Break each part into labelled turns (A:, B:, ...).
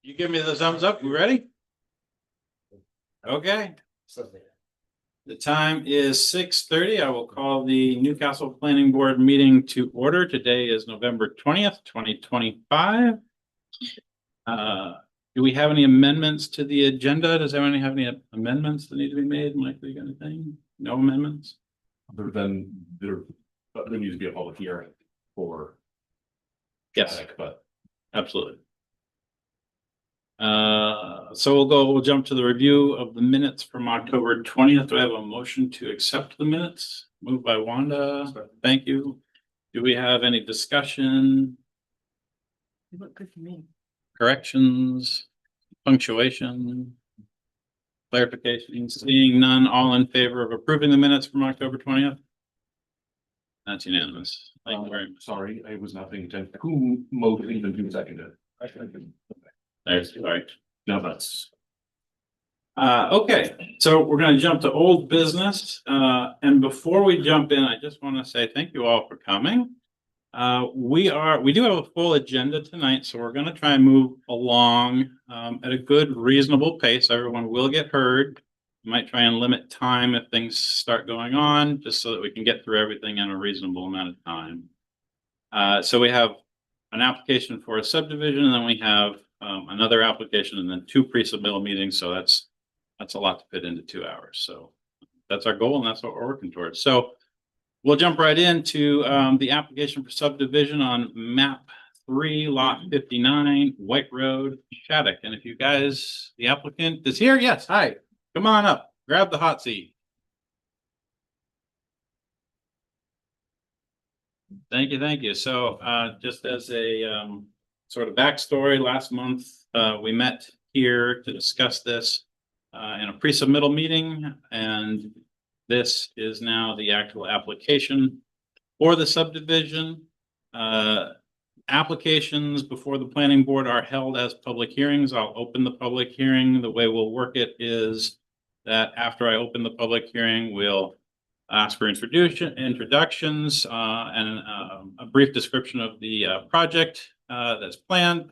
A: You give me the thumbs up. You ready? Okay. The time is 6:30. I will call the Newcastle Planning Board meeting to order. Today is November 20th, 2025. Do we have any amendments to the agenda? Does anyone have any amendments that need to be made? Mike, you got anything? No amendments?
B: Other than there needs to be a public hearing for.
A: Yes.
B: traffic, but
A: Absolutely. So we'll jump to the review of the minutes from October 20th. Do I have a motion to accept the minutes? Moved by Wanda. Thank you. Do we have any discussion,
C: You look good to me.
A: corrections, punctuation, clarification? Seeing none, all in favor of approving the minutes from October 20th? That's unanimous. Thank you very much.
B: sorry, I was not paying attention. Who moved even who seconded?
A: There's, all right.
B: No, that's.
A: Okay, so we're gonna jump to old business. And before we jump in, I just want to say thank you all for coming. We do have a full agenda tonight, so we're gonna try and move along at a good, reasonable pace. Everyone will get heard. Might try and limit time if things start going on, just so that we can get through everything in a reasonable amount of time. So we have an application for a subdivision, and then we have another application, and then two pre-submittal meetings. So that's a lot to fit into 2 hours. So that's our goal, and that's what we're working towards. So we'll jump right into the application for subdivision on map 3, lot 59, White Road, Shattuck. And if you guys, the applicant is here, yes, hi, come on up, grab the hot seat. Thank you, thank you. So just as a sort of backstory, last month we met here to discuss this in a pre-submittal meeting, and this is now the actual application for the subdivision. Applications before the planning board are held as public hearings. I'll open the public hearing. The way we'll work it is that after I open the public hearing, we'll ask for introductions and a brief description of the project that's planned.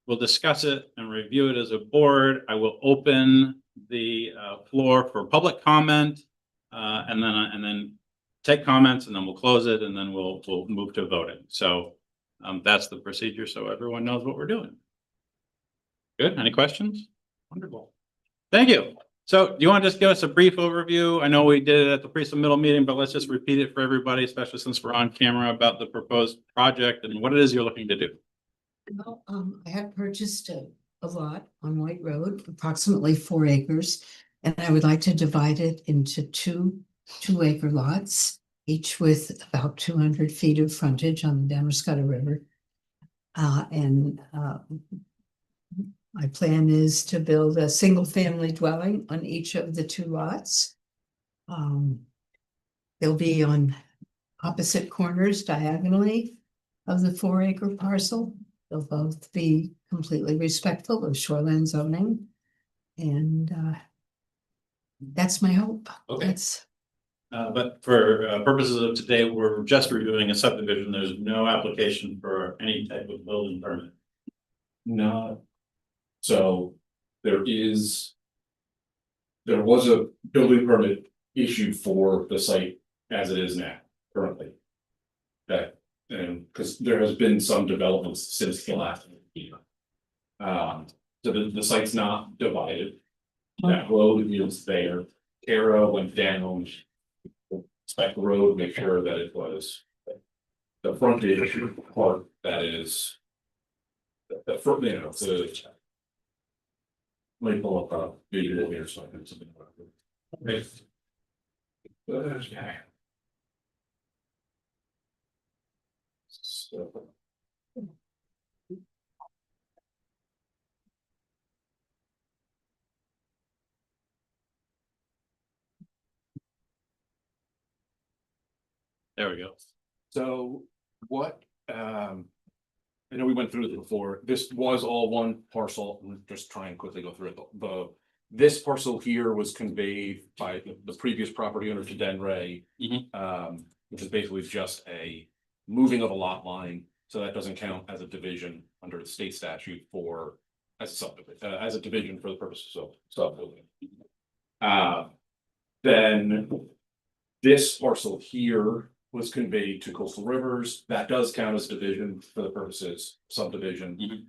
A: We'll discuss it and review it as a board. I will open the floor for public comment and then take comments, and then we'll close it, and then we'll move to voting. So that's the procedure, so everyone knows what we're doing. Good. Any questions? Wonderful. Thank you. So do you want to just give us a brief overview? I know we did it at the pre-submittal meeting, but let's just repeat it for everybody, especially since we're on camera, about the proposed project and what it is you're looking to do.
C: Well, I have purchased a lot on White Road, approximately 4 acres, and I would like to divide it into two acre lots, each with about 200 feet of frontage on the Damariscotta River. My plan is to build a single family dwelling on each of the 2 lots. They'll be on opposite corners diagonally of the 4 acre parcel. They'll both be completely respectful of shoreline zoning. And that's my hope.
A: Okay. But for purposes of today, we're just reviewing a subdivision. There's no application for any type of building permit.
B: No. So there was a building permit issued for the site as it is now currently. And because there has been some developments since the last meeting. So the site's not divided. That road is there. Tara went down, inspect the road, make sure that it was the frontage part that is the front, the might pull up a video here, so I can something about it. Okay. So.
A: There we go.
B: So what, I know we went through this before. This was all one parcel. We'll just try and quickly go through it. This parcel here was conveyed by the previous property owner to Denray, which is basically just a moving of a lot line. So that doesn't count as a division under the state statute for as a subdivision, as a division for the purposes of subdivision. Then this parcel here was conveyed to Coastal Rivers. That does count as division for the purposes of subdivision.
A: Mhm.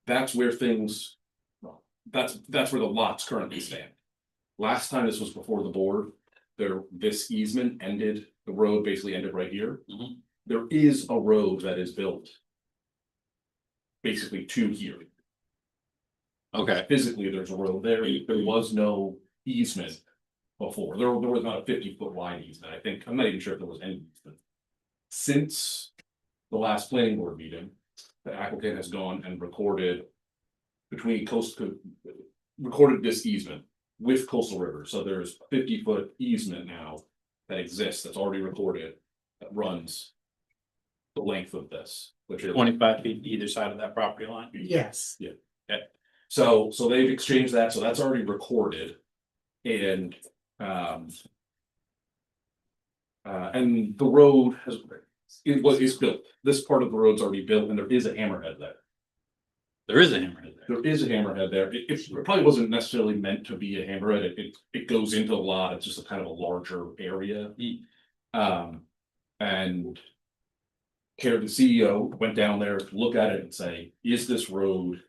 B: That's where things, well, that's where the lots currently stand. Last time this was before the board, this easement ended, the road basically ended right here.
A: Mhm.
B: There is a road that is built basically to here.
A: Okay,
B: Physically, there's a road there. There was no easement before. There was not a 50-foot wide easement. I think, I'm not even sure if there was any easement. Since the last planning board meeting, the applicant has gone and recorded recorded this easement with Coastal River. So there's a 50-foot easement now that exists, that's already recorded, that runs the length of this, which is
A: 25 feet either side of that property line.
C: Yes.
B: So they've exchanged that, so that's already recorded. And the road is built. This part of the road's already built, and there is a hammerhead there.
A: There is a hammerhead there.
B: There is a hammerhead there. It probably wasn't necessarily meant to be a hammerhead. It goes into a lot. It's just a kind of a larger area. And the CEO went down there to look at it and say, is this road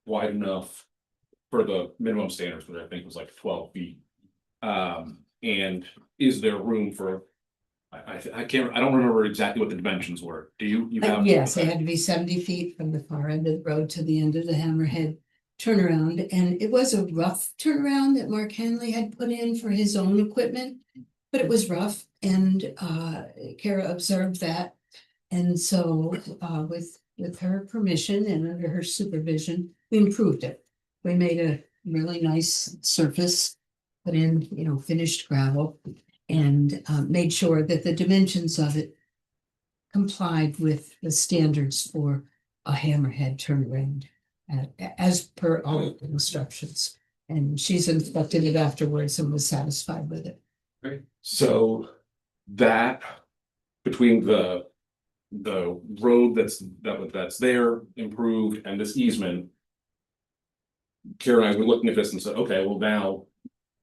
B: wide enough for the minimum standards, which I think was like 12 feet? And is there room for, I don't remember exactly what the dimensions were. Do you have?
C: Yes, it had to be 70 feet from the far end of the road to the end of the hammerhead turnaround. And it was a rough turnaround that Mark Hanley had put in for his own equipment. But it was rough, and Kara observed that. And so with her permission and under her supervision, we improved it. We made a really nice surface, put in, finished gravel, and made sure that the dimensions of it complied with the standards for a hammerhead turnaround as per all of the instructions. And she's inspected it afterwards and was satisfied with it.
B: So that between the road that's there improved and this easement. Kara and I were looking at this and said, okay, well now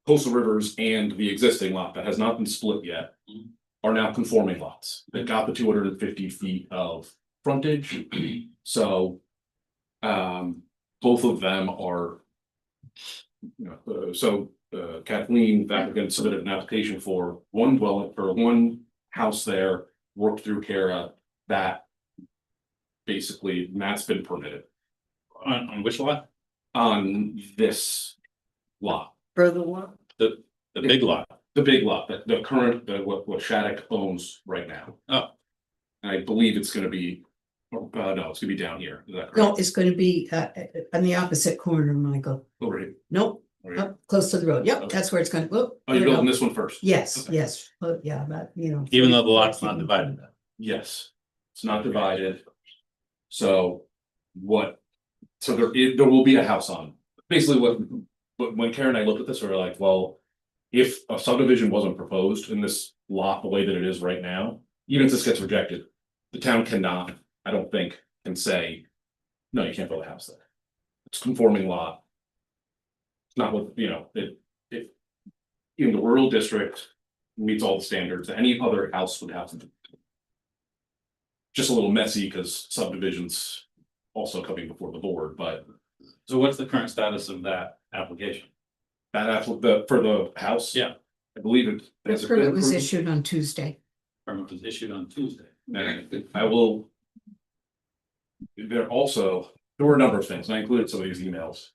B: Coastal Rivers and the existing lot that has not been split yet are now conforming lots. They've got the 250 feet of frontage. So both of them are, Kathleen, the applicant, submitted an application for one house there, worked through Kara, that basically that's been permitted
A: On which lot?
B: on this lot.
C: Further one?
A: The big lot.
B: The big lot, the current, what Shattuck owns right now.
A: Oh.
B: And I believe it's gonna be, no, it's gonna be down here, is that
C: No,
B: correct?
C: it's gonna be on the opposite corner, Michael.
B: Over here.
C: Nope,
B: Over here.
C: up close to the road. Yep,
B: Okay.
C: that's where it's gonna, whoop.
B: Oh, you're building this one first?
C: Yes,
B: Okay.
C: yes, well, yeah, but
A: Even though the lot's not divided.
B: Yes, it's not divided. So there will be a house on, basically but when Karen and I looked at this, we were like, well, if a subdivision wasn't proposed in this lot the way that it is right now, even if this gets rejected, the town cannot, I don't think, can say, no, you can't build a house there. It's a conforming lot. It's not what, it in the rural district meets all the standards that any other house would have to do. Just a little messy because subdivisions also coming before the board, but
A: So what's the current status of that application?
B: for the house.
A: Yeah.
B: I believe it.
C: The
B: has been
C: permit was
B: approved.
C: issued on Tuesday.
A: Permit was issued on Tuesday.
B: And I will. There were a number of things, and I included some of these emails.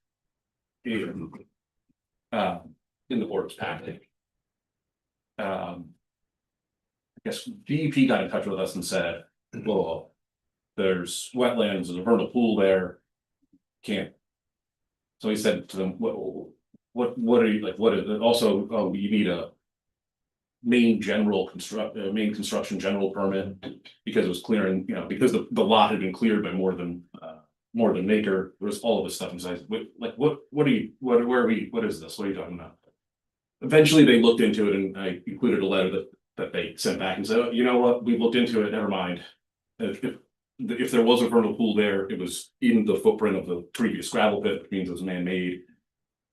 B: In the board's packet. I guess DEP got in touch with us and said, well, there's wetlands, there's a vernal pool there. Can't. So he said to them, what are you like, what is it? Also, oh, you need a main construction general permit, because it was clearing, because the lot had been cleared by more than an acre. There was all of this stuff inside. What is this? What are you talking about? Eventually, they looked into it, and I included a letter that they sent back and said, oh, you know what, we've looked into it, never mind. if there was a vernal pool there, it was in the footprint of the previous gravel pit, which means it was man-made.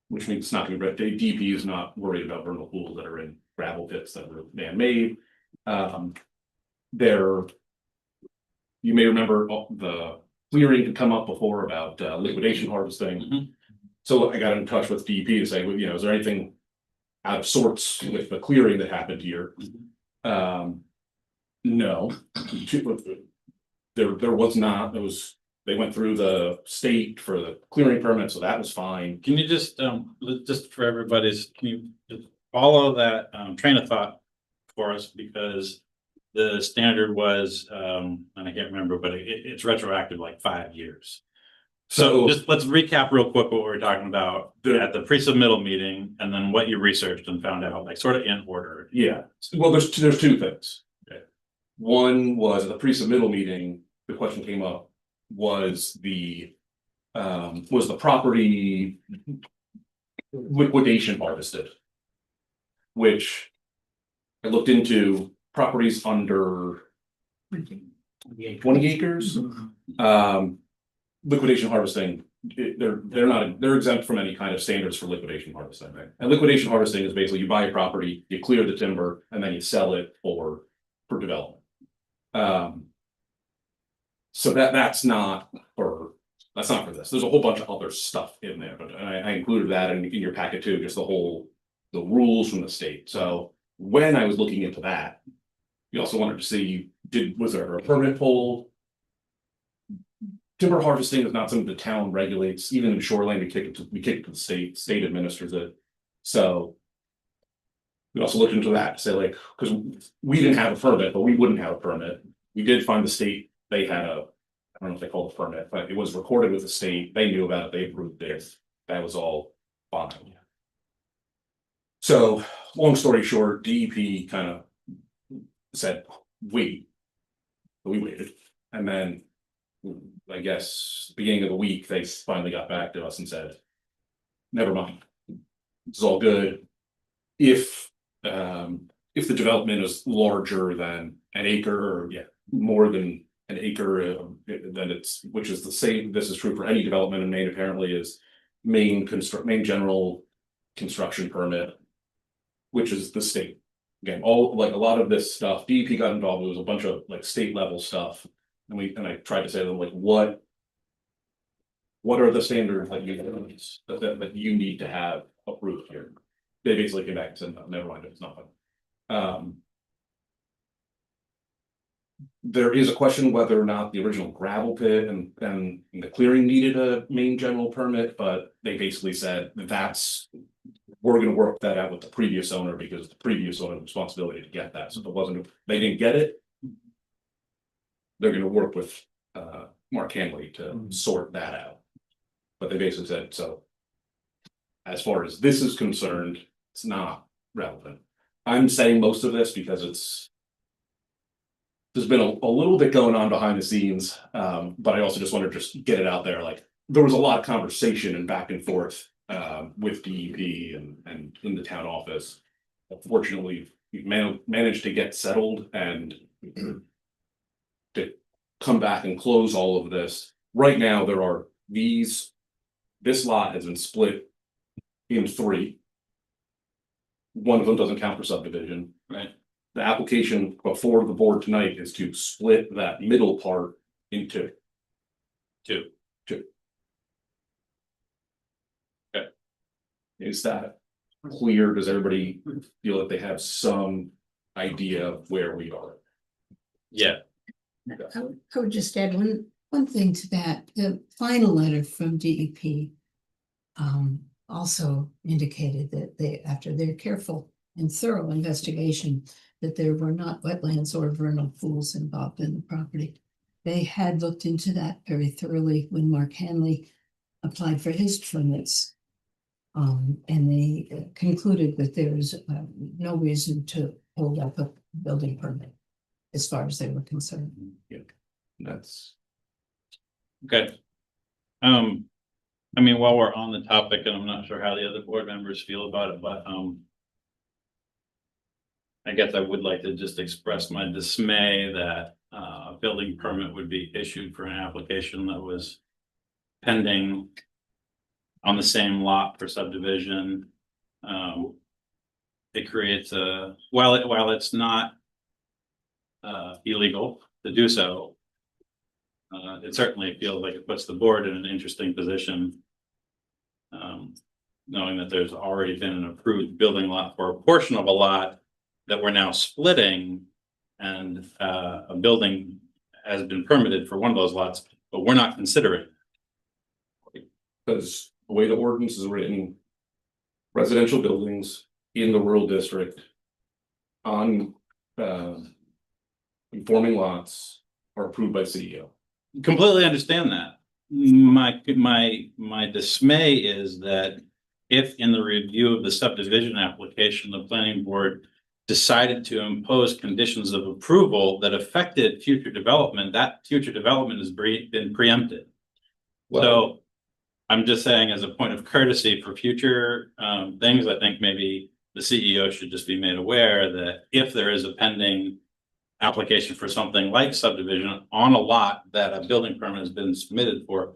B: Which means it's not gonna be, DP is not worried about vernal pools that are in gravel pits that were man-made. There. You may remember the clearing had come up before about liquidation harvesting.
A: Mhm.
B: So I got in touch with DEP to say, well, is there anything out of sorts with the clearing that happened here? No. There was not, they went through the state for the clearing permit, so that was fine.
A: Can you just for everybody's, can you just follow that train of thought for us? Because the standard was, and I can't remember, but it's retroactive like 5 years. So just let's recap real quick what we were talking about at the pre-submittal meeting, and then what you researched and found out, like sort of in order.
B: Yeah, well, there's two things. Okay. One was at the pre-submittal meeting, the question came up, was the property liquidation harvested? Which I looked into properties under 20 acres. Liquidation harvesting, they're exempt from any kind of standards for liquidation harvesting, right? And liquidation harvesting is basically you buy a property, you clear the timber, and then you sell it for development. So that's not for this. There's a whole bunch of other stuff in there, but I included that in your packet too, just the rules from the state. So when I was looking into that, we also wanted to see, was there a permit pulled? Timber harvesting is not something the town regulates. Even in shoreline, we kick it to the state administers it. So we also looked into that to say, like, because we didn't have a permit, but we wouldn't have a permit. We did find the state, they had I don't know if they call it a permit, but it was recorded with the state. They knew about it, they approved it. That was all fine. So long story short, DEP kind of said, wait. We waited. And then I guess beginning of the week, they finally got back to us and said, never mind. It's all good. If the development is larger than an acre, or more than an acre, then which is the same, this is true for any development in Maine, apparently, is Maine general construction permit, which is the state. Again, a lot of this stuff, DEP got involved, it was a bunch of like state level stuff. And I tried to say to them, like, what are the standards that you need to have approved here? They basically came back and said, no, never mind, it's not. There is a question whether or not the original gravel pit and the clearing needed a Maine general permit, but they basically said we're going to work that out with the previous owner, because the previous owner had responsibility to get that. So if they didn't get it, they're going to work with Mark Hanley to sort that out. But they basically said, so as far as this is concerned, it's not relevant. I'm saying most of this because there's been a little bit going on behind the scenes, but I also just want to just get it out there. Like, there was a lot of conversation and back and forth with DEP and in the town office. Unfortunately, we've managed to get settled and to come back and close all of this. Right now, there are this lot has been split in 3. One of them doesn't count for subdivision.
A: Right.
B: The application before the board tonight is to split that middle part into 2. Okay. Is that clear? Does everybody feel that they have some idea of where we are?
A: Yeah.
C: I would just add one thing to that. The final letter from DEP also indicated that after their careful and thorough investigation, that there were not wetlands or vernal pools involved in the property. They had looked into that very thoroughly when Mark Hanley applied for his permits. And they concluded that there was no reason to hold up a building permit as far as they were concerned.
B: Yeah, that's
A: okay. I mean, while we're on the topic, and I'm not sure how the other board members feel about it, but I guess I would like to just express my dismay that a building permit would be issued for an application that was pending on the same lot for subdivision. It creates while it's not illegal to do so, it certainly feels like it puts the board in an interesting position. Knowing that there's already been an approved building lot for a portion of a lot that we're now splitting, and a building has been permitted for one of those lots, but we're not considering.
B: Because the way the ordinance is written, residential buildings in the rural district on conforming lots are approved by CEO.
A: Completely understand that. My dismay is that if in the review of the subdivision application, the planning board decided to impose conditions of approval that affected future development, that future development has been preempted. So I'm just saying, as a point of courtesy for future things, I think maybe the CEO should just be made aware that if there is a pending application for something like subdivision on a lot that a building permit has been submitted for,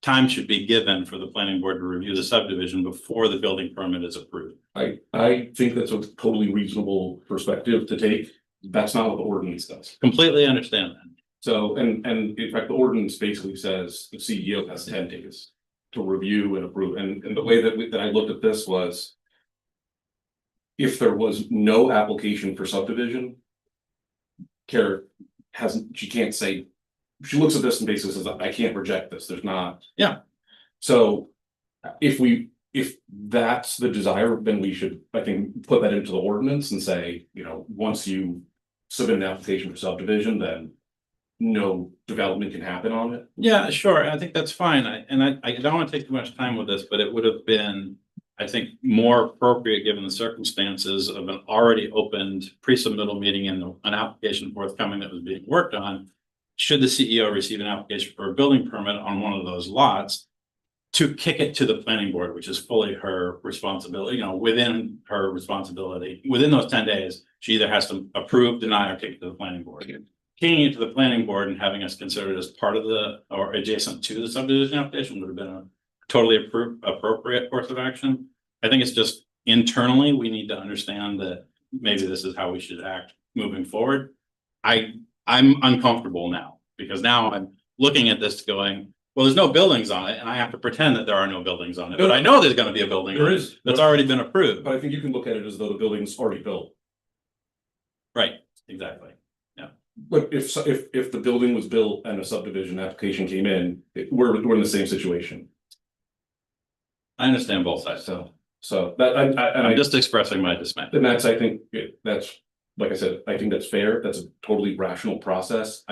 A: time should be given for the planning board to review the subdivision before the building permit is approved.
B: I think that's a totally reasonable perspective to take. That's not what the ordinance does.
A: Completely understand that.
B: So, and in fact, the ordinance basically says the CEO has 10 days to review and approve. And the way that I looked at this was, if there was no application for subdivision, she can't say, she looks at this and basically says, I can't reject this. There's not.
A: Yeah.
B: So if that's the desire, then we should, I think, put that into the ordinance and say, once you submit an application for subdivision, then no development can happen on it.
A: Yeah, sure. I think that's fine. I don't want to take too much time with this, but it would have been, I think, more appropriate given the circumstances of an already opened pre-submittal meeting and an application forthcoming that was being worked on. Should the CEO receive an application for a building permit on one of those lots, to kick it to the planning board, which is fully her responsibility, within her responsibility, within those 10 days, she either has to approve, deny, or kick it to the planning board. Kicking it to the planning board and having us consider it as part of or adjacent to the subdivision application would have been a totally appropriate course of action. I think it's just internally, we need to understand that maybe this is how we should act moving forward. I'm uncomfortable now, because now I'm looking at this going, well, there's no buildings on it, and I have to pretend that there are no buildings on it, but I know there's gonna be a building.
B: There is.
A: That's already been approved.
B: But I think you can look at it as though the building's already built.
A: Right, exactly.
B: But if the building was built and a subdivision application came in, we're in the same situation.
A: I understand both sides.
B: So that
A: I'm just expressing my dismay.
B: and that's, I think, that's, like I said, I think that's fair. That's a totally rational process.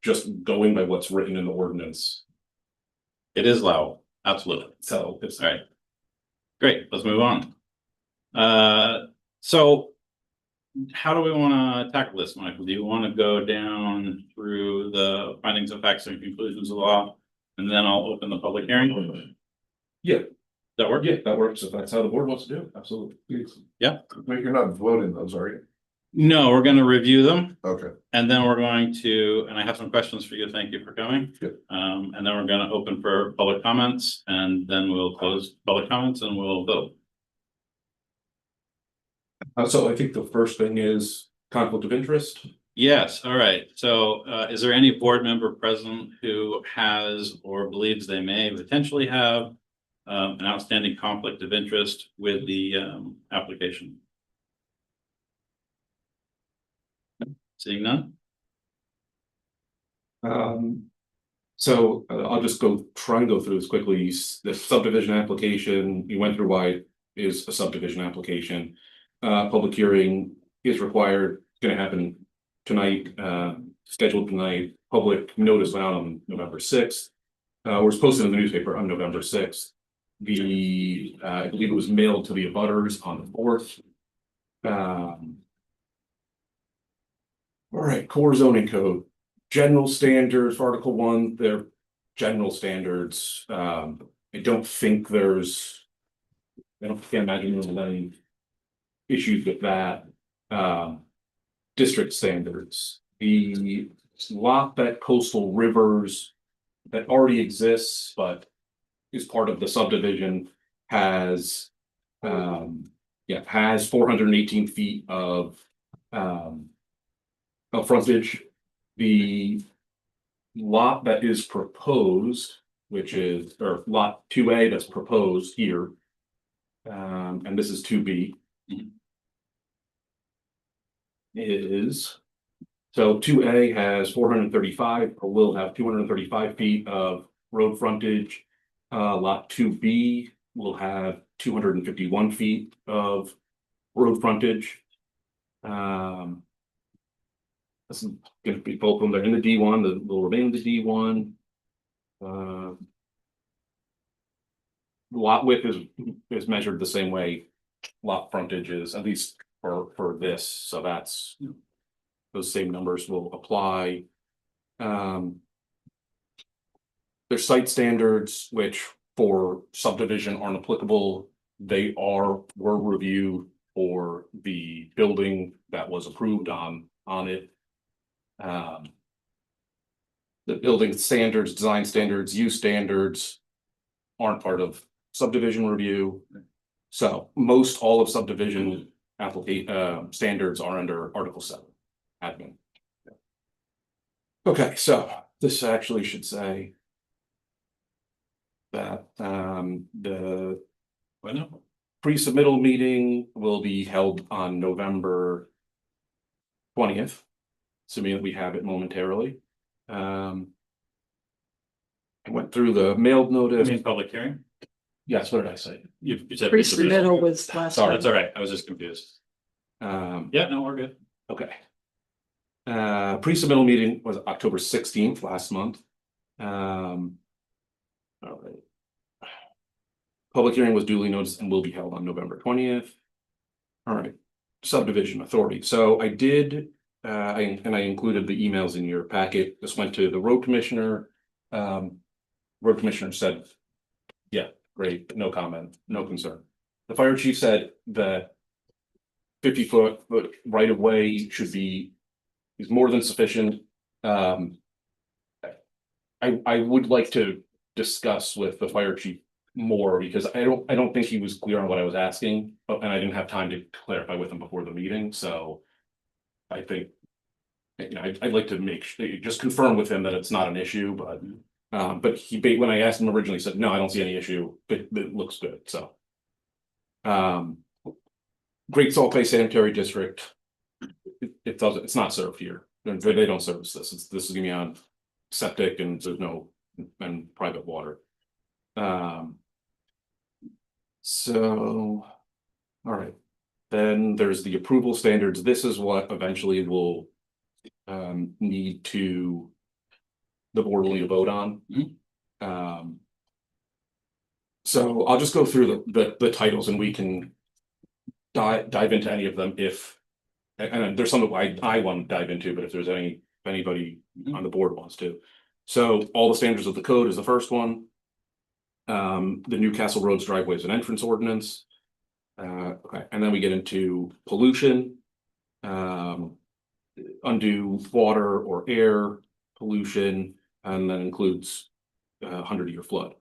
B: Just going by what's written in the ordinance.
A: It is low, absolutely.
B: So it's
A: All right. Great, let's move on. So how do we want to tackle this, Michael? Do you want to go down through the findings of facts and conclusions of law, and then I'll open the public hearing?
B: Yeah.
A: That work?
B: Yeah, that works. If that's how the board wants to do it, absolutely.
A: Yeah.
D: But you're not voting those, are you?
A: No, we're going to review them,
D: Okay.
A: and then we're going to, and I have some questions for you. Thank you for coming.
B: Good.
A: And then we're going to open for public comments, and then we'll close public comments and we'll vote.
B: So I think the first thing is conflict of interest.
A: Yes, all right. So is there any board member present who has or believes they may potentially have an outstanding conflict of interest with the application? Seeing none?
B: So I'll just try and go through this quickly. The subdivision application, you went through why it is a subdivision application. Public hearing is required, gonna happen tonight, scheduled tonight. Public notice went out on November 6th. Was posted in the newspaper on November 6th. I believe it was mailed to the abutters on the 4th. All right, core zoning code, general standards, Article 1, they're general standards. I don't think can't imagine there's any issues with that. District standards, the lot that Coastal Rivers that already exists, but is part of the subdivision has, has 418 feet of frontage. The lot that is proposed, which is, or lot 2A that's proposed here, and this is 2B, is, so 2A has 435, or will have 235 feet of road frontage. Lot 2B will have 251 feet of road frontage. This is gonna be both of them, they're in the D1, the will remain in the D1. Lot width is measured the same way lot frontage is, at least for this, so that's, those same numbers will apply. There's site standards, which for subdivision aren't applicable. They were reviewed for the building that was approved on it. The building standards, design standards, use standards aren't part of subdivision review. So most all of subdivision standards are under Article 7 admin. Okay, so this actually should say that the pre-submittal meeting will be held on November 20th, assuming that we have it momentarily. I went through the mailed
A: I
B: notice.
A: mean, public hearing?
B: Yes, what did I say?
A: You said.
E: Pre-submittal was last
A: Sorry,
E: time.
A: that's all right. I was just confused. Yeah, no, we're good.
B: Okay. Pre-submittal meeting was October 16th last month. All right. Public hearing was duly noticed and will be held on November 20th. All right, subdivision authority. So I did, I included the emails in your packet. This went to the road commissioner. Road commissioner said, yeah, great, no comment, no concern. The fire chief said that 50-foot right of way should be, is more than sufficient. I would like to discuss with the fire chief more, because I don't think he was clear on what I was asking, and I didn't have time to clarify with him before the meeting, so I think, you know, I'd like to just confirm with him that it's not an issue, but when I asked him originally, he said, no, I don't see any issue, it looks good, so. Great Salt Bay Sanitary District, it's not served here, they don't service this, this is gonna be on septic and there's no, and private water. So, all right, then there's the approval standards. This is what eventually will need to, the board will need to vote on. So I'll just go through the titles and we can dive into any of them if, and there's some that I want to dive into, but if there's anybody on the board wants to. So all the standards of the code is the first one. The Newcastle Roads Driveways and Entrance Ordinance. Okay, and then we get into pollution, undue water or air pollution, and that includes 100-year flood.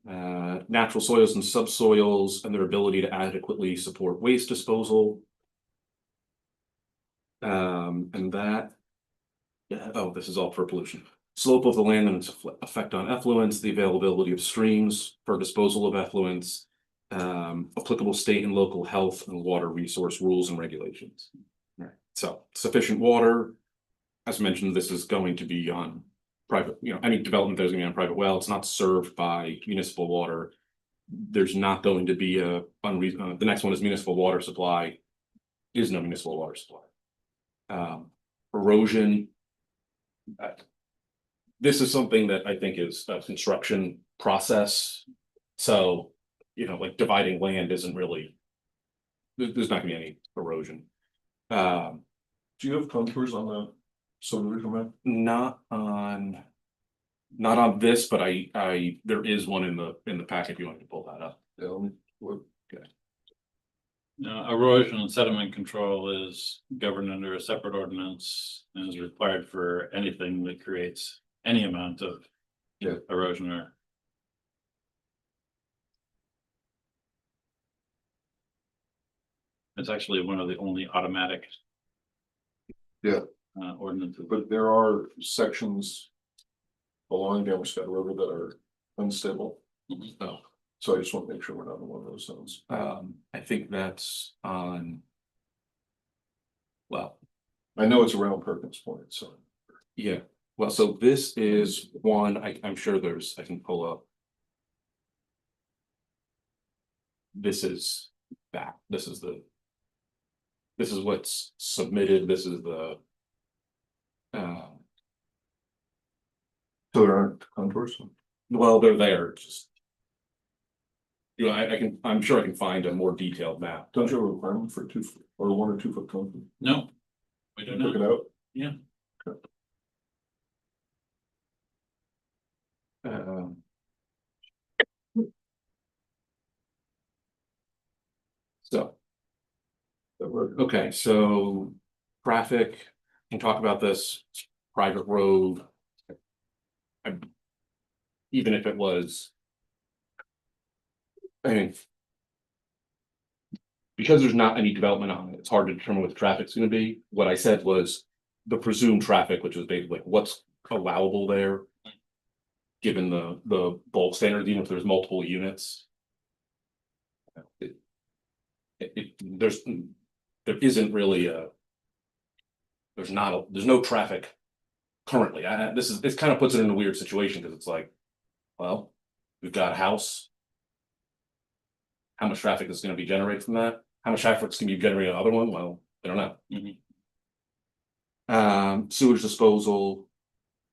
B: Natural soils and subsoils and their ability to adequately support waste disposal. And that, oh, this is all for pollution. Slope of the land and its effect on effluents, the availability of streams for disposal of effluents, applicable state and local health and water resource rules and regulations. All right. So sufficient water, as mentioned, this is going to be on private, you know, any development that's going to be on private well, it's not served by municipal water. There's not going to be the next one is municipal water supply, is no municipal water supply. Erosion. This is something that I think is a construction process. So, you know, like dividing land isn't really, there's not gonna be any erosion.
D: Do you have contours on the subdivision map?
B: Not on this, but there is one in the packet if you want to pull that up.
D: Yeah, let me look.
A: Erosion and sediment control is governed under a separate ordinance and is required for anything that creates any amount of
D: Yeah.
A: erosion or. It's actually one of the only automatic.
D: Yeah.
A: Ordinances.
D: But there are sections along Damerscott River that are unstable.
A: Mhm.
D: No, so I just want to make sure we're not in one of those zones.
E: I think that's on. Well,
D: I know it's around Perkins Point, so.
E: yeah, well, so this is one, I'm sure I can pull up. This is that, this is what's submitted, this is the.
D: So there aren't contours?
E: Well, they're there, just. You know, I'm sure I can find a more detailed map.
D: Don't you have a requirement for 2 foot or 1 or 2 foot contour?
A: No, we do
D: Took
A: not.
D: it out?
A: Yeah.
E: Um, So,
D: That road.
E: okay, so traffic, can talk about this, private road. Even if it was. I mean. Because there's not any development on it, it's hard to determine what the traffic's gonna be. What I said was the presumed traffic, which is basically what's allowable there. Given the bulk standards, even if there's multiple units. There isn't really there's no traffic currently. This kind of puts it in a weird situation because it's like, well, we've got a house. How much traffic is going to be generated from that? How much traffic is going to be generated on the other one? Well, I don't know. Sewage disposal.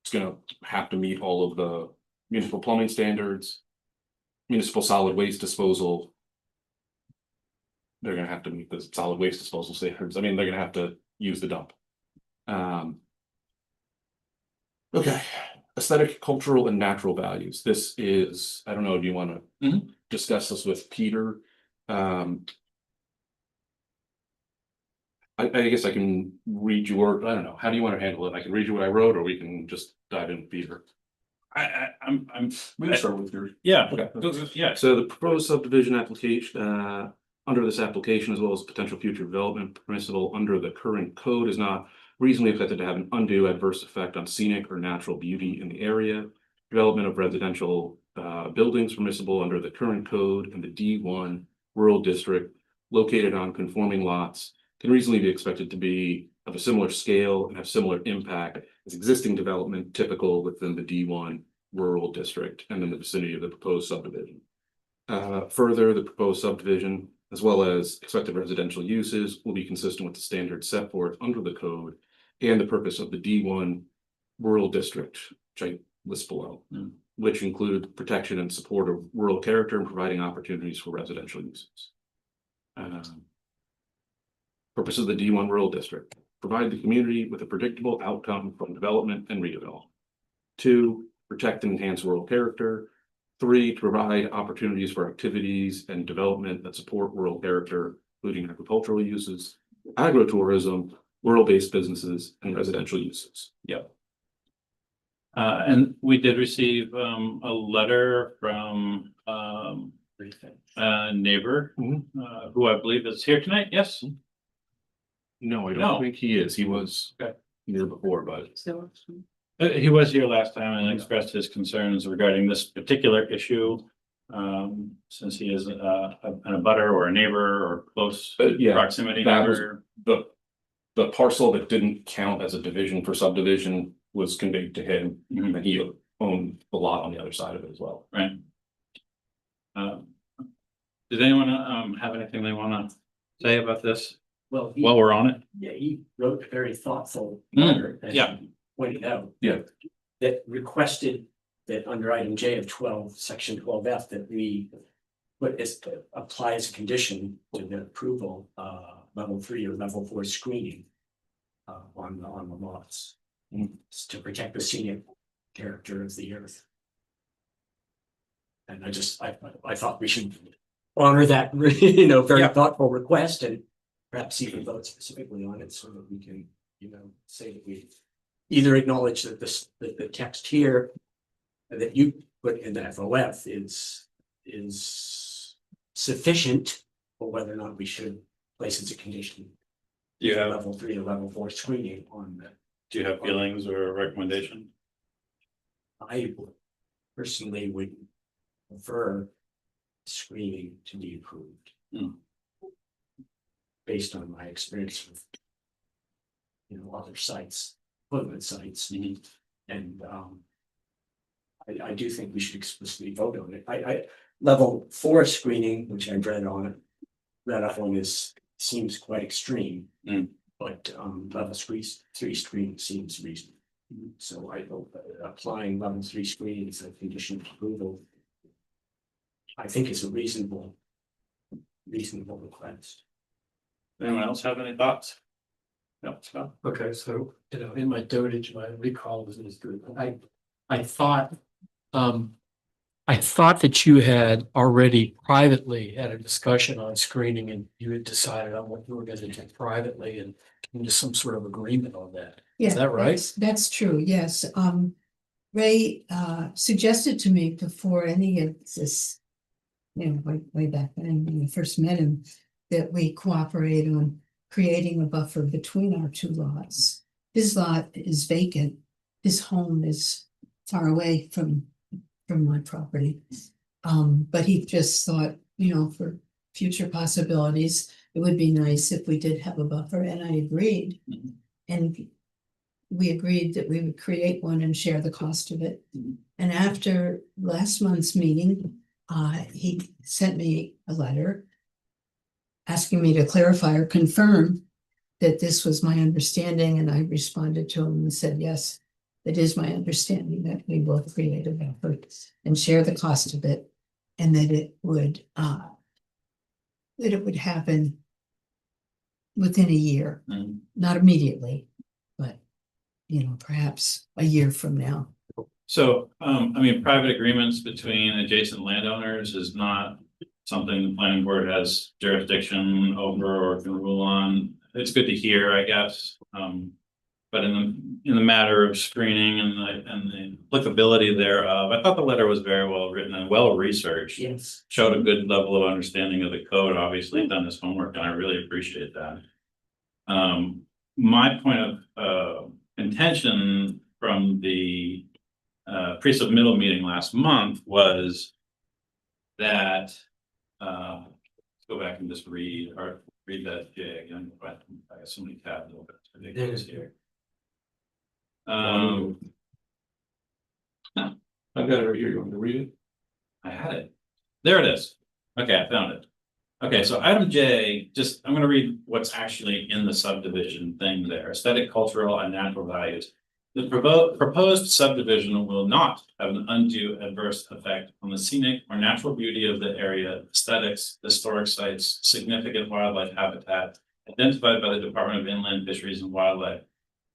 E: It's going to have to meet all of the municipal plumbing standards. Municipal solid waste disposal. They're going to have to meet the solid waste disposal standards. I mean, they're going to have to use the dump. Okay, aesthetic, cultural, and natural values. This is, I don't know, do you want to discuss this with Peter? I guess I can read you, or I don't know, how do you want to handle it? I can read you what I wrote, or we can just dive in with Peter.
A: I'm,
D: We can start with yours.
A: yeah,
E: Okay.
A: yeah,
E: So the proposed subdivision application, under this application, as well as potential future development permissible under the current code, is not reasonably expected to have an undue adverse effect on scenic or natural beauty in the area. Development of residential buildings permissible under the current code in the D1 rural district located on conforming lots can reasonably be expected to be of a similar scale and have similar impact as existing development typical within the D1 rural district and in the vicinity of the proposed subdivision. Further, the proposed subdivision, as well as expected residential uses, will be consistent with the standards set forth under the code and the purpose of the D1 rural district, which I list below, which include protection and support of rural character and providing opportunities for residential uses. Purpose of the D1 rural district: provide the community with a predictable outcome from development and redevelopment. 2, protect and enhance rural character. 3, to provide opportunities for activities and development that support rural character, including agricultural uses, agrotourism, rural-based businesses, and residential uses.
A: Yep. And we did receive a letter from a neighbor who I believe is here tonight. Yes.
E: No, I
A: No.
E: don't think he is. He was
A: Okay.
E: here before, but
A: He was here last time and expressed his concerns regarding this particular issue. Since he is a abutter or a neighbor or close
E: yeah,
A: proximity
E: that was-
A: neighbor.
E: the parcel that didn't count as a division for subdivision was conveyed to him, and he owned the lot on the other side of it as well.
A: Right. Did anyone have anything they want to say about this
F: Well,
A: while we're on it?
F: yeah, he wrote a very thoughtful
A: Mm,
F: letter. as
A: yeah.
F: you Pointed out.
E: Yeah.
F: That requested that under item J of 12, section 12F, that we apply as a condition to the approval, level 3 or level 4 screening. On the lots. It's to protect the scenic character of the earth. And I thought we should honor that, you know, very
A: Yeah.
F: thoughtful request and perhaps even vote specifically on it so that we can, you know, say that we either acknowledge that that the text here that you put in the FOF is sufficient, or whether or not we should place as a condition
A: Do you have,
F: level 3 or level 4 screening on the.
A: do you have feelings or a recommendation?
F: I personally would prefer screening to be approved.
A: Hmm.
F: Based on my experience with, you know, other sites, equivalent sites, and I do think we should explicitly vote on it. Level 4 screening, which I read up on, seems quite extreme.
A: Mm.
F: But level 3 screening seems reasonable. So I hope applying level 3 screening as a condition of approval, I think is a reasonable request.
A: Anyone else have any thoughts? No, Scott?
G: Okay, so, you know, in my dotage, my recall was good. I thought that you had already privately had a discussion on screening and you had decided on what you were gonna do privately and came to some sort of agreement on that.
C: Yeah,
G: that right?
C: That's true, yes. Ray suggested to me before any of this, you know, way back then, when I first met him, that we cooperate on creating a buffer between our two lots. His lot is vacant. His home is far away from my property. But he just thought, you know, for future possibilities, it would be nice if we did have a buffer, and I agreed.
A: Mhm.
C: And we agreed that we would create one and share the cost of it. And after last month's meeting, he sent me a letter asking me to clarify or confirm that this was my understanding, and I responded to him and said, yes, it is my understanding that we will create a buffer and share the cost of it, and that it would happen within a year,
A: Mm.
C: not immediately, but you know, perhaps a year from now.
A: So, I mean, private agreements between adjacent landowners is not something the planning board has jurisdiction over or can rule on. It's good to hear, I guess. But in the matter of screening and the applicability thereof, I thought the letter was very well written and well researched.
F: Yes.
A: Showed a good level of understanding of the code, obviously done his homework, and I really appreciate that. My point of intention from the pre-submittal meeting last month was that let's go back and just read that J again, but I got so many tabs open, it's ridiculous here.
E: I've got it right here. You want me to read it?
A: I had it. There it is. Okay, I found it. Okay, so item J, I'm gonna read what's actually in the subdivision thing there, aesthetic, cultural, and natural values. The proposed subdivision will not have an undue adverse effect on the scenic or natural beauty of the area, aesthetics, historic sites, significant wildlife habitat identified by the Department of Inland Fisheries and Wildlife,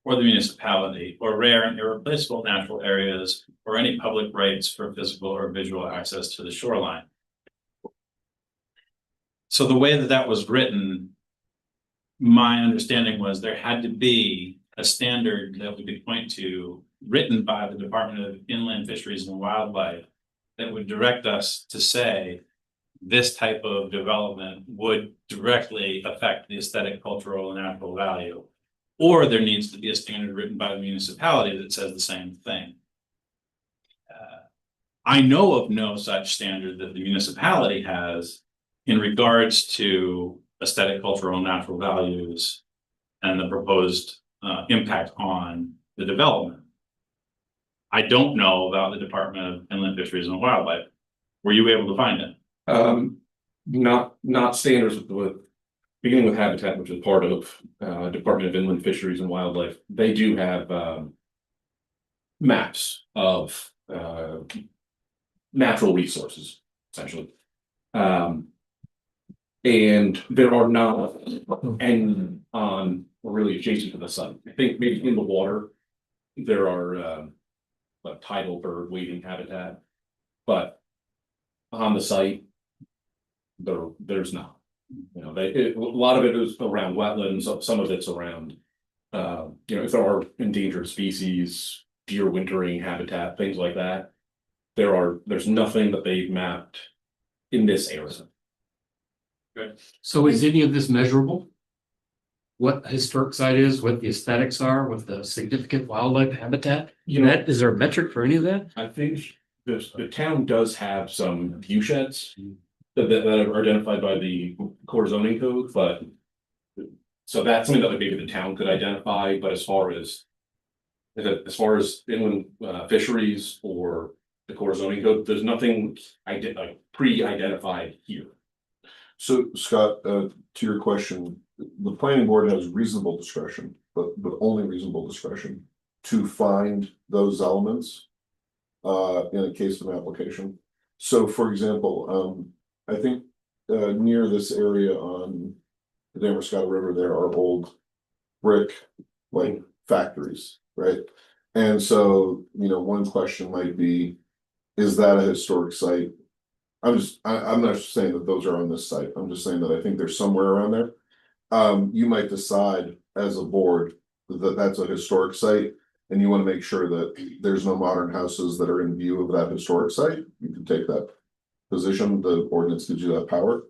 A: or the municipality, or rare and irreplaceable natural areas, or any public rights for physical or visual access to the shoreline. So the way that was written, my understanding was there had to be a standard that we could point to, written by the Department of Inland Fisheries and Wildlife, that would direct us to say this type of development would directly affect the aesthetic, cultural, and natural value. Or there needs to be a standard written by the municipality that says the same thing. I know of no such standard that the municipality has in regards to aesthetic, cultural, and natural values and the proposed impact on the development. I don't know about the Department of Inland Fisheries and Wildlife. Were you able to find it?
B: Not standards with beginning with Habitat, which is part of Department of Inland Fisheries and Wildlife. They do have maps of natural resources, essentially. And there are not any on or really adjacent to the site. I think maybe in the water there are like tidal bird wading habitat, but on the site there's not. You know, a lot of it is around wetlands, some of it's around. You know, if there are endangered species, deer wintering habitat, things like that. There's nothing that they've mapped in this area.
G: So is any of this measurable? What a historic site is, what the aesthetics are, what the significant wildlife habitat?
B: You know,
G: Is there a metric for any of that?
B: I think the town does have some view sheds that are identified by the core zoning code, but. So that's something that maybe the town could identify, but as far as inland fisheries or the core zoning code, there's nothing pre-identified here.
D: So Scott, to your question, the planning board has reasonable discretion, but only reasonable discretion to find those elements. In a case of an application. So for example, I think near this area on the Damascus River, there are old brick like factories, right? And so, you know, one question might be, is that a historic site? I'm not saying that those are on this site. I'm just saying that I think they're somewhere around there. You might decide as a board that that's a historic site and you want to make sure that there's no modern houses that are in view of that historic site. You can take that position. The ordinance gives you that power.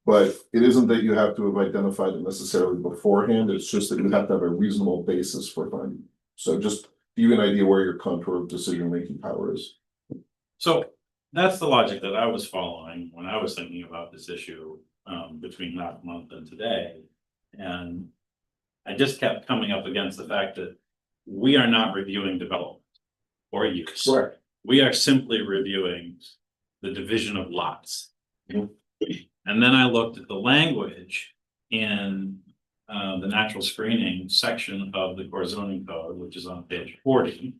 D: But it isn't that you have to have identified it necessarily beforehand. It's just that you have to have a reasonable basis for finding. So just give you an idea where your contour of decision-making power is.
A: So that's the logic that I was following when I was thinking about this issue between last month and today. And I just kept coming up against the fact that we are not reviewing development or use.
D: Correct.
A: We are simply reviewing the division of lots. And then I looked at the language in the natural screening section of the core zoning code, which is on page 40.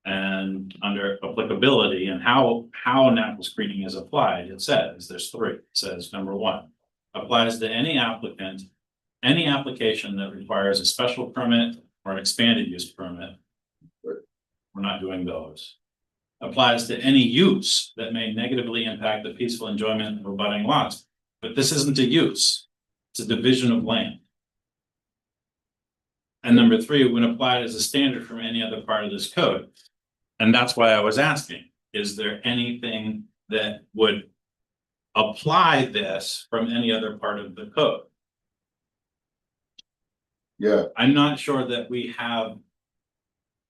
A: And under applicability and how natural screening is applied, it says there's three. It says number one, applies to any applicant, any application that requires a special permit or an expanded use permit. We're not doing those. Applies to any use that may negatively impact the peaceful enjoyment of abutting lots. But this isn't a use, it's a division of land. And number three, when applied as a standard from any other part of this code. And that's why I was asking, is there anything that would apply this from any other part of the code?
D: Yeah,
A: I'm not sure that we have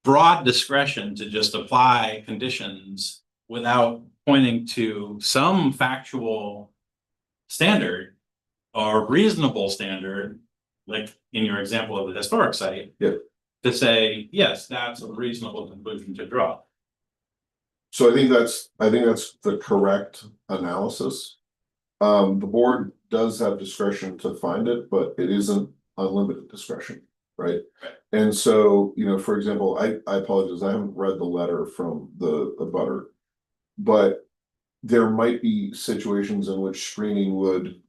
A: broad discretion to just apply conditions without pointing to some factual standard or reasonable standard, like in your example of the historic site.
D: Yeah.
A: To say, yes, that's a reasonable conclusion to draw.
D: so I think that's the correct analysis. The board does have discretion to find it, but it isn't unlimited discretion, right? And so, you know, for example, I apologize, I haven't read the letter from the abutter, but there might be situations in which screening would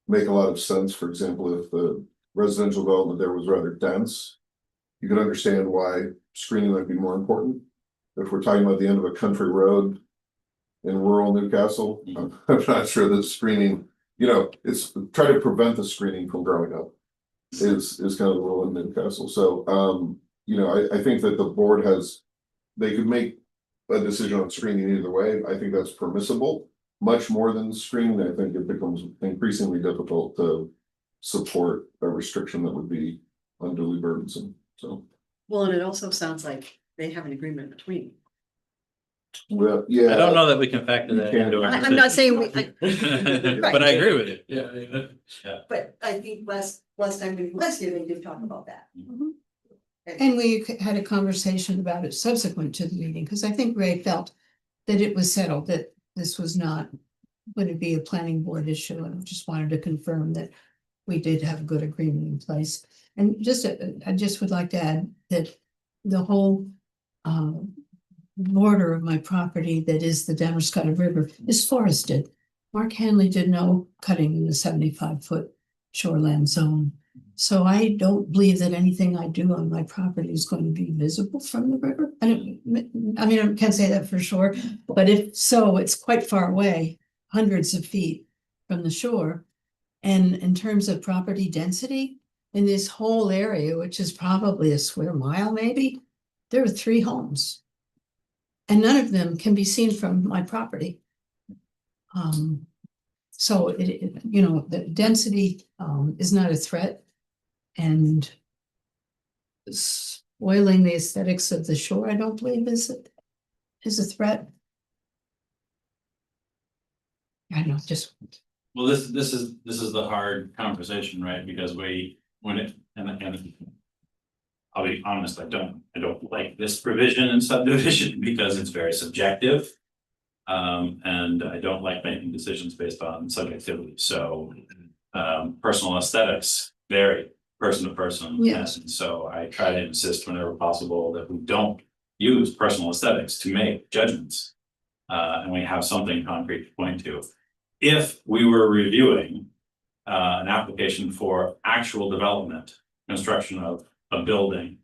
D: make a lot of sense. For example, if the residential development there was rather dense, you can understand why screening might be more important. If we're talking about the end of a country road in rural Newcastle, I'm not sure that screening, you know, it's try to prevent the screening from growing up is kind of the rule in Newcastle. So, you know, I think that the board they could make a decision on screening either way. I think that's permissible. Much more than screening, I think it becomes increasingly difficult to support a restriction that would be unduly burdensome. So,
H: Well, and it also sounds like they have an agreement between.
D: well, yeah.
A: I don't know that we can factor that into our
H: I'm not saying
A: decision. But I agree with you.
G: Yeah.
H: But I think last time we was here, they did talk about that.
C: And we had a conversation about it subsequent to the meeting, because I think Ray felt that it was settled, that this was not going to be a planning board issue, and just wanted to confirm that we did have a good agreement in place. And I just would like to add that the whole border of my property that is the Damascus River is forested. Mark Hanley did no cutting in the 75-foot shoreland zone. So I don't believe that anything I do on my property is going to be visible from the river. I mean, I can't say that for sure, but if so, it's quite far away, hundreds of feet from the shore. And in terms of property density, in this whole area, which is probably a square mile maybe, there are 3 homes. And none of them can be seen from my property. So the density is not a threat. And spoiling the aesthetics of the shore, I don't believe is a threat. I don't know, just.
A: Well, this is the hard conversation, right? Because and I'll be honest, I don't like this provision in subdivision because it's very subjective. And I don't like making decisions based on subjectivity. So personal aesthetics vary person to person.
C: Yes.
A: And so I try to insist whenever possible that we don't use personal aesthetics to make judgments. And we have something concrete to point to. If we were reviewing an application for actual development, construction of a building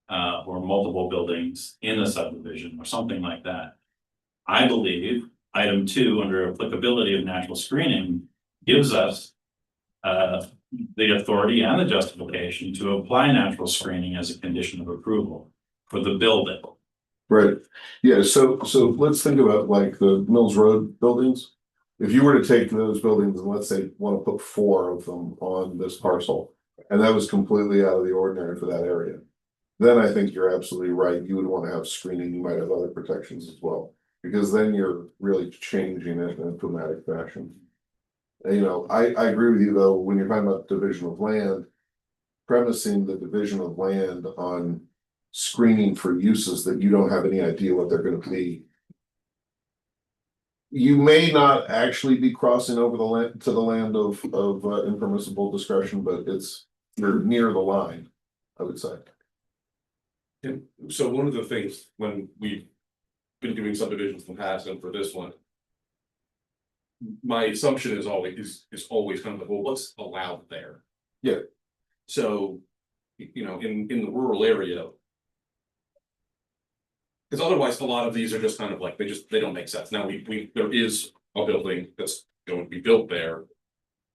A: or multiple buildings in a subdivision or something like that, I believe item 2 under applicability of natural screening gives us the authority and the justification to apply natural screening as a condition of approval for the building.
D: Right, yeah, so let's think about like the Mills Road buildings. If you were to take those buildings and let's say want to put 4 of them on this parcel, and that was completely out of the ordinary for that area, then I think you're absolutely right. You would want to have screening, you might have other protections as well, because then you're really changing it in a dramatic fashion. And, I agree with you though, when you're talking about division of land, premising the division of land on screening for uses that you don't have any idea what they're going to be. You may not actually be crossing over the land to the land of impermissible discretion, but you're near the line, I would say.
B: And so one of the things when we've been doing subdivisions in the past and for this one, my assumption is always kind of like, well, what's allowed there?
D: Yeah.
B: So, in the rural area. Because otherwise, a lot of these are just kind of like, they don't make sense. Now, there is a building that's going to be built there.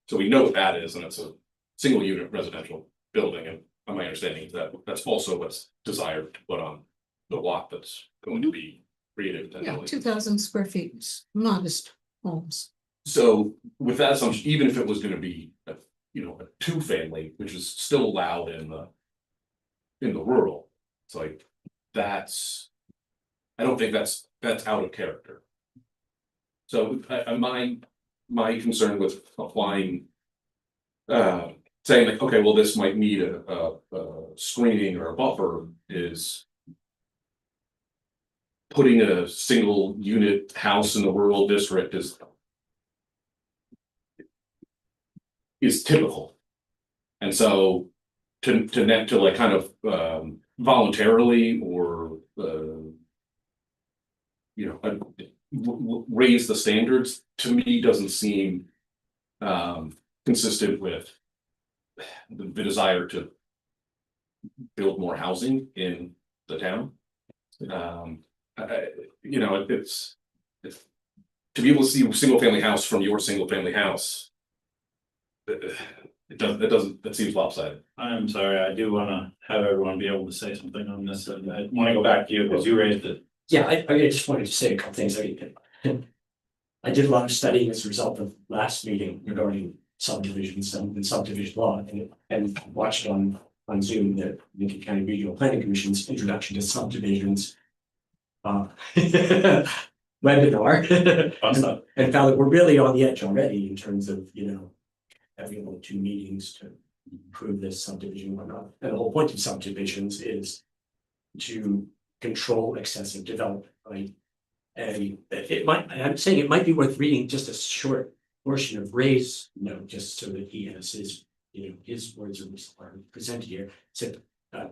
B: So we know what that is, and it's a single unit residential building, and my understanding is that that's also what's desired to put on the lot that's going to be created.
C: Yeah, 2,000 square feet, modest homes.
B: So with that assumption, even if it was gonna be a 2-family, which is still allowed in the rural, it's like, I don't think that's out of character. So my concern with applying, saying like, okay, well, this might need a screening or a buffer is putting a single unit house in the rural district is typical. And so to like kind of voluntarily or raise the standards, to me doesn't seem consistent with the desire to build more housing in the town. It's to be able to see a single family house from your single family house. That seems lopsided.
A: I'm sorry, I do want to have everyone be able to say something on this. I want to go back to you because you raised it.
F: Yeah, I just wanted to say a couple things. I did a lot of studying as a result of last meeting regarding subdivisions and subdivision law and watched on Zoom the Lincoln County Regional Planning Commission's introduction to subdivisions webinar. And found that we're really on the edge already in terms of, having only 2 meetings to approve this subdivision or not. And the whole point of subdivisions is to control excessive development, right? And I'm saying it might be worth reading just a short portion of Ray's note, just so that he has his words are presented here. So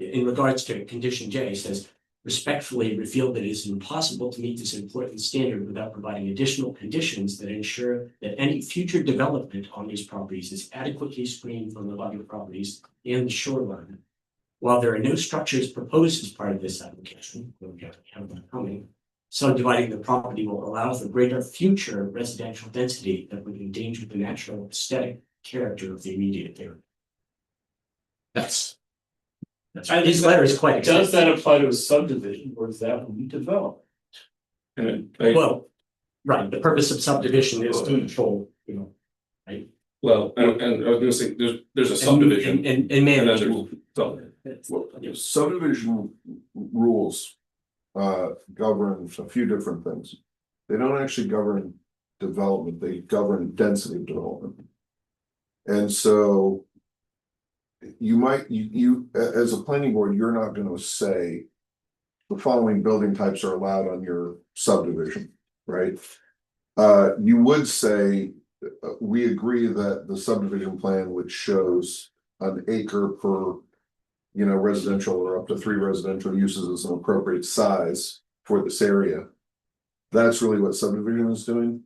F: in regards to condition J, it says, respectfully feel that it is impossible to meet this important standard without providing additional conditions that ensure that any future development on these properties is adequately screened from the other properties and the shoreline. While there are no structures proposed as part of this application, we have them coming, subdividing the property will allow for greater future residential density that would endanger the natural aesthetic character of the immediate area. That's. His letter is quite
I: Does that
F: extensive.
I: apply to a subdivision or is that when you develop?
E: And
F: Well, right, the purpose of subdivision is to control,
E: well, and I was gonna say, there's a subdivision.
F: And
E: And then
F: manage.
E: there's,
D: Subdivision rules govern a few different things. They don't actually govern development, they govern density of development. And so you as a planning board, you're not gonna say the following building types are allowed on your subdivision, right? You would say, we agree that the subdivision plan, which shows an acre per, residential or up to 3 residential uses is an appropriate size for this area. That's really what subdivision is doing.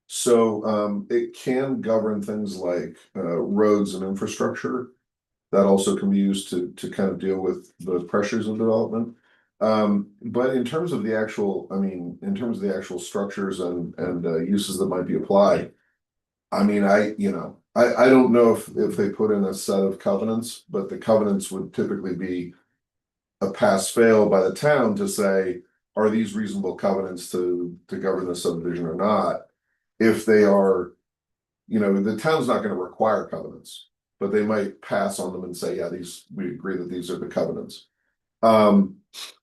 D: So it can govern things like roads and infrastructure. That also can be used to kind of deal with the pressures of development. But in terms of the actual, in terms of the actual structures and uses that might be applied. I don't know if they put in a set of covenants, but the covenants would typically be a pass-fail by the town to say, are these reasonable covenants to govern the subdivision or not? If they are, the town's not gonna require covenants, but they might pass on them and say, yeah, we agree that these are the covenants. And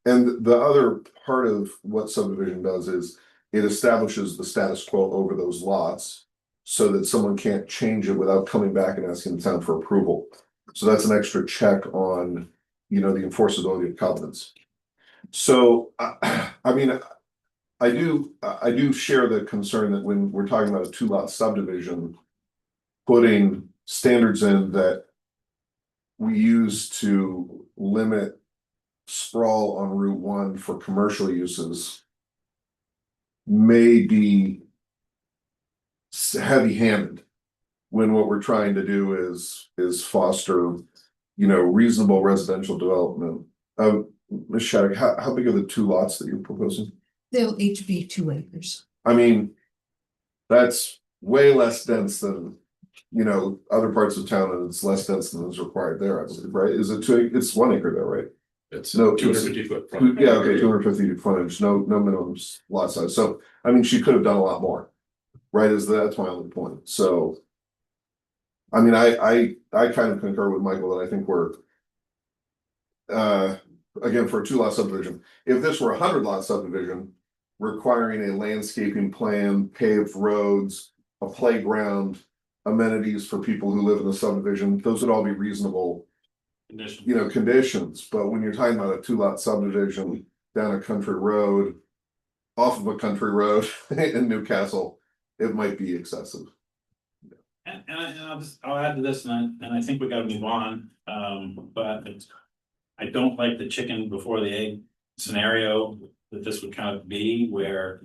D: the other part of what subdivision does is it establishes the status quo over those lots so that someone can't change it without coming back and asking the town for approval. So that's an extra check on, the enforceability of covenants. So, I do share the concern that when we're talking about a 2-lot subdivision, putting standards in that we use to limit sprawl on Route 1 for commercial uses may be heavy-handed when what we're trying to do is foster, reasonable residential development. Ms. Shattuck, how big are the 2 lots that you're proposing?
C: They'll each be 2 acres.
D: That's way less dense than, other parts of town, and it's less dense than is required there, I believe, right? Is it 2 it's 1 acre there, right?
E: it's
D: No,
E: 250 foot. front.
D: Yeah, okay, 250 frontage, no minimum lot size, so, she could have done a lot more. Right, that's my only point, so. I kind of concur with Michael that I think we're. Again, for a 2-lot subdivision, if this were a 100-lot subdivision. Requiring a landscaping plan, paved roads, a playground. Amenities for people who live in the subdivision, those would all be reasonable. Conditions, but when you're talking about a 2-lot subdivision down a country road. Off of a country road in Newcastle, it might be excessive.
A: And I'll add to this, and I think we gotta move on, but I don't like the chicken before the egg scenario that this would kind of be, where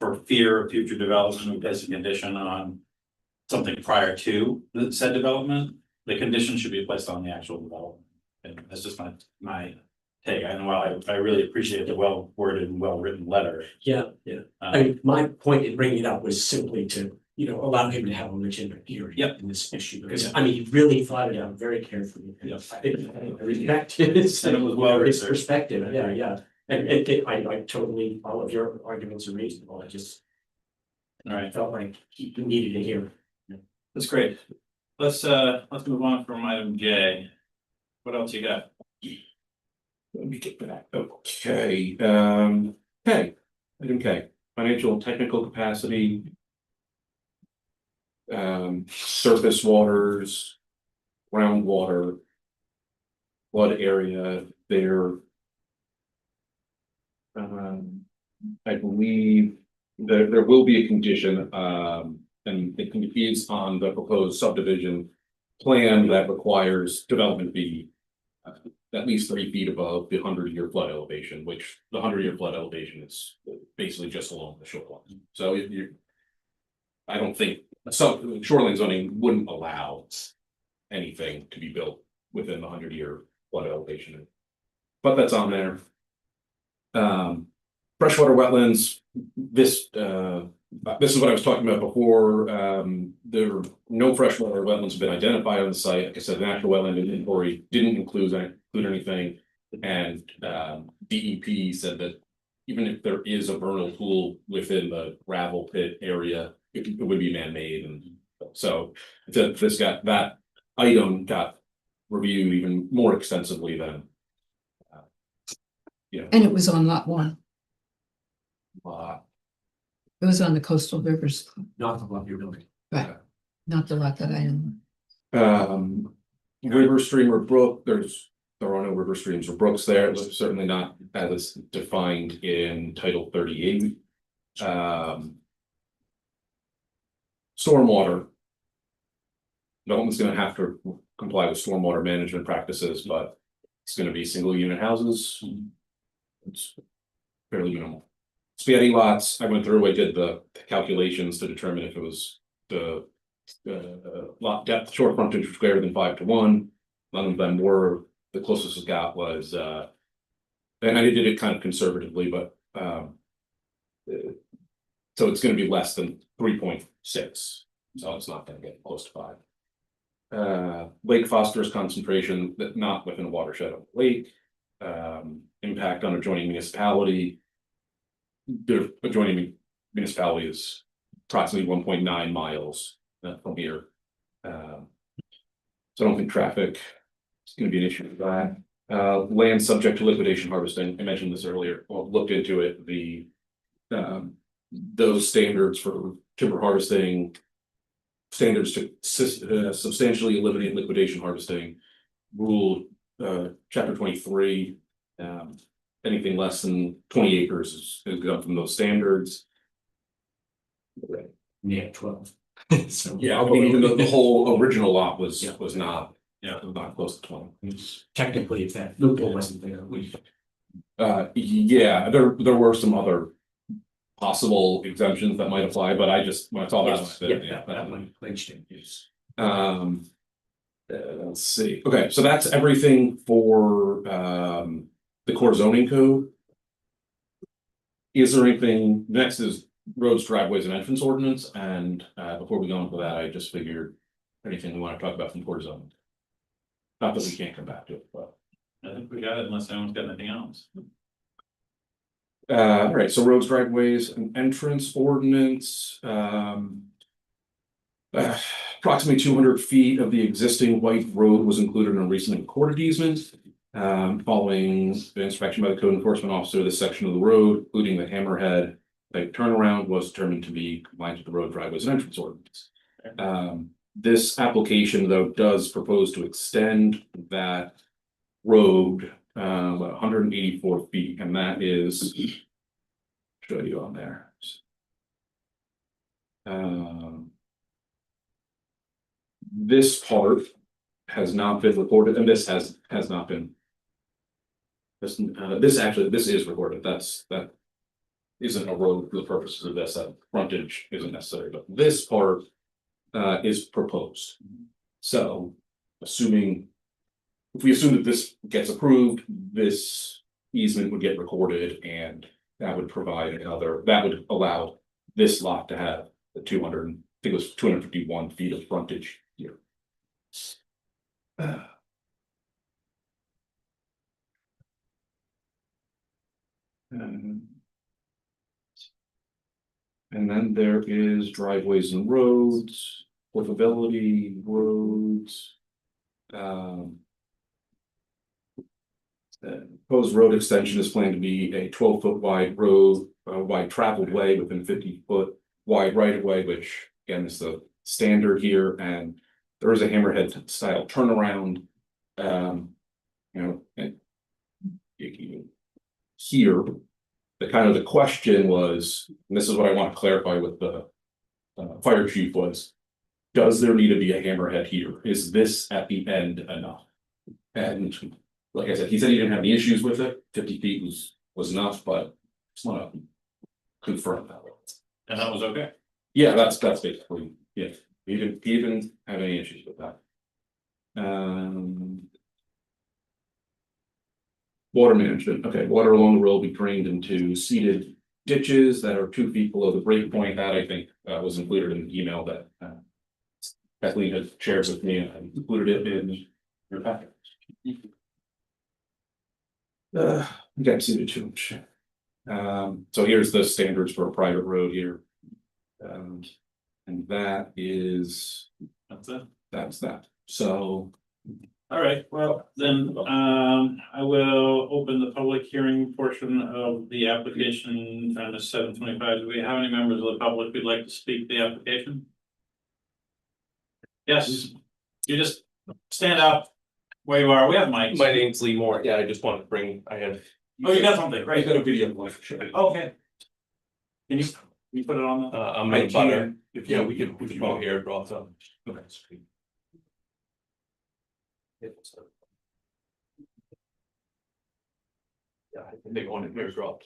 A: for fear of future development, we place a condition on something prior to the said development, the condition should be placed on the actual development. And that's just my take. And while I really appreciate the well-worded and well-written letter.
F: Yeah. My point in bringing it up was simply to, allow him to have a legitimate hearing.
A: Yep.
F: In this issue, because he really thought it out very carefully.
A: Yep.
F: I respect his,
A: And it was well
F: his
A: researched.
F: perspective, yeah. And I totally, all of your arguments are reasonable, I just.
A: All right.
F: Felt like he needed to hear.
A: That's great. Let's move on from item J. What else you got?
E: Let me get back. Okay, item K, financial and technical capacity. Surface waters, groundwater. Flood area there. I believe there will be a condition, and it is on the proposed subdivision plan that requires development be at least 3 feet above the 100-year flood elevation, which the 100-year flood elevation is basically just along the shoreline. So I don't think shoreline zoning wouldn't allow anything to be built within the 100-year flood elevation, but that's on there. freshwater wetlands, this is what I was talking about before. There were no freshwater wetlands have been identified on the site. Like I said, the natural wetland inventory didn't include anything. And DEP said that even if there is a vernal pool within the gravel pit area, it would be man-made. And so that item got reviewed even more extensively than
C: And it was on lot one.
E: uh,
C: It was on the coastal rivers,
F: Not the one you're building.
C: right? Not the lot that I own.
E: river, stream, or brook, there are no river, streams, or brooks there. It's certainly not as defined in Title 38. Stormwater. Development's gonna have to comply with stormwater management practices, but it's gonna be single unit houses. It's fairly minimal. Spaghetti lots, I went through, I did the calculations to determine if it was the lot depth, shore frontage was greater than 5:1. None of them were. The closest it got was and I did it kind of conservatively, but so it's gonna be less than 3.6, so it's not gonna get close to 5. Lake phosphorus concentration that not within a watershed of the lake. Impact on adjoining municipality. The adjoining municipality is approximately 1.9 miles from here. So I don't think traffic is gonna be an issue with that. Land subject to liquidation harvesting, I mentioned this earlier, well, looked into it, those standards for timber harvesting. Standards to substantially eliminate liquidation harvesting. Rule, chapter 23. Anything less than 20 acres is exempt from those standards.
F: Yeah, 12. So.
E: Yeah, I mean, even though the whole original lot was
F: Yeah.
E: not,
A: Yeah.
E: not close to 20.
F: Technically, if that loophole wasn't there, we.
E: Yeah, there were some other possible exemptions that might apply, but I just, when I saw that, I said,
F: Yeah, that one clinched it, yes.
E: Let's see, okay, so that's everything for the core zoning code. Is there anything, next is roads, driveways, and entrance ordinance, and before we go into that, I just figured anything we want to talk about from core zoning. Not that we can't come back to it, but.
A: I think we got it unless anyone's got anything else.
E: All right, so roads, driveways, and entrance ordinance, approximately 200 feet of the existing white road was included in a recently recorded easement. Following the inspection by the code enforcement officer, this section of the road, including the hammerhead type turnaround, was determined to be compliant with the road, driveways, and entrance ordinance. This application, though, does propose to extend that road 184 feet, and that is show you on there. This part has not been recorded, and this has not been. This is recorded. That isn't a road for the purposes of this. That frontage isn't necessary, but this part is proposed. So, if we assume that this gets approved, this easement would get recorded, and that would provide that would allow this lot to have the 200, I think it was 251 feet of frontage here. And then there is driveways and roads, livability, roads. Proposed road extension is planned to be a 12-foot wide road, wide traveled way within 50-foot wide right of way, which again is the standard here, and there is a hammerhead style turnaround. Here, the question was, and this is what I want to clarify with the fire chief was, does there need to be a hammerhead here? Is this at the end enough? And like I said, he said he didn't have any issues with it. 50 feet was enough, but just want to confirm that.
A: And that was okay.
E: Yeah, that's basically, yeah, he didn't have any issues with that. Water management, okay, water along the road will be drained into seeded ditches that are 2 feet below the break point. That I think was included in the email that Kathleen had shared with me, and I included it in your packet. You can't see it too much. So here's the standards for a private road here. And that is,
A: That's it.
E: that's that, so.
A: All right, well, then, I will open the public hearing portion of the application, time is 7:25. Do we have any members of the public who'd like to speak to the application? Yes, you just stand up where you are. We have mics.
J: My name's Lee Moore. Yeah, I just wanted to bring, I had.
A: Oh, you got something,
J: I
A: great.
J: got a video live show.
A: Okay. Can you put it on the?
J: I'm in butter. If yeah, we could go here, draw some. Okay. Yeah, I think they wanted here dropped.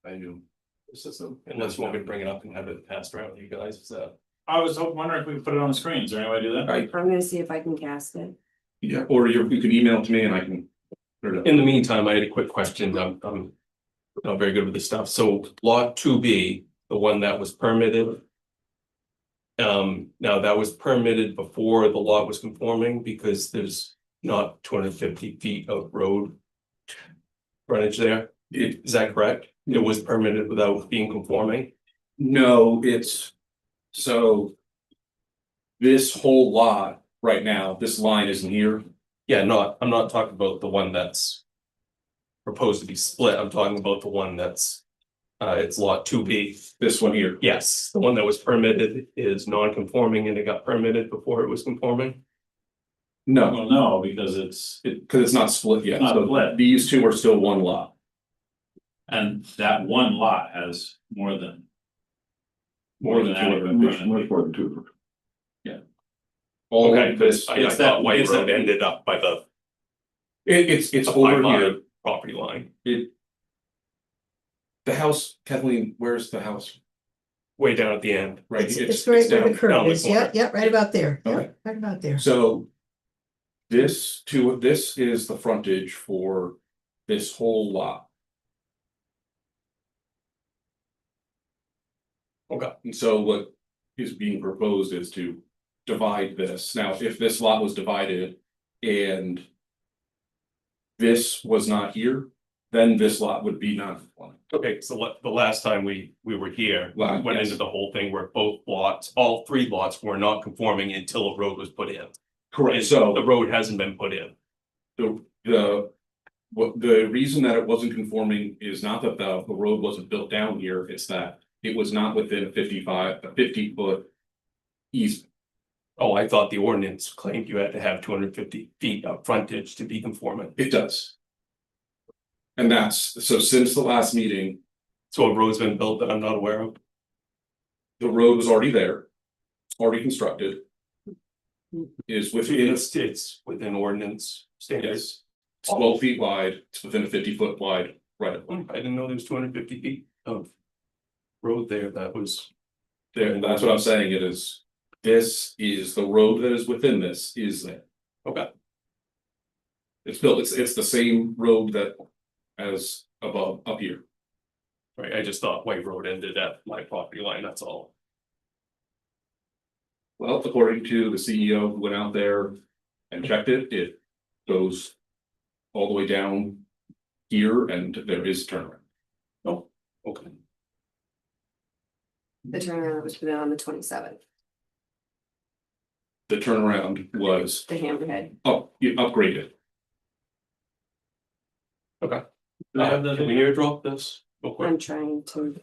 J: I knew. The system, unless you want me to bring it up and have it passed around to you guys, so.
A: I was wondering if we could put it on the screen. Is there any way to do that?
E: Right.
H: I'm gonna see if I can cast it.
E: Yeah, or you can email it to me and I can. Put it up.
J: In the meantime, I had a quick question. I'm not very good with this stuff. So lot 2B, the one that was permitted. Now that was permitted before the lot was conforming because there's not 250 feet of road frontage there. Is that correct? It was permitted without being conforming?
E: No, it's, so. This whole lot right now, this line isn't here.
J: Yeah, I'm not talking about the one that's proposed to be split. I'm talking about the one that's it's lot 2B.
E: This one here.
J: Yes, the one that was permitted is non-conforming and it got permitted before it was conforming.
E: No,
A: Well, no, because it's,
E: because it's not split yet.
A: Not
E: So
A: split.
E: these two are still one lot.
A: and that one lot has more than.
E: More than
A: adequate
D: Much
A: frontage.
D: more than two.
E: All
J: Okay,
E: of this,
J: I
A: it's
J: thought
A: that-
J: White
A: it's
J: Road
A: that-
J: ended up by the
E: it's
J: by
E: over
J: my
E: here.
J: property line,
E: The house, Kathleen, where's the house?
J: way down at the end.
E: Right,
C: It's right where
E: down.
C: the curve
J: down the
C: is, yeah,
J: corner.
C: yeah, right about there, yeah,
E: Okay.
C: right about there.
E: So. This is the frontage for this whole lot.
J: Okay.
E: And so what is being proposed is to divide this. Now, if this lot was divided and. This was not here, then this lot would be non-conforming.
J: Okay, so the last time we were here, we
E: Well,
J: went
E: yes.
J: into the whole thing where both lots, all 3 lots were not conforming until a road was put in.
E: Correct,
J: And
E: so.
J: the road hasn't been put in.
E: The reason that it wasn't conforming is not that the road wasn't built down here, it's that it was not within a 50 foot. Easement.
J: Oh, I thought the ordinance claimed you had to have 250 feet of frontage to be conforming.
E: It does. And that's, so since the last meeting,
J: So a road's been built that I'm not aware of.
E: the road was already there. Already constructed. Is within,
J: It's within ordinance standards.
E: yes, it's 12 feet wide, it's within a 50-foot wide right of way.
J: I didn't know there was 250 feet of road there that was.
E: There, and that's what I'm saying, it is, this is the road that is within this is there.
J: Okay.
E: It's built, it's the same road that as above, up here.
J: Right, I just thought White Road ended at my property line, that's all.
E: Well, according to the CEO who went out there and checked it, it goes all the way down here and there is turnaround.
J: Oh, okay.
H: The turnaround was put on the 27th,
E: The turnaround was
H: the hammerhead.
E: upgraded.
J: Okay.
A: Do I have the
J: Can we
A: video?
J: airdrop this real quick?
H: I'm trying to,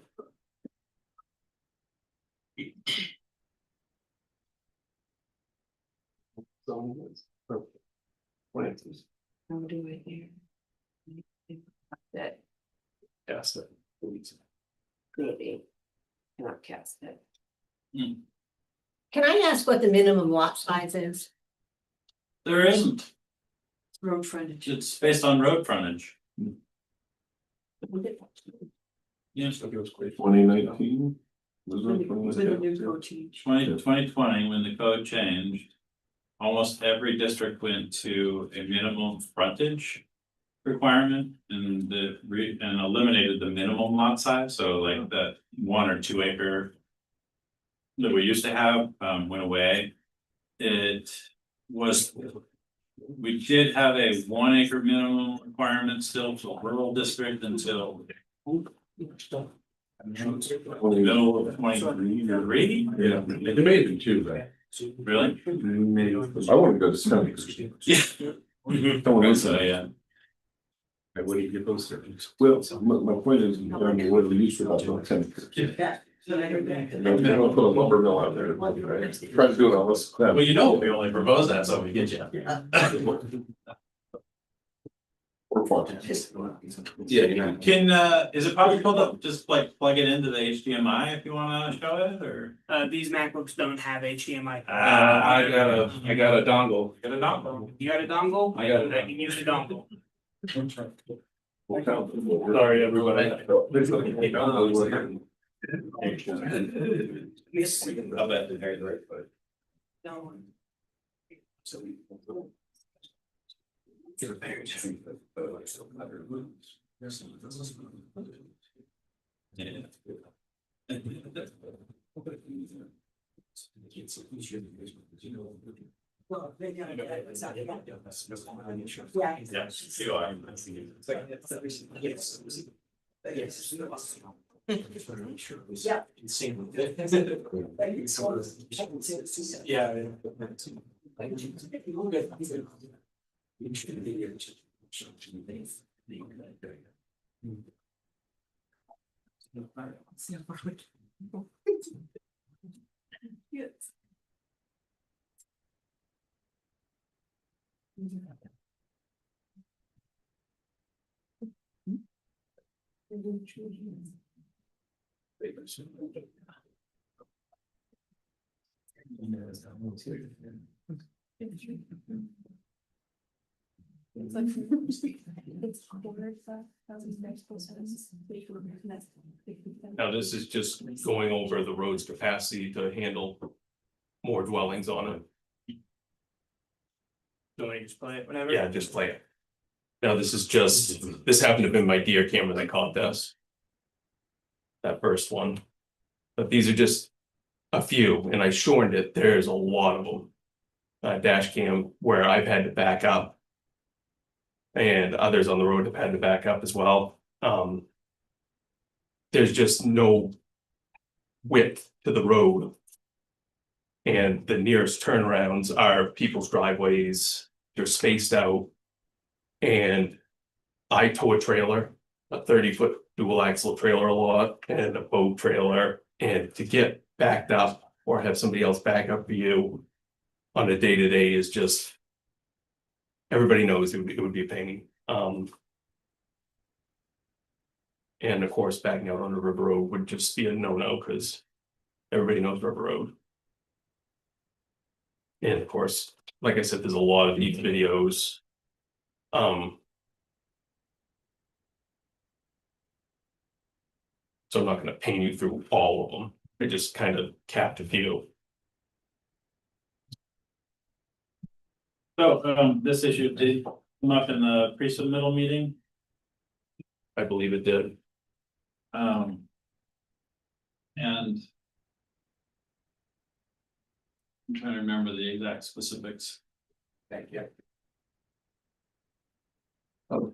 H: how do I hear? That
J: Yes, that please.
H: maybe cannot cast it.
K: Can I ask what the minimum lot size is?
A: There isn't,
H: Road frontage.
A: it's based on road frontage. Yes,
J: Okay, it was great.
D: 2019.
H: When the new code change.
A: 2020, when the code changed. Almost every district went to a minimum frontage requirement and and eliminated the minimum lot size, so like that 1 or 2 acre. That we used to have, went away. It was. We did have a 1 acre minimum requirement still for rural district until. Middle of 23.
B: Yeah, they made it too, right?
A: Really?
D: I wanna go to 10 acres.
A: Yeah. So, yeah.
B: Where do you get those things?
D: Well, my point is, I mean, what do we use for about 10 acres?
H: Yeah.
D: And then we'll put a lumber mill out there, right? Try to do it all this.
A: Well, you know, we only propose that, so we get you.
D: Or fun.
B: Yeah.
A: Can, is it possible to just like plug it into the HDMI if you wanna show it, or?
F: These MacBooks don't have HDMI.
E: I got a dongle.
A: Get a dongle.
F: You got a dongle?
E: I got it.
F: I can use the dongle.
E: Sorry, everybody.
A: I'll bet the hair's right, but.
H: Well, maybe I'm- it's not-
A: Yeah,
H: Yeah.
A: you are.
E: Now, this is just going over the road's capacity to handle more dwellings on it.
F: So I just play it whenever?
E: Yeah, just play it. Now, this happened to have been my deer camera that caught this. That first one. But these are just a few, and I shortened it, there's a lot of them. Dash cam where I've had to back up. And others on the road have had to back up as well. There's just no width to the road. And the nearest turnarounds are people's driveways, they're spaced out. And I tow a trailer, a 30-foot dual axle trailer a lot, and a boat trailer, and to get backed up or have somebody else back up for you on a day-to-day is just, everybody knows it would be a pain. And of course, backing out on the River Road would just be a no-no, because everybody knows River Road. And of course, like I said, there's a lot of these videos. So I'm not gonna paint you through all of them. I just kind of capped a few.
A: So, this issue did come up in the pre-submittal meeting.
E: I believe it did.
A: And. I'm trying to remember the exact specifics.
B: Thank you. Oh,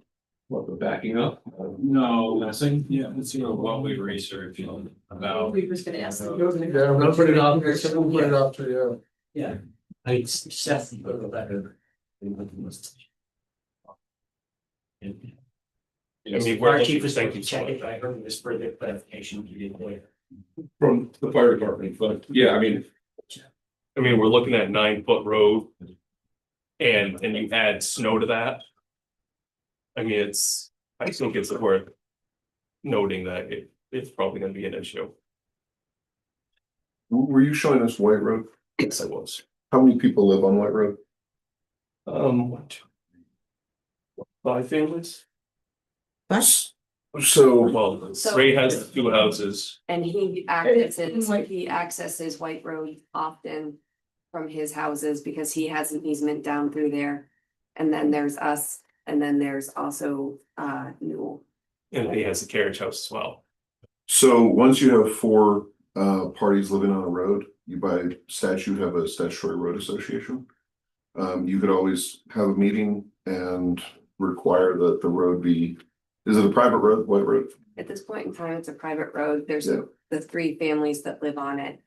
B: what, the backing up?
A: No,
B: Messing?
A: yeah, let's see what we researched about.
H: We was gonna ask.
I: Yeah, we'll put it out there, so we'll put it out to,
F: Yeah. I Seth put a letter.
E: I mean, we're
F: Our
E: looking
F: chief
E: for
F: was going to
E: things.
F: check it, but I heard this further clarification you didn't later.
B: From the fire department, but yeah, I mean,
E: We're looking at 9-foot road. And you add snow to that. I mean, I think it's worth noting that it's probably gonna be an issue.
D: Were you showing us White Road?
E: Yes, I was.
D: How many people live on White Road?
E: 1, 2, 5 families?
D: So,
E: Well,
K: So-
E: Ray has 2 houses.
K: And he accesses White Road often from his houses because he has an easement down through there. And then there's us
L: And then there's also Newell.
J: And he has a carriage house as well.
D: So once you have four parties living on a road, you by statute have a statutory road association. You could always have a meeting and require that the road be, is it a private road, White Road?
L: At this point in time, it's a private road. There's
D: Yeah.
L: the 3 families that live on it.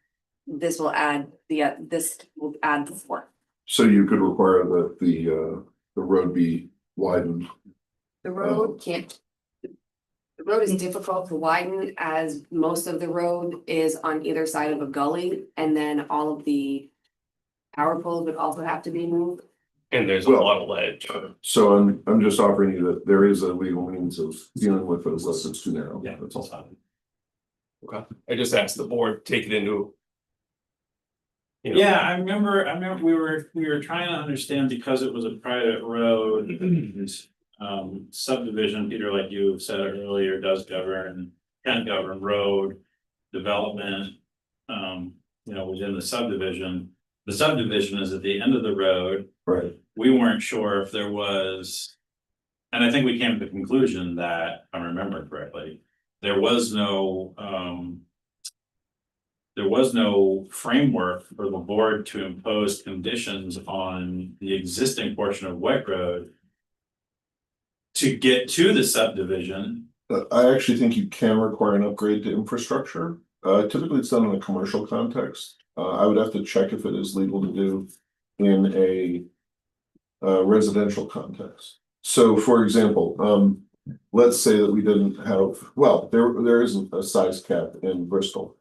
L: This will add the 4.
D: So you could require that the road be widened.
L: The road can't. The road is difficult to widen as most of the road is on either side of a gully, and then all of the power poles would also have to be moved.
J: And there's a
D: Well-
J: lot of ledge.
D: So I'm just offering you that there is a legal means of dealing with it unless it's too narrow.
J: Yeah,
D: That's all.
J: Okay, I just asked the board, take it into. you know,
A: Yeah, I remember we were trying to understand because it was a private road. Subdivision, Peter, like you said earlier, does govern, can govern road development. Within the subdivision. The subdivision is at the end of the road.
D: Right.
A: We weren't sure if there was. And I think we came to the conclusion that, if I remember correctly, there was no framework for the board to impose conditions on the existing portion of White Road. To get to the subdivision.
D: I actually think you can require an upgrade to infrastructure. Typically it's done in a commercial context. I would have to check if it is legal to do in a residential context. So for example, let's say that we didn't have, well, there isn't a size cap in Bristol.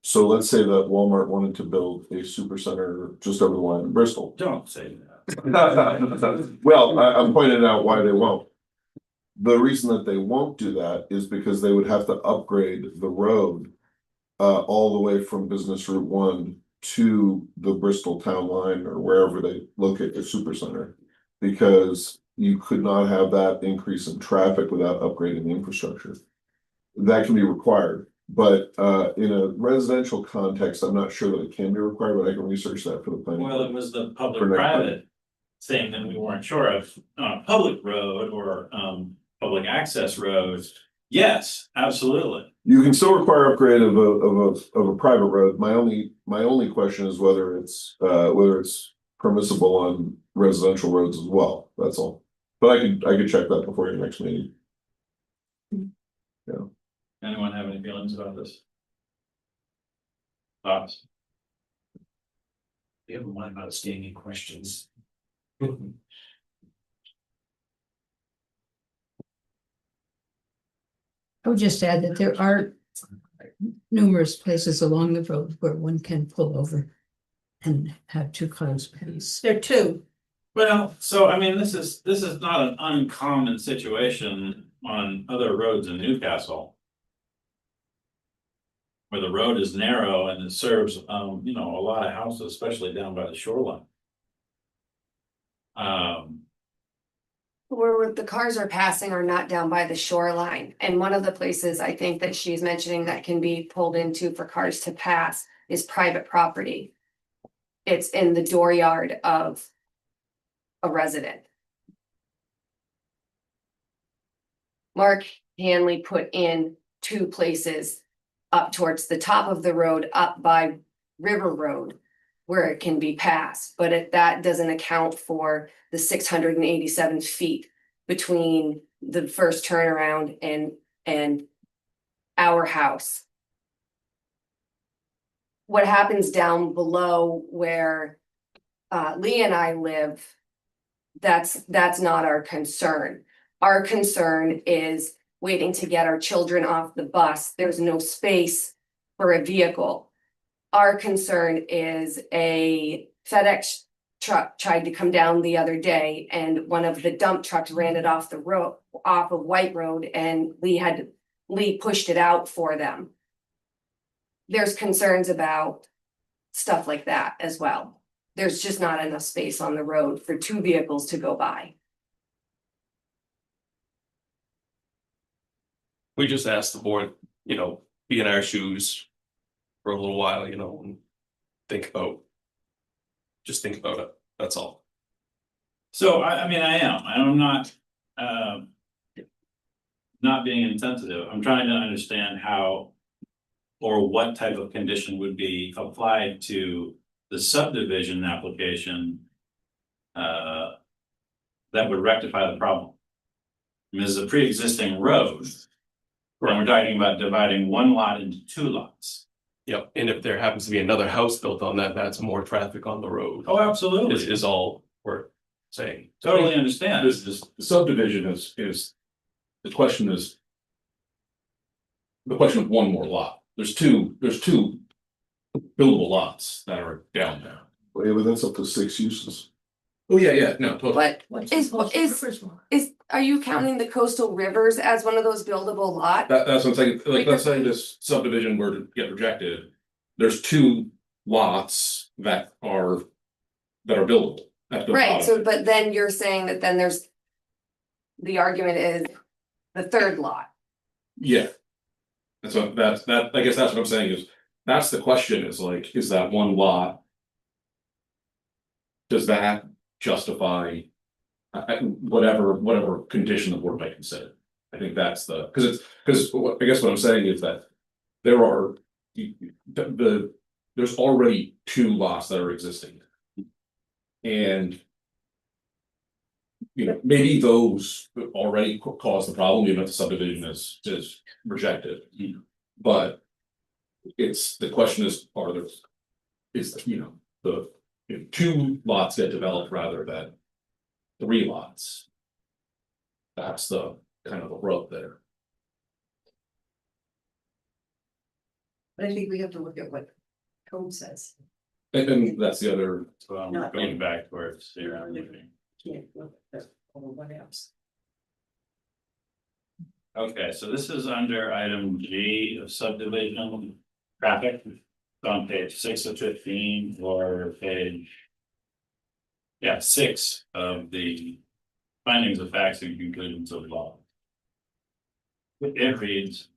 D: So let's say that Walmart wanted to build a super center just over the line in Bristol.
A: Don't say that.
D: Well, I'm pointing out why they won't. The reason that they won't do that is because they would have to upgrade the road all the way from Business Route 1 to the Bristol town line or wherever they locate their super center. Because you could not have that increase in traffic without upgrading the infrastructure. That can be required, but in a residential context, I'm not sure that it can be required, but I can research that for the planning.
A: Well, it was the
D: For next
A: public-private thing that we weren't sure of, on a public road or public access roads. Yes, absolutely.
D: You can still require upgrade of a private road. My only question is whether it's permissible on residential roads as well. That's all. But I could check that before your next meeting. Yeah.
A: Anyone have any feelings about this? Thoughts?
F: We have a lot of outstanding questions.
C: I would just add that there are numerous places along the road where one can pull over and have 2 cars pass.
K: There are 2.
A: Well, so I mean, this is not an uncommon situation on other roads in Newcastle. Where the road is narrow and it serves, a lot of houses, especially down by the shoreline.
L: Where the cars are passing are not down by the shoreline. And one of the places I think that she's mentioning that can be pulled into for cars to pass is private property. It's in the dooryard of a resident. Mark Hanley put in 2 places up towards the top of the road, up by River Road, where it can be passed, but that doesn't account for the 687 feet between the first turnaround and our house. What happens down below where Lee and I live, that's not our concern. Our concern is waiting to get our children off the bus. There's no space for a vehicle. Our concern is a FedEx truck tried to come down the other day and one of the dump trucks ran it off the road, off of White Road, and Lee pushed it out for them. There's concerns about stuff like that as well. There's just not enough space on the road for 2 vehicles to go by.
J: We just asked the board, be in our shoes for a little while, and think about it. That's all.
A: So I mean, I'm not not being insensitive, I'm trying to understand how or what type of condition would be applied to the subdivision application that would rectify the problem. I mean, this is a pre-existing road. And we're talking about dividing one lot into two lots.
J: Yep, and if there happens to be another house built on that, that's more traffic on the road.
A: Oh, absolutely.
J: Is all we're saying.
A: Totally understand.
B: This subdivision is, the question is. The question of one more lot, there's two buildable lots that are down there.
D: Well, yeah, but that's up to 6 uses.
B: Oh, yeah, no, totally.
L: But
K: What's
L: is,
K: first one?
L: are you counting the coastal rivers as one of those buildable lots?
B: That's what I'm saying, like, let's say this subdivision were to get rejected, there's two lots that are buildable. At the
L: Right,
B: bottom.
L: so but then you're saying that then there's. The argument is the third lot.
B: Yeah. And so I guess that's what I'm saying is, that's the question is like, is that one lot? Does that justify? Whatever condition the board might consider. I think that's the, because I guess what I'm saying is that. There are. There's already two lots that are existing. And. You know, maybe those already cause the problem, even if the subdivision is rejected. But it's, the question is, if two lots get developed rather than three lots. That's the kind of the rub there.
H: But I think we have to look at what code says.
B: And that's the other,
A: So I'm
H: Not
A: going back towards here.
H: Can't look at what else.
A: Okay, so this is under item G of subdivision traffic. It's on page 6 of 15 or page. Yeah, 6 of the findings of facts and conclusions of law. It reads.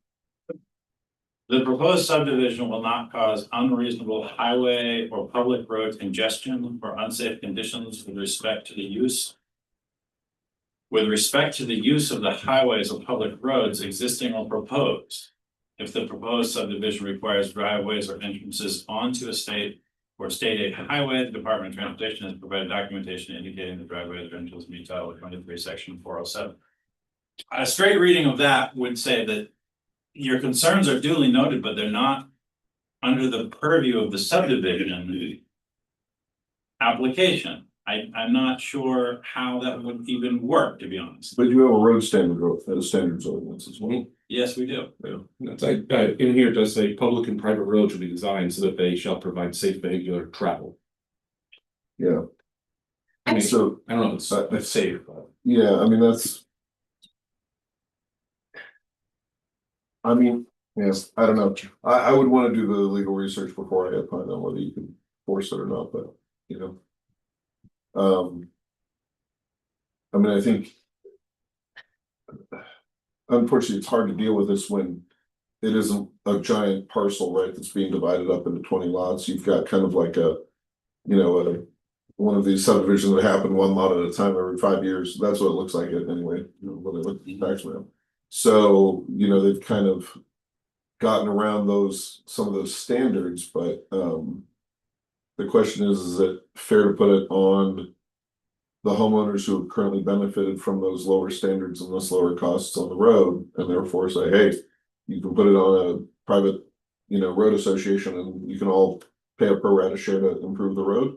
A: The proposed subdivision will not cause unreasonable highway or public road congestion or unsafe conditions with respect to the use. With respect to the use of the highways or public roads existing or proposed. If the proposed subdivision requires driveways or entrances onto a state or state aid highway, the Department of Transportation has provided documentation indicating the driveways or entrances meet Title 23, Section 407. A straight reading of that would say that your concerns are duly noted, but they're not under the purview of the subdivision application. I'm not sure how that would even work, to be honest.
D: But you have a road standard standards ordinance as well.
A: Yes, we do.
B: Yeah, that's like, in here it does say public and private roads should be designed so that they shall provide safe vehicular travel.
D: Yeah.
B: I mean,
D: So,
B: I don't know if it's safe, but.
D: yeah, I mean, that's. I mean, yes, I don't know. I would want to do the legal research before I opine on whether you can force it or not, but, you know. I mean, I think. Unfortunately, it's hard to deal with this when it isn't a giant parcel, right, that's being divided up into 20 lots. You've got kind of like a, you know, one of these subdivisions that happen one lot at a time every 5 years. That's what it looks like it anyway, you know, when they look at the tax map. So, you know, they've kind of gotten around some of those standards, but the question is it fair to put it on the homeowners who have currently benefited from those lower standards and those lower costs on the road, and therefore say, hey, you can put it on a private, you know, road association and you can all pay a pro rata share to improve the road?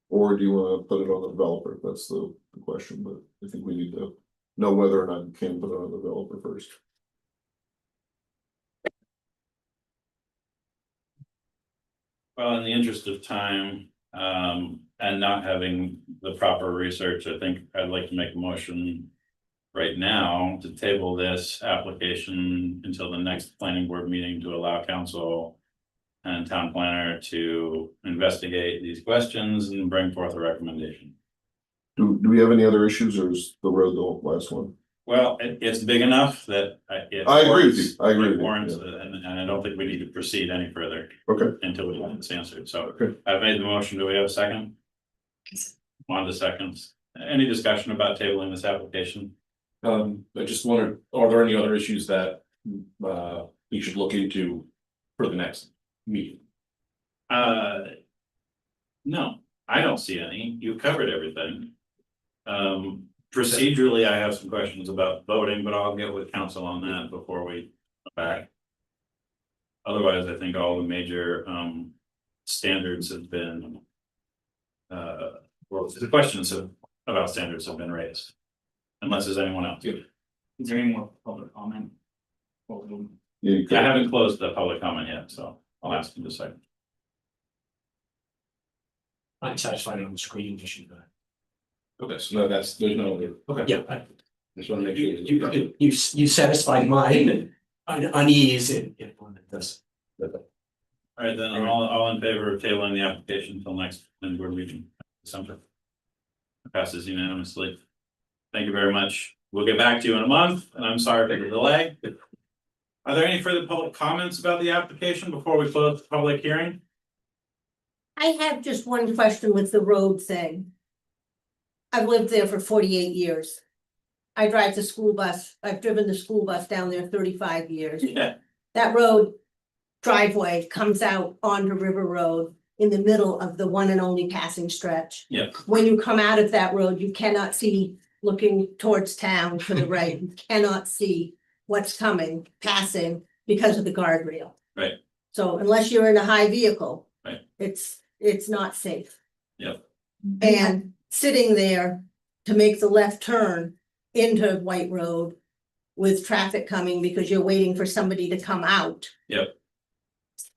D: Or do you want to put it on the developer? That's the question, but I think we need to know whether or not you can put it on the developer first.
A: Well, in the interest of time, and not having the proper research, I think I'd like to make a motion right now to table this application until the next planning board meeting to allow council and town planner to investigate these questions and bring forth a recommendation.
D: Do we have any other issues, or is the road the last one?
A: Well, it's big enough that
D: I agree with you. I agree with you,
A: warrants,
D: yeah.
A: and I don't think we need to proceed any further.
D: Okay.
A: Until we have this answered. So
D: Okay.
A: I've made the motion. Do we have a second? 1 to seconds. Any discussion about tabling this application?
B: I just wondered, are there any other issues that we should look into for the next meeting?
A: No, I don't see any. You covered everything. Procedurally, I have some questions about voting, but I'll get with council on that before we come back. Otherwise, I think all the major standards have been well, the questions about standards have been raised. Unless there's anyone else.
F: Is there any more public comment?
D: You
A: I haven't closed the public comment yet, so I'll ask in just a second.
F: I'm satisfied on the screening issue, but.
B: Okay, so no, there's no, okay.
F: Yeah,
B: Just wanna make sure.
F: you satisfied my unease in this.
A: All right, then all in favor of tabling the application until next planning board meeting, December. Passes unanimously. Thank you very much. We'll get back to you in a month, and I'm sorry for the delay. Are there any further public comments about the application before we close the public hearing?
K: I have just one question with the road thing. I've lived there for 48 years. I drive the school bus. I've driven the school bus down there 35 years.
A: Yeah.
K: That road driveway comes out onto River Road in the middle of the one and only passing stretch.
A: Yeah.
K: When you come out of that road, you cannot see, looking towards town to the right, you cannot see what's coming, passing because of the guardrail.
A: Right.
K: So unless you're in a high vehicle.
A: Right.
K: It's not safe.
A: Yep.
K: And sitting there to make the left turn into White Road with traffic coming because you're waiting for somebody to come out.
A: Yep.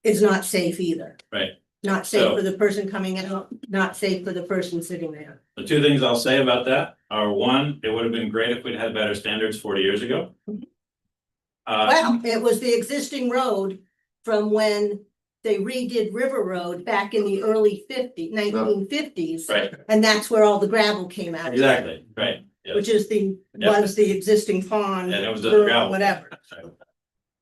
K: Is not safe either.
A: Right.
K: Not safe
A: So-
K: for the person coming out, not safe for the person sitting there.
A: The two things I'll say about that are, one, it would have been great if we'd had better standards 40 years ago.
K: Well, it was the existing road from when they redid River Road back in the early 1950s.
A: Right,
K: And that's where all the gravel came out.
A: exactly, right. Yeah.
K: Which is
A: Yeah.
K: was the existing pond.
A: And it was just
K: or
A: gravel.
K: Whatever.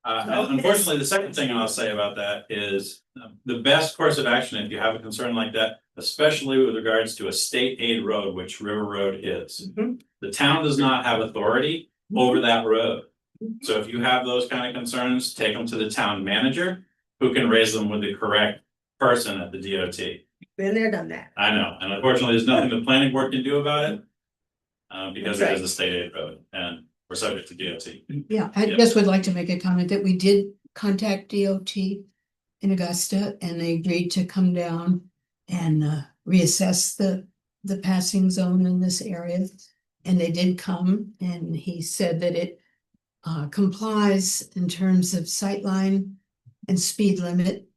A: And unfortunately, the second thing I'll say about that is the best course of action, if you have a concern like that, especially with regards to a state aid road, which River Road is.
K: Mhm.
A: The town does not have authority over that road. So if you have those kind of concerns, take them to the town manager, who can raise them with the correct person at the DOT.
K: Been there, done that.
A: I know, and unfortunately, there's nothing the planning board can do about it. Because it is a state aid road and we're subject to DOT.
C: Yeah, I
A: Yeah.
C: just would like to make a comment that we did contact DOT in Augusta and they agreed to come down and reassess the passing zone in this area. And they did come and he said that it complies in terms of sightline and speed limit.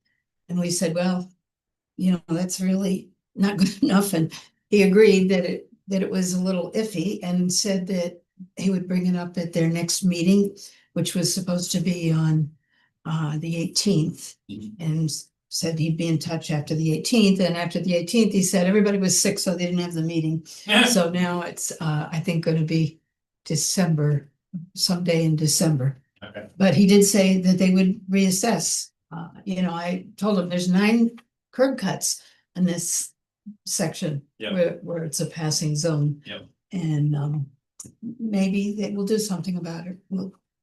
C: And we said, well, you know, that's really not good enough. And he agreed that it was a little iffy and said that he would bring it up at their next meeting, which was supposed to be on the 18th. And said he'd be in touch after the 18th. And after the 18th, he said everybody was sick, so they didn't have the meeting. So now it's, I think, going to be December, someday in December.
A: Okay.
C: But he did say that they would reassess. You know, I told him there's 9 curb cuts in this section
A: Yep.
C: where it's a passing zone.
A: Yep.
C: And maybe they will do something about it.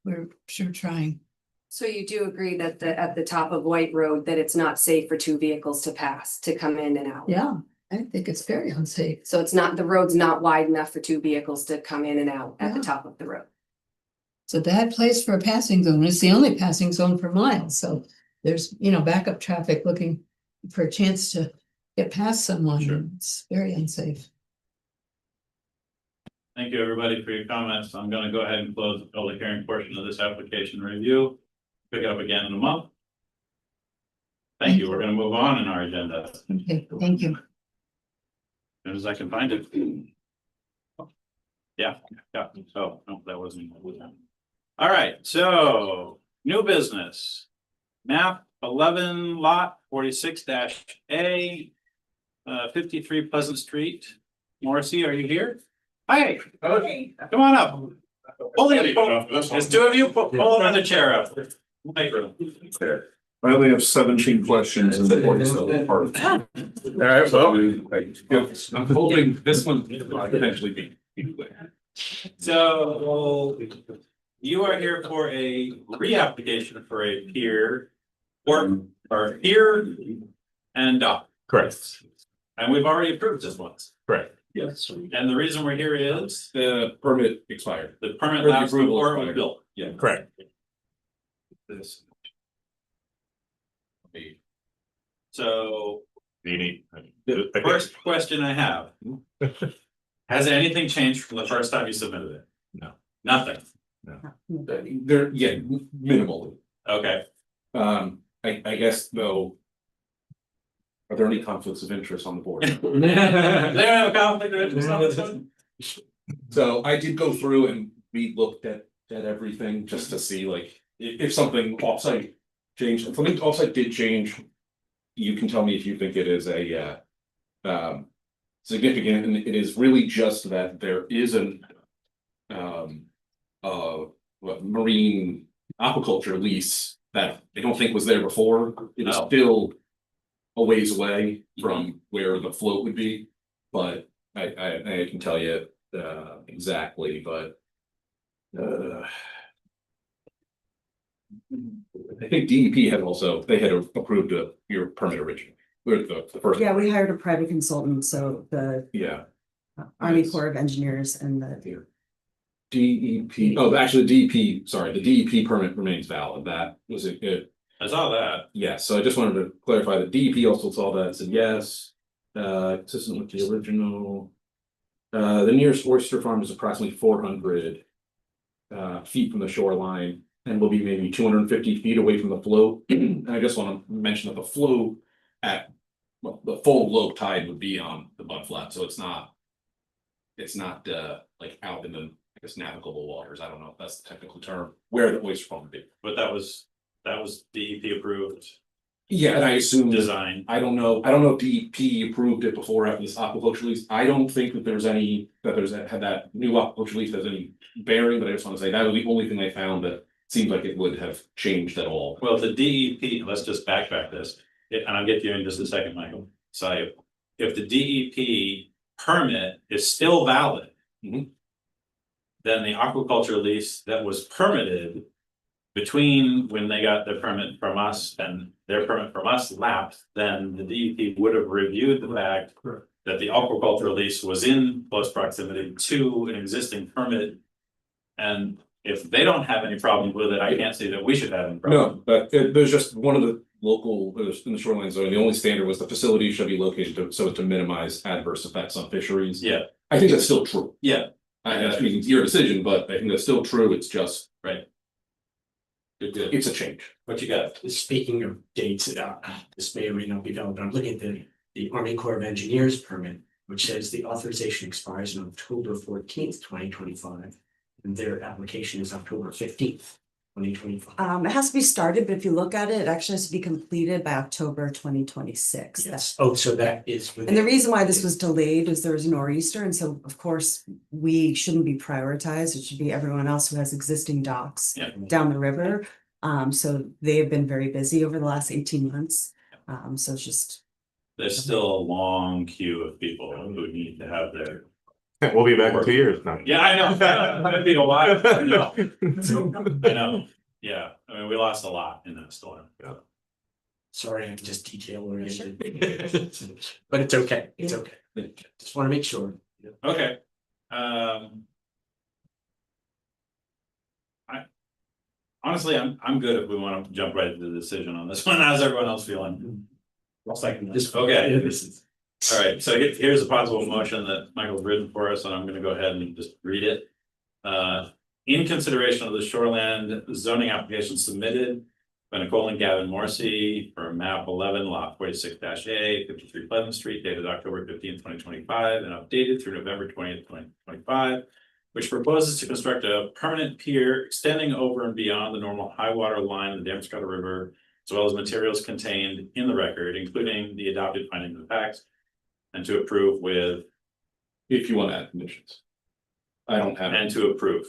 C: We're sure trying.
L: So you do agree that at the top of White Road, that it's not safe for 2 vehicles to pass, to come in and out?
C: Yeah, I think it's very unsafe.
L: So it's not, the road's not wide enough for 2 vehicles to come in and out at the
C: Yeah.
L: top of the road?
C: It's a bad place for a passing zone. It's the only passing zone for miles. So there's, you know, backup traffic looking for a chance to get past someone.
A: Sure.
C: It's very unsafe.
A: Thank you, everybody, for your comments. I'm gonna go ahead and close the public hearing portion of this application review. Pick it up again in a month. Thank you. We're gonna move on in our agenda as
C: Okay, thank you.
A: soon as I can find it. Yeah, so, no, that wasn't. All right, so, new business. Map 11 lot 46-A. 53 Pleasant Street. Morrissey, are you here? Hi, come on up. There's 2 of you, pull another chair up.
D: I only have 17 questions in the part.
B: All right, well, I'm hoping this one might potentially be.
A: So you are here for a reapplication for a pier or pier and dock.
B: Correct.
A: And we've already approved this once.
B: Correct.
A: Yes. And the reason we're here is
B: The permit expired.
A: the permit
B: Or the
A: lapsed
B: approval
A: before it was
B: expired.
A: built.
B: Yeah, correct.
A: This. So the first question I have. Has anything changed from the first time you submitted it?
B: No.
A: Nothing.
B: There, yeah, minimally.
A: Okay.
B: I guess though. Are there any conflicts of interest on the board?
A: They have a conflict of interest on this one?
B: So I did go through and we looked at everything just to see like if something offsite changed, if something offsite did change. You can tell me if you think it is a significant, and it is really just that there is an marine aquaculture lease that I don't think was there before. It is
A: Oh.
B: still a ways away from where the float would be, but I can tell you exactly, but I think DEP had also, they had approved your permit originally, or the first.
H: Yeah, we hired a private consultant, so the
B: Yeah,
H: Army
B: Nice.
H: Corps of Engineers and the.
B: DEP, oh, actually, the DEP, sorry, the DEP permit remains valid. That was it.
A: I saw that.
B: Yeah, so I just wanted to clarify that DEP also saw that, said yes, consistent with the original. The nearest oyster farm is approximately 400 feet from the shoreline and will be maybe 250 feet away from the float. And I just want to mention that the float at, well, the full low tide would be on the mud flat, so it's not like out in the, I guess, navigable waters. I don't know if that's the technical term, where the oyster farm would be.
A: But that was DEP approved
B: Yeah, and I assume
A: design.
B: I don't know if DEP approved it before after this aquaculture lease. I don't think that that new aquaculture lease has any bearing, but I just want to say that was the only thing I found that seems like it would have changed at all.
A: Well, the DEP, let's just backtrack this, and I'll get to you in just a second, Michael. So if the DEP permit is still valid.
B: Mhm.
A: Then the aquaculture lease that was permitted between when they got their permit from us and their permit from us lapsed, then the DEP would have reviewed the fact that the aquaculture lease was in close proximity to an existing permit. And if they don't have any problem with it, I can't see that we should have any problem.
B: No, but there's just one of the local, in the shoreline zone, the only standard was the facility should be located so as to minimize adverse effects on fisheries.
A: Yeah,
B: I think that's still true.
A: yeah,
B: I mean, it's your decision, but I think that's still true. It's just,
A: right. Good.
B: it's a change.
A: What you got?
F: Speaking of dates, this may or may not be valid, but I'm looking at the Army Corps of Engineers permit, which says the authorization expires on October 14th, 2025. And their application is October 15th, 2025.
H: It has to be started, but if you look at it, it actually has to be completed by October 2026.
F: Yes, oh, so that is.
H: And the reason why this was delayed is there was a nor'easter, and so of course, we shouldn't be prioritized. It should be everyone else who has existing docks
A: Yeah.
H: down the river. So they have been very busy over the last 18 months. So it's just.
A: There's still a long queue of people who need to have their.
J: We'll be back in 2 years now.
A: Yeah, I know. It'd be a while. I know. I know. Yeah, I mean, we lost a lot in that storm.
F: Sorry, I'm just detail oriented. But it's okay, it's okay. Just want to make sure.
A: Okay. Honestly, I'm good if we want to jump right to the decision on this one. How's everyone else feeling?
F: I'll second
A: this. Okay. All right, so here's a possible motion that Michael's written for us, and I'm gonna go ahead and just read it. In consideration of the shoreland zoning application submitted by Nicole and Gavin Morrissey for map 11 lot 46-A 53 Pleasant Street dated October 15th, 2025 and updated through November 20th, 2025. Which proposes to construct a permanent pier extending over and beyond the normal high water line of the Damariscotta River, as well as materials contained in the record, including the adopted findings of facts. And to approve with,
B: If you want to add conditions. I don't have.
A: and to approve.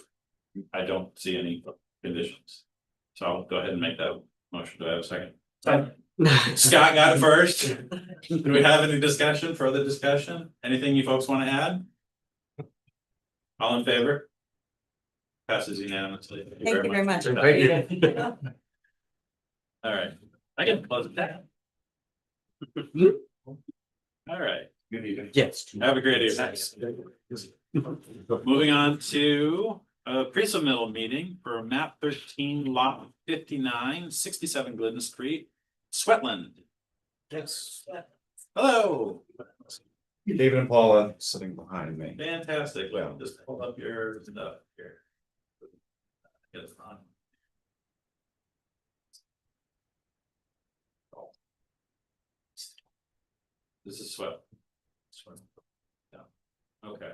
A: I don't see any conditions. So I'll go ahead and make that motion. Do I have a second? Scott got it first. Do we have any discussion, further discussion? Anything you folks want to add? All in favor? Passes unanimously.
H: Thank you very much.
I: Thank you.
A: All right, I can close it down. All right,
F: Yes.
A: have a great evening. Moving on to a pre-submittal meeting for map 13 lot 59, 67 Glidden Street, Sweatland.
E: Yes.
A: Hello,
M: David and Paula sitting behind me.
A: fantastic. Well, just pull up your stuff here. Get it on. This is Sweat. Yeah, okay.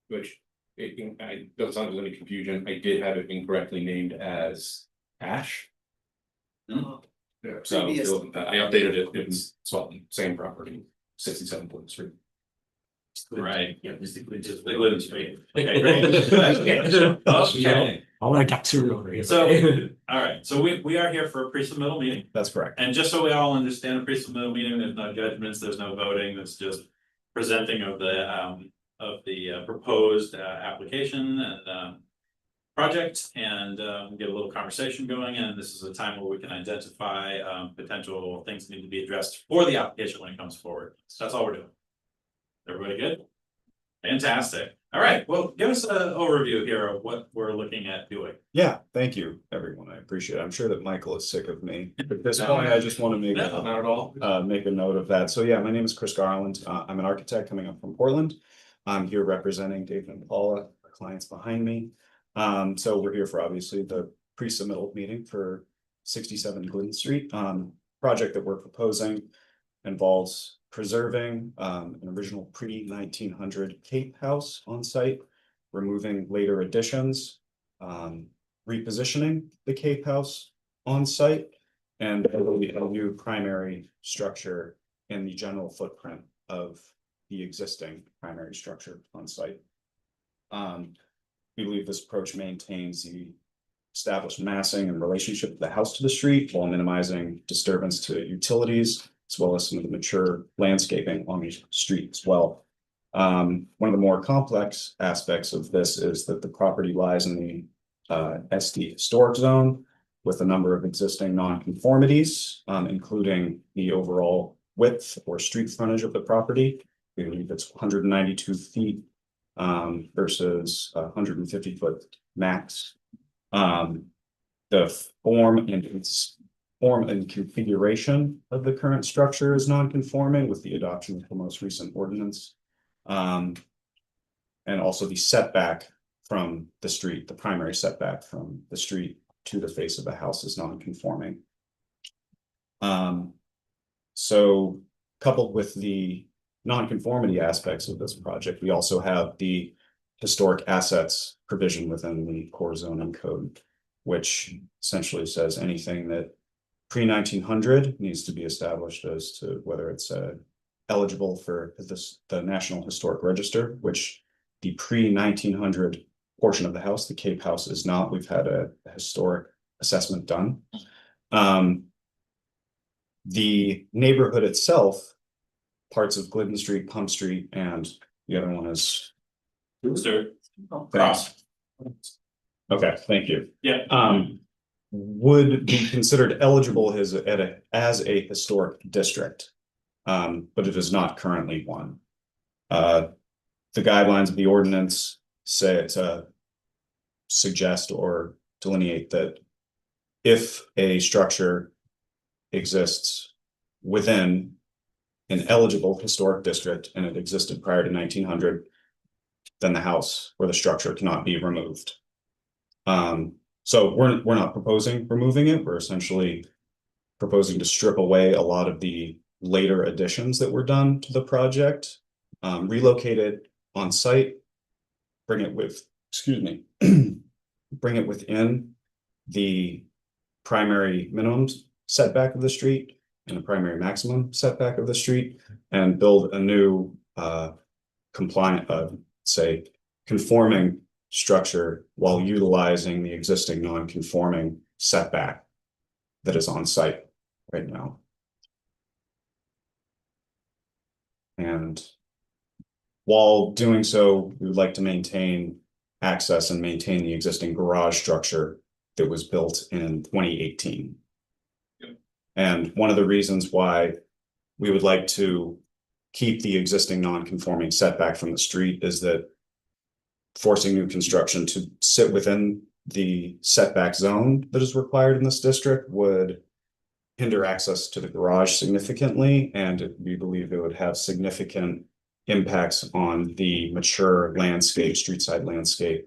B: Which, I, doesn't sound like any confusion, I did have it incorrectly named as Ash.
A: Hmm.
B: Yeah, so I updated it, it's, same property, 67 Plymouth Street.
A: Right, yeah, basically just the Glidden Street. Okay, great. Okay,
G: All I got to over here.
A: so, all right, so we are here for a pre-submittal meeting.
M: That's correct.
A: And just so we all understand, a pre-submittal meeting, there's no judgments, there's no voting, it's just presenting of the proposed application and project and get a little conversation going, and this is a time where we can identify potential things that need to be addressed for the application when it comes forward. So that's all we're doing. Everybody good? Fantastic. All right, well, give us an overview here of what we're looking at doing.
M: Yeah, thank you, everyone. I appreciate it. I'm sure that Michael is sick of me. At this point, I just want to make
A: No,
E: Not at all.
M: make a note of that. So yeah, my name is Chris Garland. I'm an architect coming up from Portland. I'm here representing David and Paula, our clients behind me. So we're here for obviously the pre-submittal meeting for 67 Glidden Street. Project that we're proposing involves preserving an original pre-1900 Cape house on site, removing later additions, repositioning the Cape house on site, and a new primary structure in the general footprint of the existing primary structure on site. We believe this approach maintains the established massing and relationship of the house to the street while minimizing disturbance to utilities, as well as some of the mature landscaping on the street as well. One of the more complex aspects of this is that the property lies in the SD historic zone with a number of existing nonconformities, including the overall width or street frontage of the property. We believe it's 192 feet versus 150 foot max. The form and configuration of the current structure is non-conforming with the adoption of the most recent ordinance. And also the setback from the street, the primary setback from the street to the face of the house is non-conforming. So coupled with the non-conformity aspects of this project, we also have the historic assets provision within the core zoning code, which essentially says anything that pre-1900 needs to be established as to whether it's eligible for the National Historic Register, which the pre-1900 portion of the house, the Cape house, is not. We've had a historic assessment done. The neighborhood itself, parts of Glidden Street, Pump Street, and the other one is
A: Cross.
M: Okay, thank you.
A: Yeah.
M: Would be considered eligible as a historic district, but it is not currently one. The guidelines of the ordinance say to suggest or delineate that if a structure exists within an eligible historic district and it existed prior to 1900, then the house or the structure cannot be removed. So we're not proposing removing it. We're essentially proposing to strip away a lot of the later additions that were done to the project, relocate it on site, bring it within the primary minimum setback of the street and the primary maximum setback of the street, and build a new compliant, conforming structure while utilizing the existing non-conforming setback that is on site right now. And while doing so, we would like to maintain access and maintain the existing garage structure that was built in 2018. And one of the reasons why we would like to keep the existing non-conforming setback from the street is that forcing new construction to sit within the setback zone that is required in this district would hinder access to the garage significantly, and we believe it would have significant impacts on the mature landscape, street side landscape,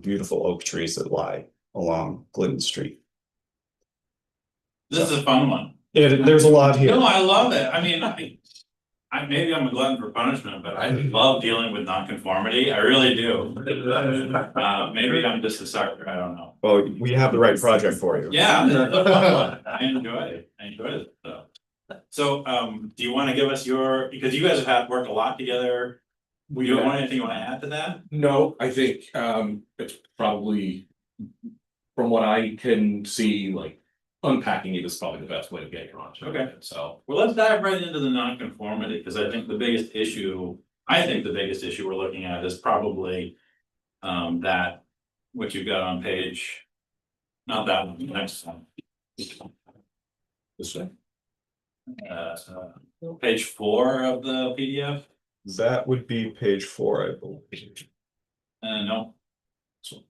M: beautiful oak trees that lie along Glidden Street.
A: This is a fun one.
M: There's a lot here.
A: No, I love it. I mean, maybe I'm a glutton for punishment, but I love dealing with nonconformity. I really do. Maybe I'm just a sucker. I don't know.
M: Well, we have the right project for you.
A: Yeah, I enjoyed it. I enjoyed it. So, do you want to give us because you guys have worked a lot together. You don't want anything you want to add to that?
B: No, I think it's probably, from what I can see, like unpacking it is probably the best way to get your answer.
A: Okay.
B: So,
A: Well, let's dive right into the nonconformity, because I think the biggest issue we're looking at is probably that what you've got on page, not that one, the next one.
B: this way.
A: Page 4 of the PDF.
M: That would be page 4, I believe.
A: No.
B: So,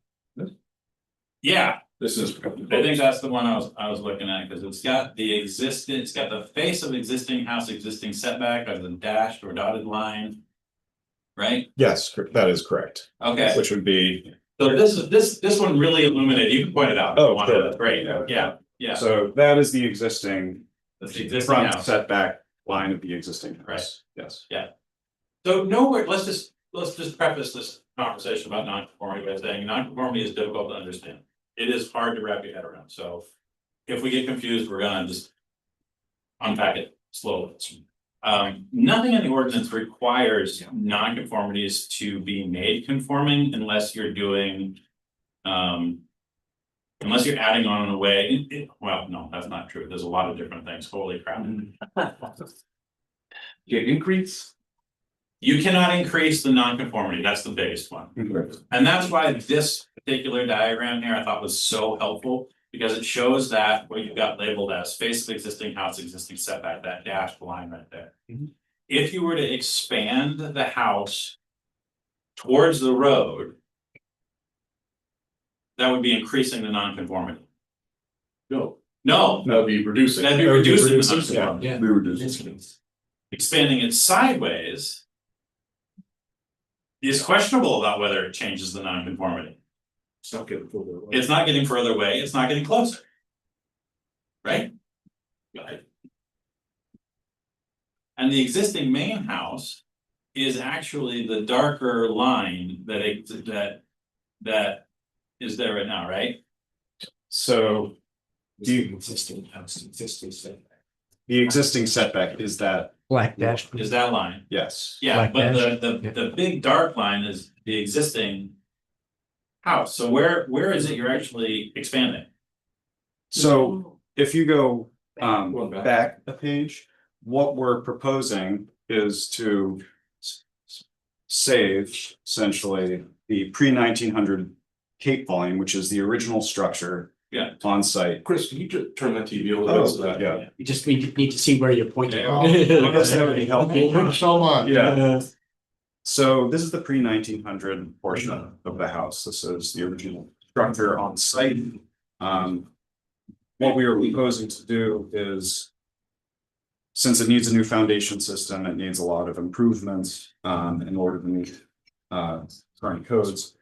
A: Yeah,
B: this is.
A: I think that's the one I was looking at, because it's got the face of existing house, existing setback as a dashed or dotted line. Right?
M: Yes, that is correct.
A: Okay,
M: Which would be,
A: so this one really illuminated, you can point it out. if you
M: Oh,
A: want.
M: sure.
A: That's great, yeah,
M: so that is the existing
A: that's the existing
M: front
A: house.
M: setback line of the existing house.
A: Right.
M: Yes.
A: So nowhere, let's just preface this conversation about nonconformity by saying nonconformity is difficult to understand. It is hard to wrap your head around, so if we get confused, we're gonna just unpack it slowly. Nothing in the ordinance requires nonconformities to be made conforming unless you're doing unless you're adding on in a way, well, no, that's not true. There's a lot of different things. Holy crap.
B: Get increase.
A: You cannot increase the nonconformity. That's the biggest one. And that's why this particular diagram here I thought was so helpful, because it shows that what you've got labeled as face of existing house, existing setback, that dashed line right there. If you were to expand the house towards the road, that would be increasing the nonconformity.
B: No,
A: No,
B: that'd be reducing.
A: that'd be reducing the nonconformity.
G: Yeah.
D: We reduce.
A: Expanding it sideways is questionable about whether it changes the nonconformity.
B: It's not getting further away.
A: It's not getting further away, it's not getting closer. Right?
B: Right.
A: And the existing main house is actually the darker line that is there right now, right?
M: So
F: Existing house, existing setback.
M: the existing setback is that,
G: Black dash.
A: Is that line?
M: yes.
A: Yeah,
G: Black
A: but
G: dash?
A: the big dark line is the existing house. So where is it you're actually expanding?
M: So if you go
B: Going back.
M: back a page, what we're proposing is to save essentially the pre-1900 Cape volume, which is the original structure.
A: Yeah.
M: On site.
B: Chris, can you just turn that TV a little bit? so that-
M: Yeah.
G: You just need to see where you're pointing.
A: Yeah.
M: That's already helpful.
I: Thanks so much.
M: Yeah. So this is the pre-1900 portion of the house. This is the original structure on site. What we are proposing to do is, since it needs a new foundation system, it needs a lot of improvements in order to meet current codes,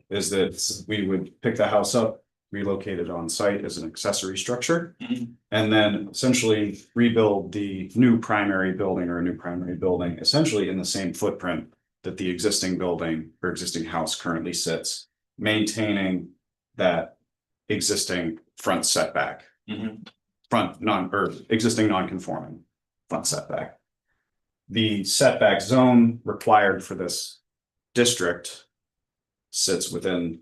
M: is that we would pick the house up, relocate it on site as an accessory structure,
A: Mhm.
M: and then essentially rebuild the new primary building or a new primary building essentially in the same footprint that the existing building or existing house currently sits, maintaining that existing front setback,
A: Mhm.
M: existing non-conforming front setback. The setback zone required for this district sits within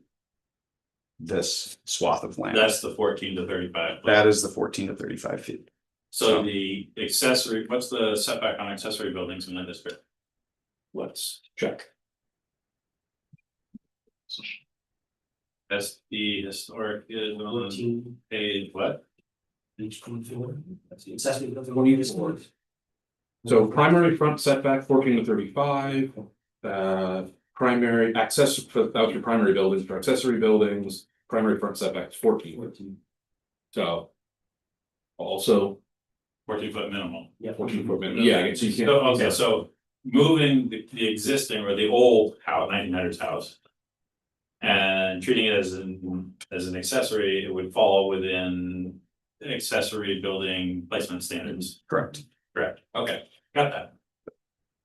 M: this swath of land.
A: That's the 14 to 35.
M: That is the 14 to 35 feet.
A: So the accessory, what's the setback on accessory buildings in the district?
B: Let's check.
A: That's the historic is on
F: 14,
A: page what?
F: page 24. That's the assessment of the one you just ordered.
E: So primary front setback 14 to 35. Primary access for that was your primary buildings, for accessory buildings, primary front setback is 14. So. Also
A: 14-foot minimum.
F: Yeah.
E: 14-foot minimum, yeah, I guess you can't.
A: So, okay, so moving the existing or the old house, 1900s house. And treating it as an accessory, it would fall within accessory building placement standards.
E: Correct.
A: Correct, okay, got that.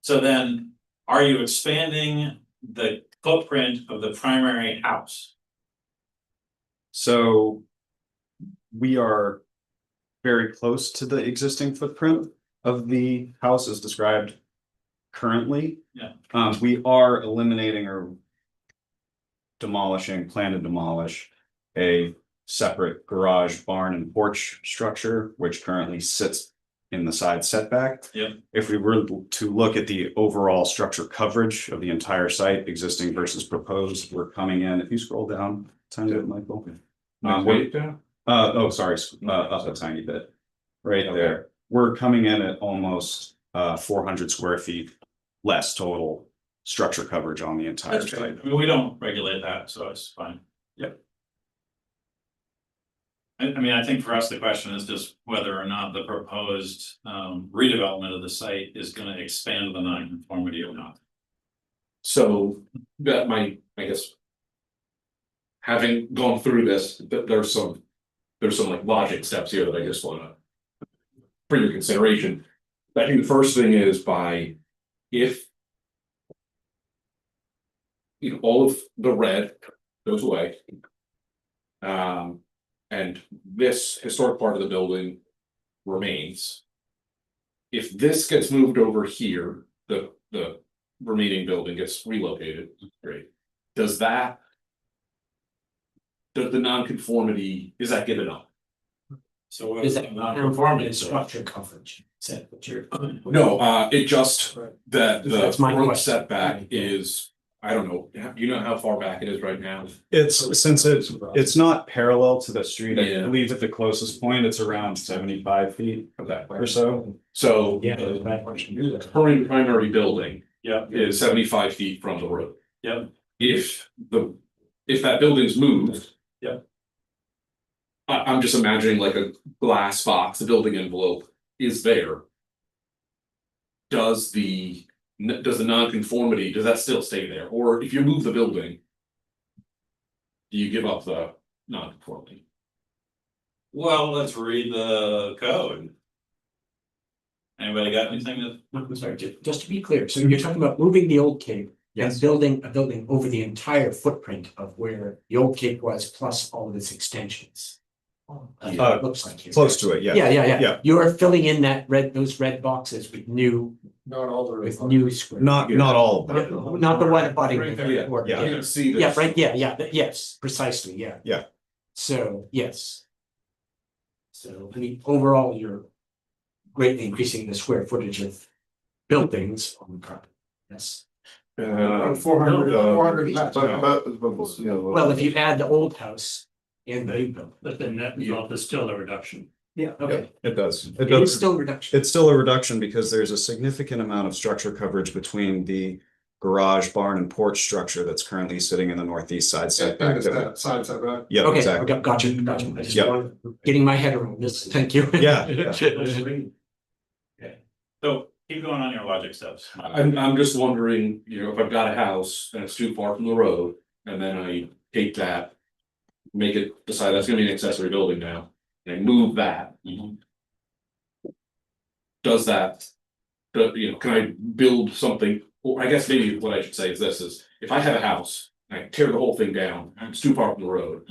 A: So then, are you expanding the footprint of the primary house?
M: So we are very close to the existing footprint of the house as described currently.
A: Yeah.
M: We are eliminating or plan to demolish a separate garage, barn and porch structure, which currently sits in the side setback.
A: Yep.
M: If we were to look at the overall structure coverage of the entire site, existing versus proposed, we're coming in, if you scroll down, tiny bit, Michael. Sorry, up a tiny bit, right there. We're coming in at almost 400 square feet less total structure coverage on the entire
A: That's
M: site.
A: I mean, we don't regulate that, so it's fine.
M: Yep.
A: I mean, I think for us, the question is just whether or not the proposed redevelopment of the site is gonna expand the non-conformity or not.
B: So that might, I guess. Having gone through this, there's some like logic steps here that I just wanna. For your consideration, I think the first thing is if. You know, all of the red goes away. And this historic part of the building remains. If this gets moved over here, the remaining building gets relocated, great. Does the non-conformity, is that given up?
A: So what
F: Is
A: is
F: that
A: that
F: non-conforming structure coverage? Is that what you're?
B: No, it just, the
F: That's my
B: front
F: question.
B: setback is, I don't know, do you know how far back it is right now?
M: It's since it's not parallel to the street, I
B: Yeah.
M: believe at the closest point, it's around 75 feet or so.
B: So.
F: Yeah.
B: The current primary building
A: Yeah,
B: is 75 feet from the road.
A: yeah,
B: If that building's moved.
A: Yeah.
B: I'm just imagining like a glass box, the building envelope is there. Does the non-conformity, does that still stay there? Or if you move the building. Do you give up the non-conformity?
A: well, let's read the code. Anybody got anything that?
F: I'm sorry, just to be clear, so you're talking about moving the old cape and building a building over the entire footprint of where the old cape was, plus all of its extensions. That's what it looks like here.
M: Close to it, yeah.
F: Yeah.
M: Yeah.
F: You are filling in those red boxes with new square.
M: Not all of them.
F: Not the one abutting.
B: Right there, yeah.
M: Yeah.
B: You can see this.
F: Yeah, right, yeah, yes, precisely, yeah.
M: Yeah.
F: So, yes. So, I mean, overall, you're greatly increasing the square footage of buildings on the property, yes.
I: 400
F: Well, if you add the old house and the new building.
A: But the net result is still a reduction.
F: Yeah, okay.
M: It does.
F: It is still a reduction.
M: It's still a reduction because there's a significant amount of structure coverage between the garage, barn and porch structure that's currently sitting in the northeast side setback.
I: Side setback.
M: Yeah,
F: Okay,
M: exactly.
F: gotcha. I just
M: Yep.
F: wanted- getting my head around this, thank you.
M: Yeah.
A: So keep going on your logic steps.
B: I'm just wondering, you know, if I've got a house and it's too far from the road, and then I take that. Decide that's gonna be an accessory building now, and I move that. Does that? Can I build something, or I guess maybe what I should say is this is, if I have a house, and I tear the whole thing down, and it's too far from the road.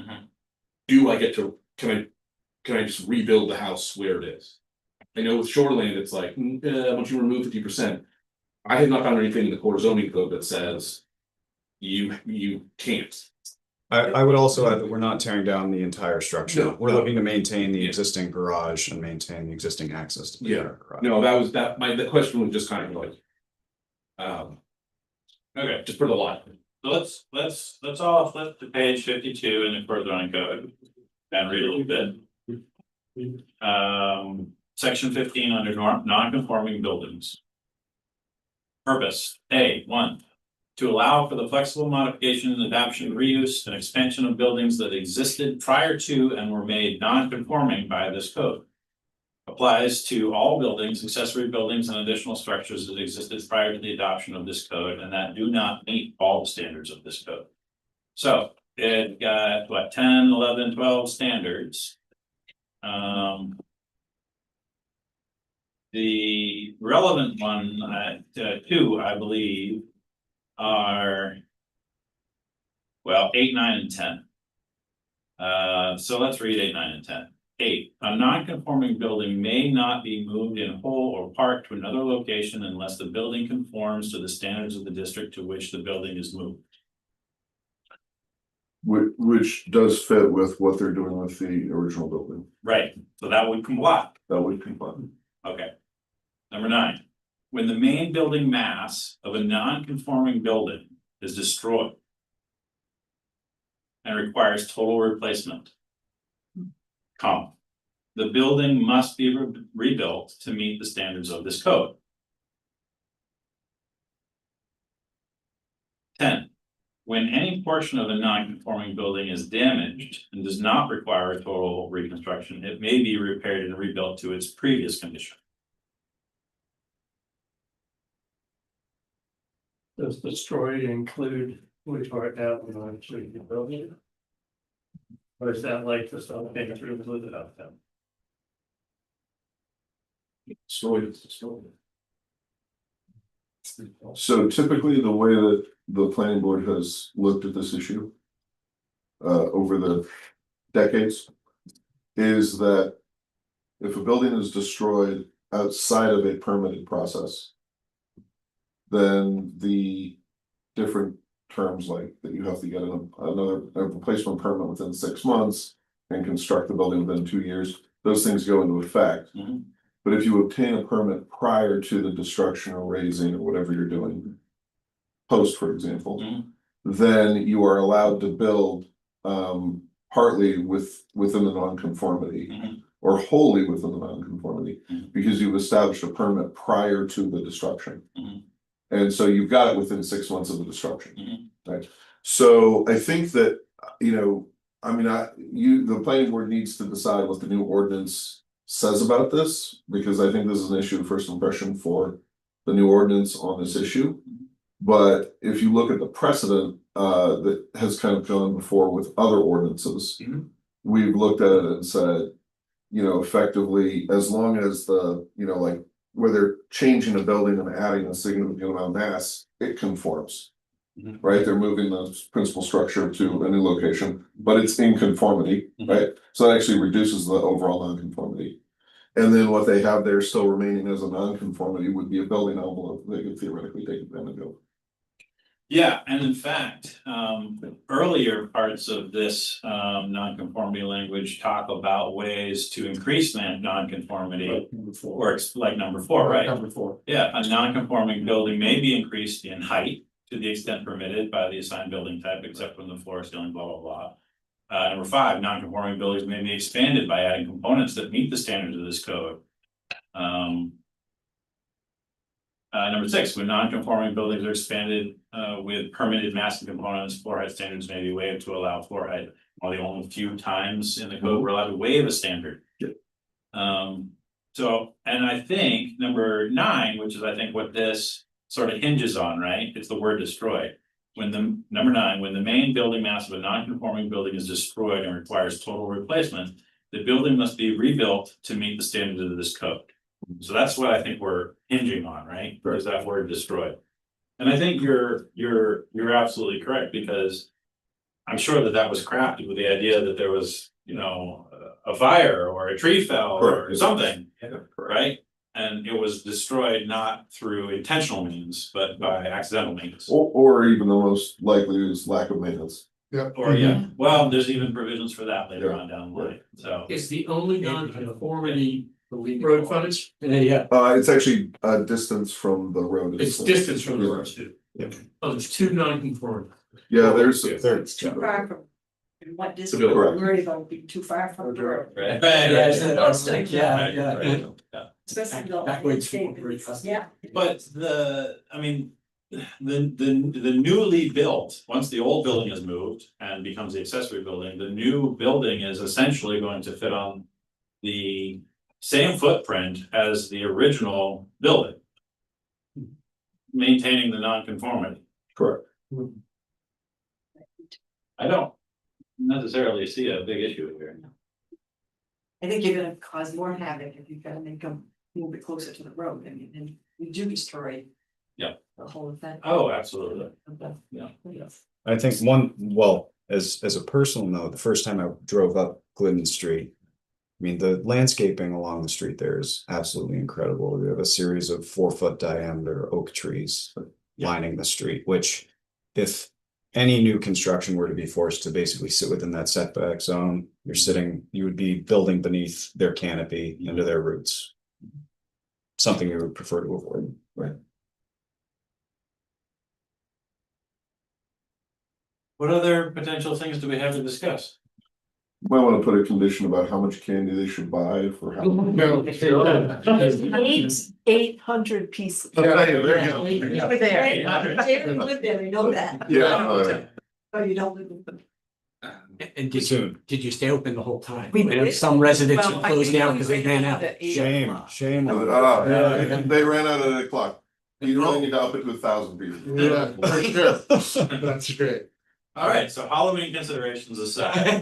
B: Do I get to, can I just rebuild the house where it is? I know with shoreland, it's like, once you remove 50%. I have not found anything in the core zoning code that says. You can't.
M: I would also add that we're not tearing down the entire structure.
B: No,
M: We're
B: no.
M: looking to maintain the
B: Yeah.
M: existing garage and maintain the existing access to the
B: Yeah.
M: garage.
B: No, the question was just kind of like. Okay, just for the lot.
A: So let's all flip to page 52 in the Core zoning code and read a little bit. Section 15 under non-conforming buildings. Purpose, A, 1, to allow for the flexible modification and adaptation, reuse, and expansion of buildings that existed prior to and were made non-conforming by this code. Applies to all buildings, accessory buildings, and additional structures that existed prior to the adoption of this code and that do not meet all the standards of this code. So it got what, 10, 11, 12 standards. The relevant one, two, I believe, are well, 8, 9, and 10. So let's read 8, 9, and 10. 8, a non-conforming building may not be moved in whole or part to another location unless the building conforms to the standards of the district to which the building is moved.
D: Which does fit with what they're doing with the original building.
A: Right, so that would comply.
D: That would comply.
A: Okay. Number 9, when the main building mass of a non-conforming building is destroyed and requires total replacement, the building must be rebuilt to meet the standards of this code. 10, when any portion of a non-conforming building is damaged and does not require a total reconstruction, it may be repaired and rebuilt to its previous condition.
G: Does destroy include we tore it down and I'm sure you can build it? Or is that like just all thing to include it out there?
B: Destroyed.
D: So typically, the way that the planning board has looked at this issue over the decades is that if a building is destroyed outside of a permitted process, then the different terms like that you have to get a replacement permit within 6 months and construct the building within 2 years, those things go into effect.
A: Mhm.
D: But if you obtain a permit prior to the destruction or raising or whatever you're doing, post, for example,
A: Mhm.
D: then you are allowed to build partly within the nonconformity
A: Mhm.
D: or wholly within the nonconformity
A: Mhm.
D: because you've established a permit prior to the destruction.
A: Mhm.
D: And so you've got it within 6 months of the destruction.
A: Mhm.
D: Right? So I think that, the planning board needs to decide what the new ordinance says about this, because I think this is an issue of first impression for the new ordinance on this issue. But if you look at the precedent that has kind of gone before with other ordinances,
A: Mhm.
D: we've looked at it and said, effectively, as long as like where they're changing a building and adding a significant amount of mass, it conforms.
A: Mhm.
D: Right, they're moving the principal structure to a new location, but it's in conformity,
A: Mhm.
D: right? So that actually reduces the overall nonconformity. And then what they have there still remaining as a nonconformity would be a building envelope they could theoretically take advantage of.
A: Yeah, and in fact, earlier parts of this nonconformity language talk about ways to increase that nonconformity. Or like number 4, right?
G: Number 4.
A: Yeah, a non-conforming building may be increased in height to the extent permitted by the assigned building type, except when the floor, ceiling, blah, blah, blah. Number 5, non-conforming buildings may be expanded by adding components that meet the standards of this code. Number 6, when non-conforming buildings are expanded with permitted massive components, floor height standards may be waived to allow floor height. One of the only few times in the code we're allowed to waive a standard. So, and I think number 9, which is I think what this sort of hinges on, right? It's the word destroyed. Number 9, when the main building mass of a non-conforming building is destroyed and requires total replacement, the building must be rebuilt to meet the standards of this code. So that's what I think we're hinging on, right? Is that word destroyed? And I think you're absolutely correct, because I'm sure that was crafted with the idea that there was, a fire or a tree fell or
D: Correct.
A: something, right? And it was destroyed not through intentional means, but by accidental means.
D: Or even the most likely is lack of maintenance.
A: Or well, there's even provisions for that later on down the line, so.
G: Is the only non-conformity road frontage? Yeah.
D: It's actually a distance from the road.
G: It's distance from the road.
D: Yeah.
G: Oh, there's 2 non-conforming.
D: Yeah, there's,
B: It's
D: too
F: far from. In what
B: district we're
D: Correct.
F: worried about being too far from the road.
A: Right.
F: Yeah. Especially yeah.
A: But the newly built, once the old building is moved and becomes the accessory building, the new building is essentially going to fit on the same footprint as the original building. Maintaining the nonconformity.
D: correct.
A: I don't necessarily see a big issue here.
F: I think you're gonna cause more havoc if you've gotta make them move it closer to the road. I mean, and you do destroy.
A: Yeah.
F: The whole effect.
A: Oh, absolutely. Yeah.
M: I think as a personal note, the first time I drove up Glidden Street. I mean, the landscaping along the street there is absolutely incredible. We have a series of 4-foot diameter oak trees lining the street, which if any new construction were to be forced to basically sit within that setback zone, you would be building beneath their canopy into their roots. Something you would prefer to avoid, right?
A: What other potential things do we have to discuss?
D: Might want to put a condition about how much candy they should buy for how.
F: 800 pieces.
D: Yeah, there you go.
F: You were there. David lived there, you know that.
D: Yeah.
F: Oh, you don't live with them.
G: And did you stay open the whole time?
F: We
G: I know
F: did.
G: some residents
F: Well,
G: are
F: I
G: closed
F: think
G: down
F: we
G: because they
F: went
G: ran
F: out
G: out.
F: at 8
M: Shame,
F: o'clock.
M: shame.
D: They ran out at 8 o'clock. You really need to up it to 1,000 people.
I: Yeah, for sure. That's great.
A: All right, so Halloween considerations aside,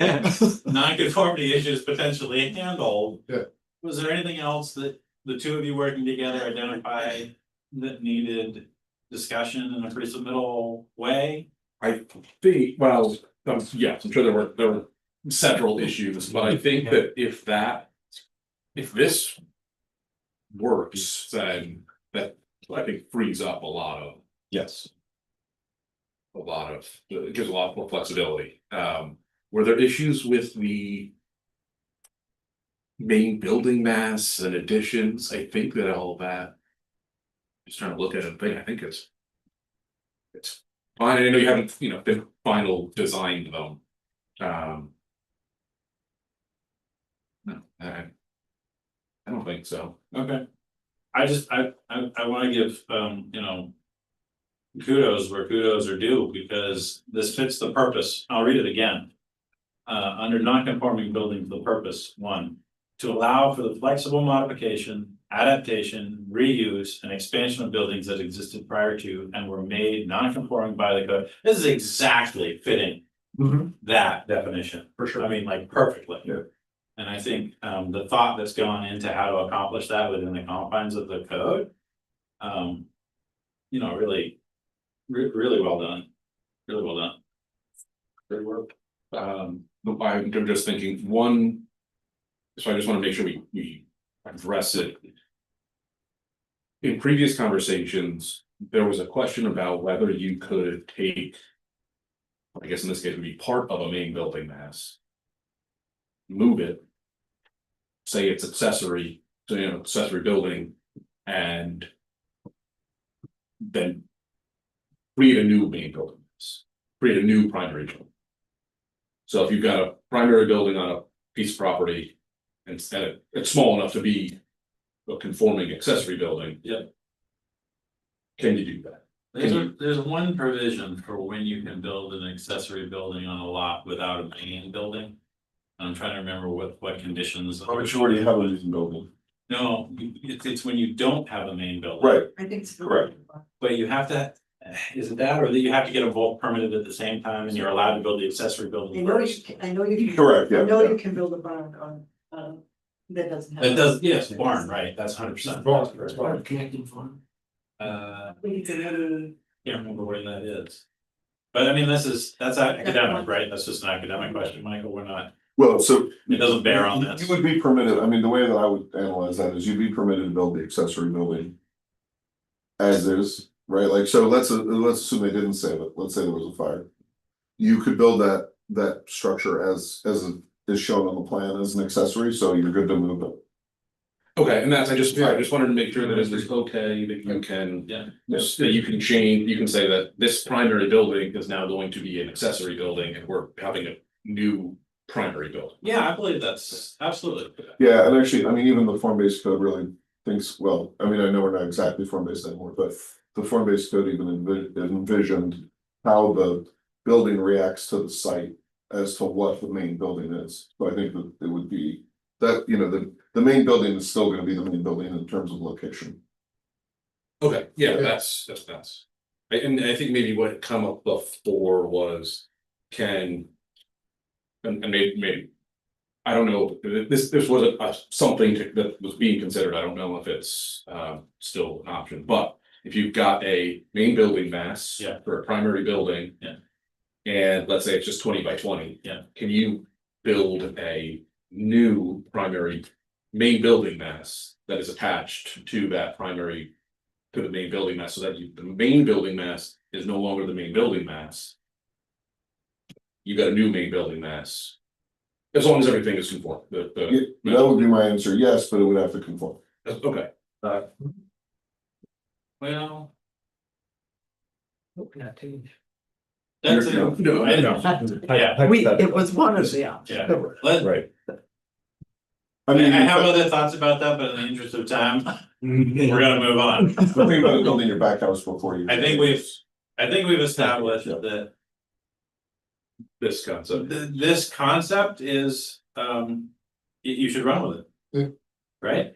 A: non-conformity issues potentially handled.
I: Yeah.
A: Was there anything else that the two of you working together identified that needed discussion in a pre-submittal way?
B: I think, well, yes, I'm sure there were several issues, but I think that if this works, then that I think frees up a lot of,
M: Yes.
B: it gives a lot more flexibility. Were there issues with the main building mass and additions? I think that all that. Just trying to look at it, but I think it's fine. I know you haven't, been final designed them. No, I don't think so.
A: Okay. I wanna give, kudos where kudos are due, because this fits the purpose. I'll read it again. Under non-conforming building for the purpose, 1, to allow for the flexible modification, adaptation, reuse, and expansion of buildings that existed prior to and were made non-conforming by the code. This is exactly fitting that definition.
B: For sure.
A: I mean, like perfectly.
B: Yeah.
A: And I think the thought that's gone into how to accomplish that within the confines of the code. Really well done. Really well done. Good work.
B: I'm just thinking one. So I just want to make sure we address it. In previous conversations, there was a question about whether you could take. I guess in this case it would be part of a main building mass. Move it. Say it's accessory to accessory building and. Then. Create a new main building, create a new primary building. So if you've got a primary building on a piece of property. And it's small enough to be a conforming accessory building.
A: Yep.
B: Can you do that?
A: There's one provision for when you can build an accessory building on a lot without a main building. I'm trying to remember what conditions.
D: How much already have a main building?
A: No, it's when you don't have a main building.
D: Right,
F: I think it's.
D: Correct.
A: But you have to, is it that, or that you have to get them both permitted at the same time and you're allowed to build the accessory building first?
F: I know you can.
D: correct, yeah.
F: I know you can build a barn on, that doesn't have.
A: It does, yes, barn, right, that's 100%.
G: Connecting farm.
F: I think it's another.
A: Can't remember where that is. But I mean, that's academic, right? That's just an academic question, Michael, we're not,
D: Well, so.
A: it doesn't bear on
D: You
A: this.
D: would be permitted, I mean, the way that I would analyze that is you'd be permitted to build the accessory building. As is, right, like, so let's assume they didn't save it, let's say there was a fire. You could build that structure as is shown on the plan as an accessory, so you're good to move it.
B: Okay, and that's, I just wanted to make sure that it was okay, that you can.
A: Yeah.
B: That you can change, you can say that this primary building is now going to be an accessory building and we're having a new primary building.
A: Yeah, I believe that's absolutely.
D: Yeah, and actually, I mean, even the form-based code really thinks, well, I mean, I know we're not exactly form-based anymore, but the form-based code even envisioned how the building reacts to the site as to what the main building is. So I think that it would be that, you know, the main building is still gonna be the main building in terms of location.
B: Okay, yeah, that's. And I think maybe what had come up before was can. And maybe. I don't know, this was something that was being considered, I don't know if it's still an option, but if you've got a main building mass.
A: Yeah.
B: For a primary building.
A: Yeah.
B: And let's say it's just 20 by 20.
A: Yeah.
B: Can you build a new primary main building mass that is attached to that primary. To the main building mass, so that the main building mass is no longer the main building mass. You got a new main building mass. As long as everything is conform,
D: That would be my answer, yes, but it would have to conform.
B: okay.
A: Well.
G: Not too-
A: That's
D: No,
A: it.
B: no, I know.
A: Yeah.
H: It was one of the options.
A: Yeah. Let,
M: Right.
D: I mean,
A: I have other thoughts about that, but in the interest of time, we're gonna move on.
D: the thing about building your back house before you.
A: I think we've established that
B: This concept.
A: this concept is, you should run with it. Right?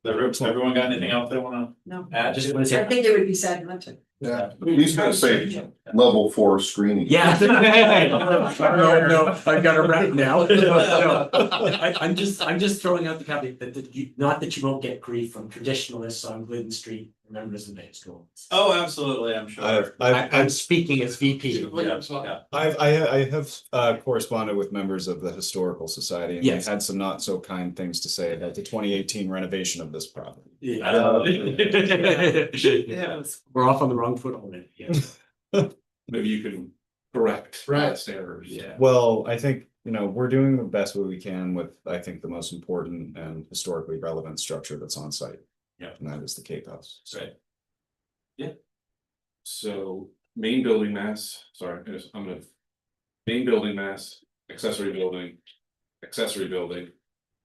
A: Everyone got anything else they wanna
H: No.
A: add?
G: Just wanna say-
H: I think it would be sad not to.
I: Yeah.
D: He's gonna say level 4 screening.
F: Yeah. No, I got it right now. No, I'm just throwing out the caveat that not that you won't get grief from traditionalists on Glidden Street, members of the school.
A: Oh, absolutely, I'm sure.
F: I'm speaking as VP.
A: Yeah.
M: I have corresponded with members of the Historical Society and
F: Yes.
M: they had some not so kind things to say about the 2018 renovation of this property.
F: We're off on the wrong foot already, yes.
B: Maybe you can correct.
I: Right.
B: Standards.
F: Yeah.
M: Well, I think, you know, we're doing the best way we can with, I think, the most important and historically relevant structure that's on site.
A: Yeah.
M: And that is the Cape House.
A: Right.
B: So main building mass, sorry, I'm gonna. Main building mass, accessory building.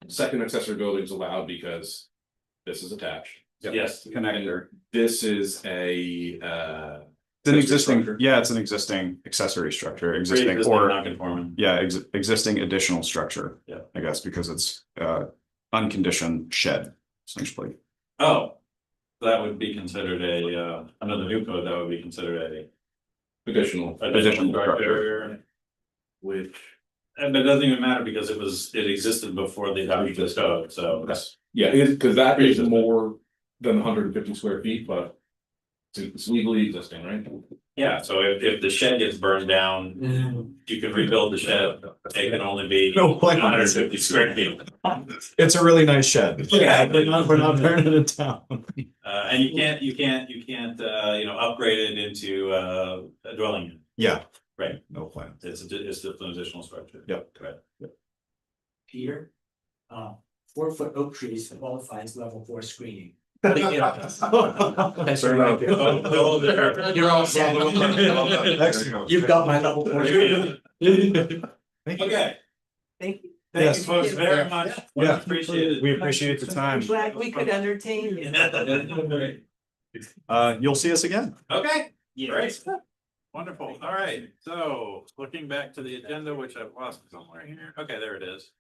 B: Second accessory building is allowed because this is attached.
A: Yes.
M: Connector.
B: This is a
M: It's an
B: accessory
M: existing,
B: structure.
M: yeah, it's an existing accessory structure, existing
A: Pre-existing
M: or,
A: non-conforming.
M: yeah, existing additional structure.
A: Yeah.
M: I guess because it's unconditioned shed, essentially.
A: Oh, that would be considered under the new code, that would be considered
B: additional.
A: additional structure. Which, but it doesn't even matter because it existed before the adoption of this code, so.
B: Yeah, because that is more than 150 square feet, but. It's legally existing, right?
A: Yeah, so if the shed gets burned down, you can rebuild the shed, it can only be
M: No way.
A: 150 square feet.
M: It's a really nice shed.
A: Yeah.
M: We're not burning it down.
A: And you can't, upgrade it into a dwelling unit,
M: Yeah.
A: Right.
M: No plan.
A: it's just an additional structure.
M: Yep.
A: Correct.
F: Peter, 4-foot oak trees qualify as level 4 screening.
B: Fair enough.
F: You're all set. You've got my level 4 screening.
A: Okay,
H: Thank you.
A: thank you
M: Yes.
A: folks very much.
M: Yeah.
A: Appreciate it.
M: We appreciate the time.
H: Glad we could entertain you.
M: You'll see us again.
A: Okay, great. Wonderful. All right, so looking back to the agenda, which I've lost somewhere here. Okay, there it is.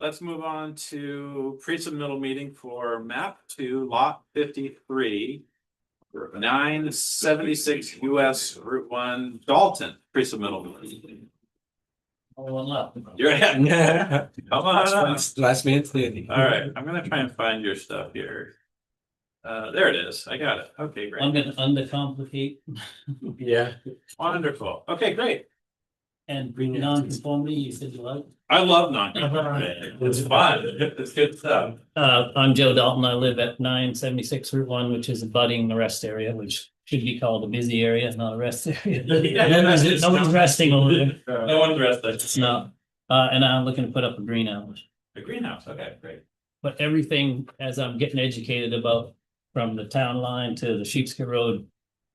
A: Let's move on to pre-submittal meeting for map 2 lot 53. 976 US Route 1 Dalton pre-submittal meeting. You're ahead. Come on up.
F: Last minute clearly.
A: All right, I'm gonna try and find your stuff here. There it is. I got it. Okay, great.
N: I'm gonna undercomplicate
F: Yeah.
A: Wonderful. Okay, great.
N: and bring non-conformity, you said you like.
A: I love non-conformity. It's fun. It's good stuff.
N: I'm Joe Dalton. I live at 976 Route 1, which is abutting the rest area, which should be called a busy area, not a rest area. Nobody's resting over there.
A: No one's resting.
N: It's not. And I'm looking to put up a greenhouse.
A: A greenhouse. Okay, great.
N: but everything, as I'm getting educated about, from the town line to the Sheepscot Road.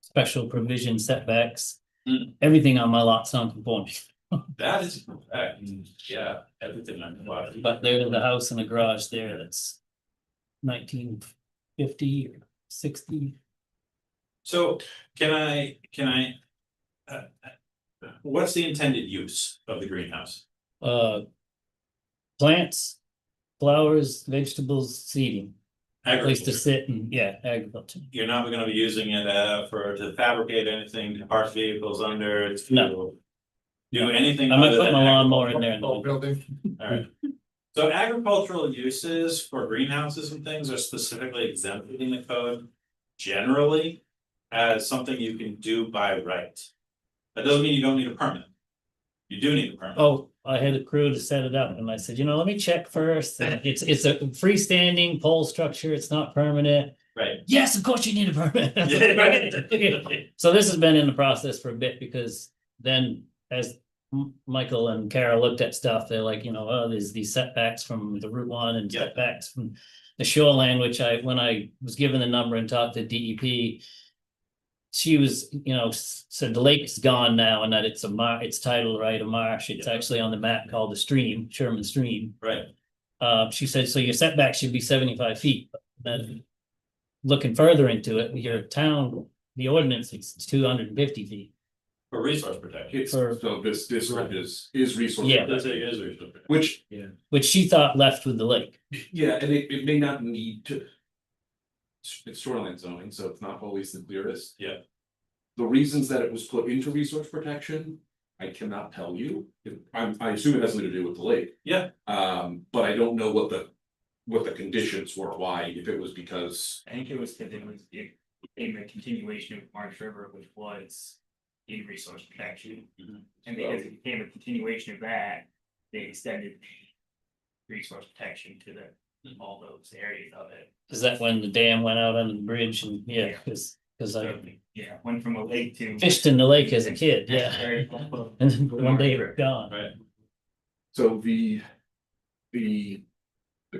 N: Special provision setbacks, everything on my lot's non-conforming,
A: That is correct. Yeah, everything I'm watching.
N: but there's a house and a garage there that's. 1950 or 60.
A: So what's the intended use of the greenhouse?
N: Plants, flowers, vegetables, seeding, place to
A: Agriculture.
N: sit and, yeah, agriculture.
A: You're not gonna be using it to fabricate anything, to park vehicles under, to
N: No.
A: do anything.
N: I might
A: other
N: put
A: than
N: my lawnmower in
A: agriculture?
N: there.
I: Building.
A: Alright. So agricultural uses for greenhouses and things are specifically exempted in the code generally as something you can do by right. That doesn't mean you don't need a permit. You do need a permit.
N: Oh, I had a crew to set it up and I said, let me check first. And it's a freestanding pole structure. It's not permanent.
A: Right.
N: Yes, of course you need a permit.
A: Yeah, right.
N: So this has been in the process for a bit because then as Michael and Kara looked at stuff, they're like, oh, there's these setbacks from the Route 1 and
A: Yeah.
N: setbacks from the shoreline, which when I was given the number and talked to DEP, she was, said the lake's gone now and that it's it's titled right, a marsh. It's actually on the map called the stream, Sherman Stream.
A: Right.
N: She said, so your setback should be 75 feet. But then looking further into it, your town, the ordinance, it's 250 feet.
A: For resource protection.
B: It's,
N: For-
B: so this is resource.
N: Yeah.
A: That's it, is resource protection.
B: Which,
N: Which she thought left with the lake.
B: yeah, and it may not need to. It's shoreline zoning, so it's not always the clearest.
A: Yeah.
B: The reasons that it was put into resource protection, I cannot tell you. I assume it has something to do with the lake.
A: Yeah.
B: But I don't know what the conditions were, why, if it was because.
O: I think it was because it was in the continuation of Marsh River, which was in resource protection. And because it became a continuation of that, they extended the resource protection to all those areas of it.
N: Is that when the dam went out under the bridge and because I
O: Yeah, went from a lake to.
N: fished in the lake as a kid, yeah.
O: Very cool.
N: And then one day it was gone.
A: Right.
B: So the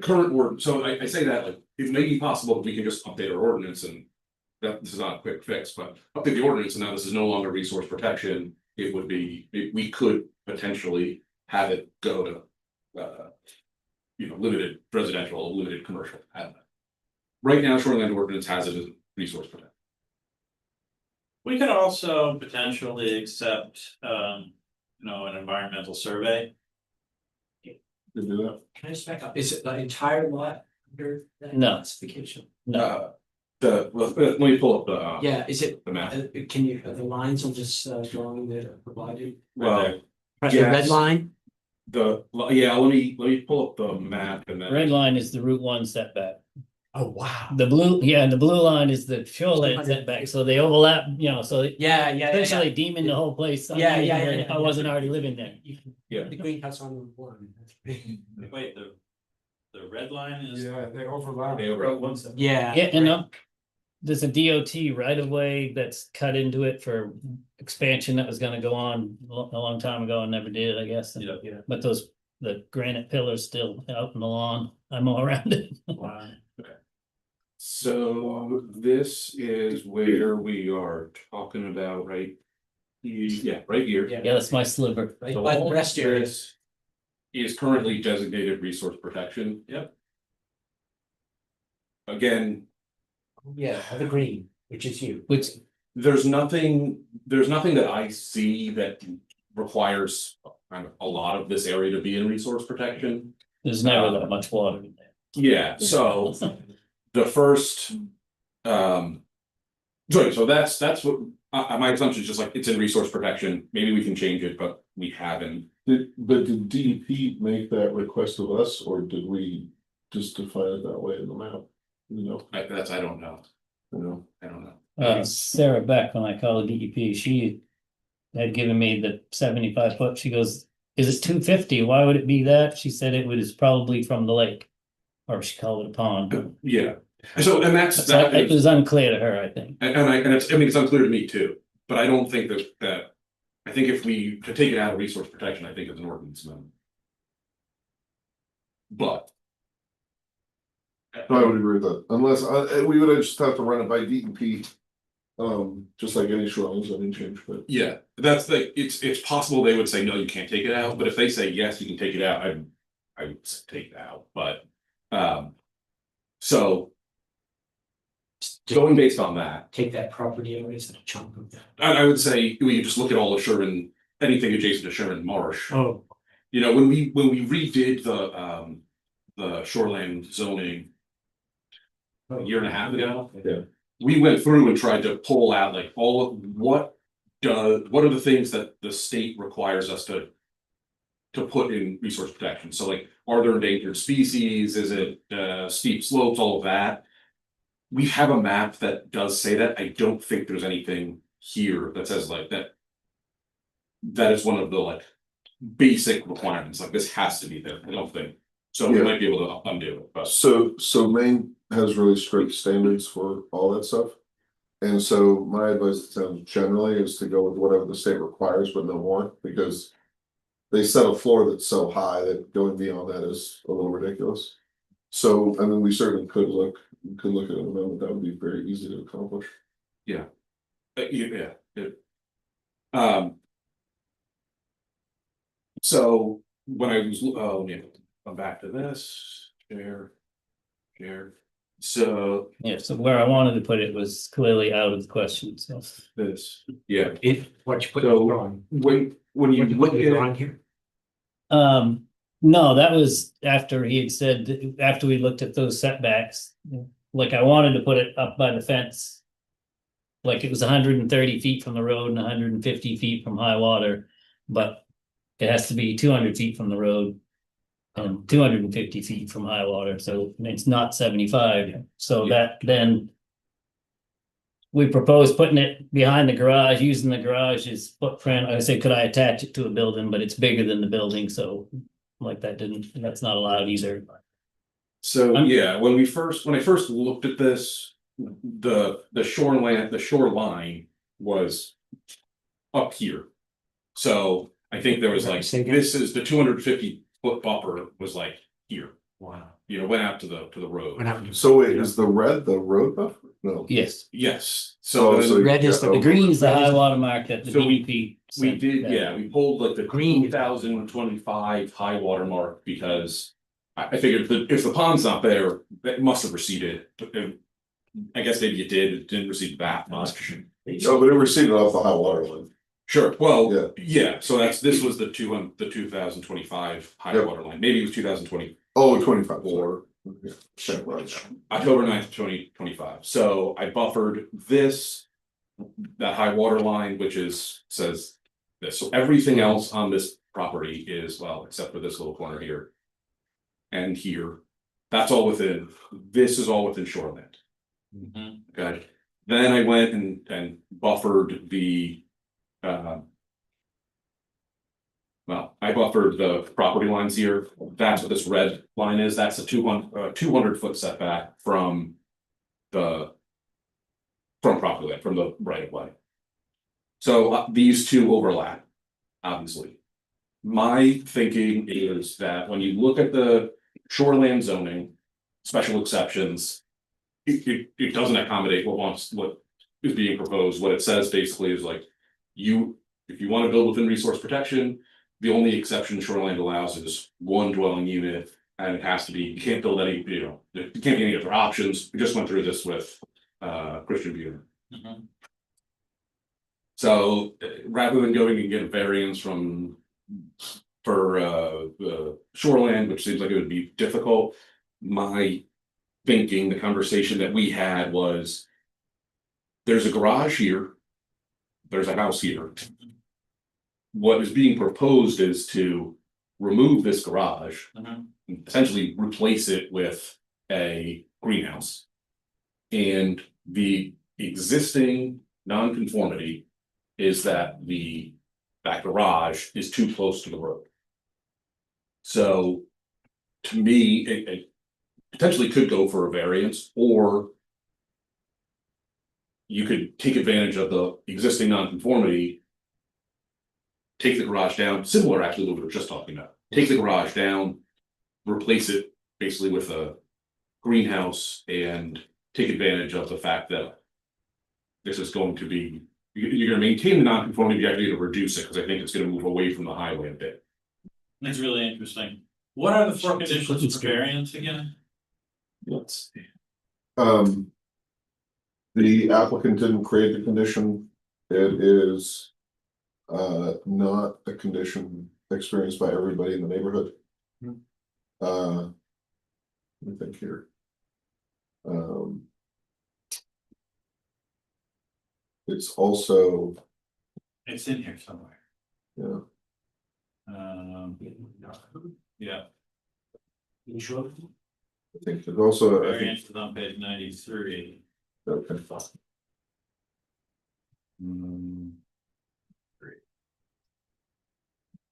B: current word, so I say that like, it may be possible that we can just update our ordinance and. That this is not a quick fix, but update the ordinance and now this is no longer resource protection. It would be, we could potentially have it go to. Limited residential, limited commercial. Right now, shoreline ordinance has it as resource protection.
A: We could also potentially accept, an environmental survey.
D: To do that.
F: Can I just back up? Is it the entire lot under that
N: No.
F: classification?
N: No,
B: Let me pull up the.
F: Yeah, is it,
B: The map.
F: can you, the lines on this drawing that are provided?
B: Well,
F: Press the red
B: yes.
F: line?
B: let me pull up the map and then.
N: red line is the Route 1 setback.
F: Oh, wow.
N: The blue line is the shoreline setback, so they overlap, so
F: Yeah.
N: essentially deeming the whole place.
F: Yeah.
N: If I wasn't already living there.
B: Yeah.
F: The greenhouse on Route 1.
A: Wait, the red line is.
I: Yeah, they overlap.
F: Yeah.
N: Yeah, and there's a DOT right of way that's cut into it for expansion that was gonna go on a long time ago and never did, I guess. And-
A: Yeah.
N: But the granite pillars still out in the lawn. I'm all around it.
A: Wow.
B: So this is where we are talking about, right? Yeah, right here.
F: Yeah.
N: Yeah, that's my sliver.
F: Right
B: So
F: by the
B: all
F: rest area.
B: this is currently designated resource protection.
A: Yep.
B: Again,
F: Yeah, the green, which is you.
N: Which,
B: there's nothing that I see that requires kind of a lot of this area to be in resource protection.
N: there's never that much water in there.
B: Yeah, so the first, so that's what, my assumption is just like, it's in resource protection, maybe we can change it, but we haven't.
D: But did DEP make that request of us, or did we just define it that way in the map?
B: I don't know, I don't know.
N: Sarah Beck, when I called the DEP, she had given me the 75 foot. She goes, is it 250? Why would it be that? She said it was probably from the lake. Or she called it a pond.
B: Yeah, so, and that's,
N: So it was unclear to her, I think.
B: it's unclear to me too, but I don't think that. I think if we to take it out of resource protection, I think it's an ordinance amendment. But.
D: No, I would agree with that, unless, we would just have to run it by DEP. Just like any shoreline zoning change, but.
B: Yeah, that's it's possible they would say, no, you can't take it out, but if they say, yes, you can take it out, I would take it out, but, so. Going based on that,
F: Take that property and raise a chunk of that.
B: I would say, we just look at all of Sherman, anything adjacent to Sherman Marsh.
F: Oh,
B: You know, when we redid the shoreline zoning. A year and a half ago.
D: Yeah.
B: We went through and tried to pull out like all of what are the things that the state requires us to. To put in resource protection, so like, are there endangered species, is it steep slopes, all of that. We have a map that does say that. I don't think there's anything here that says like that. That is one of the like basic requirements, like this has to be there, I don't think. So we
D: Yeah.
B: might be able to undo it, but.
D: So Maine has really strict standards for all that stuff. And so my advice to towns generally is to go with whatever the state requires, but no more, because. They set a floor that's so high that going beyond that is a little ridiculous. So, I mean, we certainly could look at an amendment that would be very easy to accomplish.
B: Yeah. Yeah. So when I was, oh, yeah, I'm back to this, share. So
N: Yeah, so where I wanted to put it was clearly out of the question, so.
B: this, yeah,
F: what you put
B: So-
F: on,
B: when you look at it,
F: on here?
N: No, that was after he had said, after we looked at those setbacks, like I wanted to put it up by the fence. Like it was 130 feet from the road and 150 feet from high water, but it has to be 200 feet from the road. And 250 feet from high water, so it's not 75, so that then. We proposed putting it behind the garage, using the garage's footprint. I said, could I attach it to a building, but it's bigger than the building, so. Like that's not allowed either.
B: so yeah, when I first looked at this, the shoreline was up here. So I think there was like,
F: Say again?
B: this is the 250-foot buffer was like here,
F: Wow.
B: you know, went out to the road.
F: What happened to?
D: So wait, is the red the road buffer? No.
N: Yes,
B: Yes,
D: So-
B: so
D: so-
B: then
F: Red is
D: yeah,
N: the
D: oh,
N: green is the high water mark that the
B: So we-
N: DEP.
B: we
N: said
B: did,
N: that.
B: yeah, we pulled like the
F: Green.
B: 2025 high water mark because I figured that if the pond's not there, it must have receded. I guess maybe it did, it didn't recede that much.
D: No, but it receded off the high water line.
B: Sure, well,
D: Yeah.
B: yeah, so this was the 2025 high
D: Yep.
B: water line, maybe it was 2024,
D: Oh, 25, sorry. Yeah, okay, right.
B: October 9th, 2025. So I buffered this. That high water line, which says this, so everything else on this property is, well, except for this little corner here. And here, that's all within, this is all within shoreland. Okay, then I went and buffered the, well, I buffered the property lines here, that's what this red line is, that's a 200-foot setback from property line, from the right of way. So these two overlap, obviously. My thinking is that when you look at the shoreland zoning, special exceptions. It doesn't accommodate what is being proposed, what it says basically is like. If you want to build within resource protection, the only exception shoreline allows is one dwelling unit. And it has to be, you can't build any, you can't be any other options, we just went through this with Christian Bueller. So rather than going and get a variance for the shoreland, which seems like it would be difficult. My thinking, the conversation that we had was. There's a garage here. There's a house here. What is being proposed is to remove this garage. And essentially replace it with a greenhouse. And the existing nonconformity is that that garage is too close to the road. So to me, it potentially could go for a variance, or you could take advantage of the existing nonconformity, take the garage down, similar actually to what we were just talking about, take the garage down, replace it basically with a greenhouse and take advantage of the fact that this is going to be, you're gonna maintain the non-conformity, you're actually gonna reduce it, because I think it's gonna move away from the highway a bit.
A: That's really interesting. What are the four conditions for variance again?
B: Let's see.
D: The applicant didn't create the condition. It is not a condition experienced by everybody in the neighborhood. Let me think here. It's also,
A: It's in here somewhere.
D: yeah,
A: Yeah,
D: I think it also, I think,
A: variance is on page 93.
D: okay.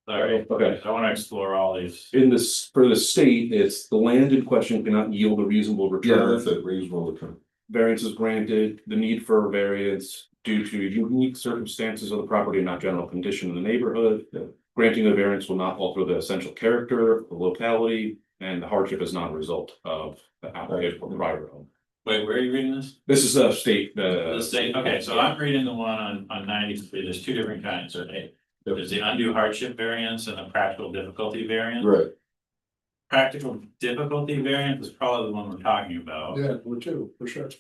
A: Sorry,
B: Okay.
A: I wanna explore all these.
B: In this, for the state, it's the land in question cannot yield a reasonable
D: Yeah,
B: return.
D: that's it, reasonable return.
B: Variance is granted, the need for a variance due to unique circumstances of the property and not general condition in the neighborhood. Granting a variance will not alter the essential character of the locality, and the hardship is not a result of the applicant or prior owner.
A: Wait, where are you reading this?
B: This is the state,
A: The state, okay, so I'm reading the one on 93, there's two different kinds, right? There's the undue hardship variance and the practical difficulty variance.
D: Right.
A: Practical difficulty variance is probably the one we're talking about.
I: Yeah, we're too, for sure.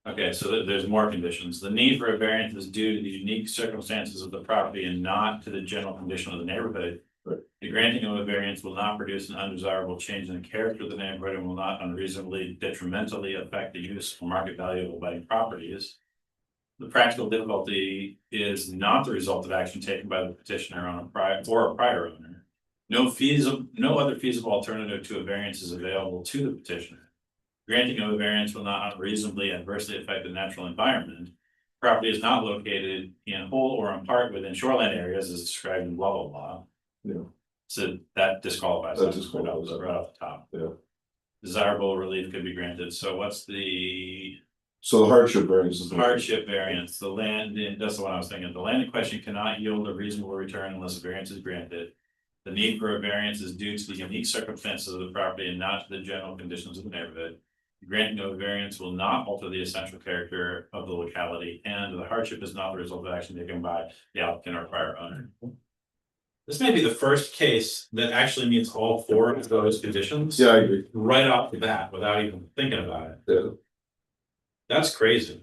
A: Okay, so there's more conditions. The need for a variance is due to the unique circumstances of the property and not to the general condition of the neighborhood.
D: Right.
A: The granting of a variance will not produce an undesirable change in the character of the neighborhood and will not unreasonably detrimentally affect the use or market value of abutting properties. The practical difficulty is not the result of action taken by the petitioner on a prior owner. No other feasible alternative to a variance is available to the petitioner. Granting of a variance will not unreasonably adversely affect the natural environment. Property is not located in whole or in part within shoreline areas as described in blah, blah, blah.
D: Yeah.
A: So that disqualifies.
D: That
A: Right
D: disqualifies.
A: off the top.
D: Yeah.
A: Desirable relief could be granted. So what's the
D: So the hardship variance is.
A: hardship variance? The land, that's the one I was thinking. The land in question cannot yield a reasonable return unless a variance is granted. The need for a variance is due to the unique circumstances of the property and not to the general conditions of the neighborhood. Granting of a variance will not alter the essential character of the locality, and the hardship is not the result of action taken by the applicant or prior owner. This may be the first case that actually meets all four of those conditions.
D: Yeah, I agree.
A: Right off the bat, without even thinking about it.
D: Yeah.
A: That's crazy.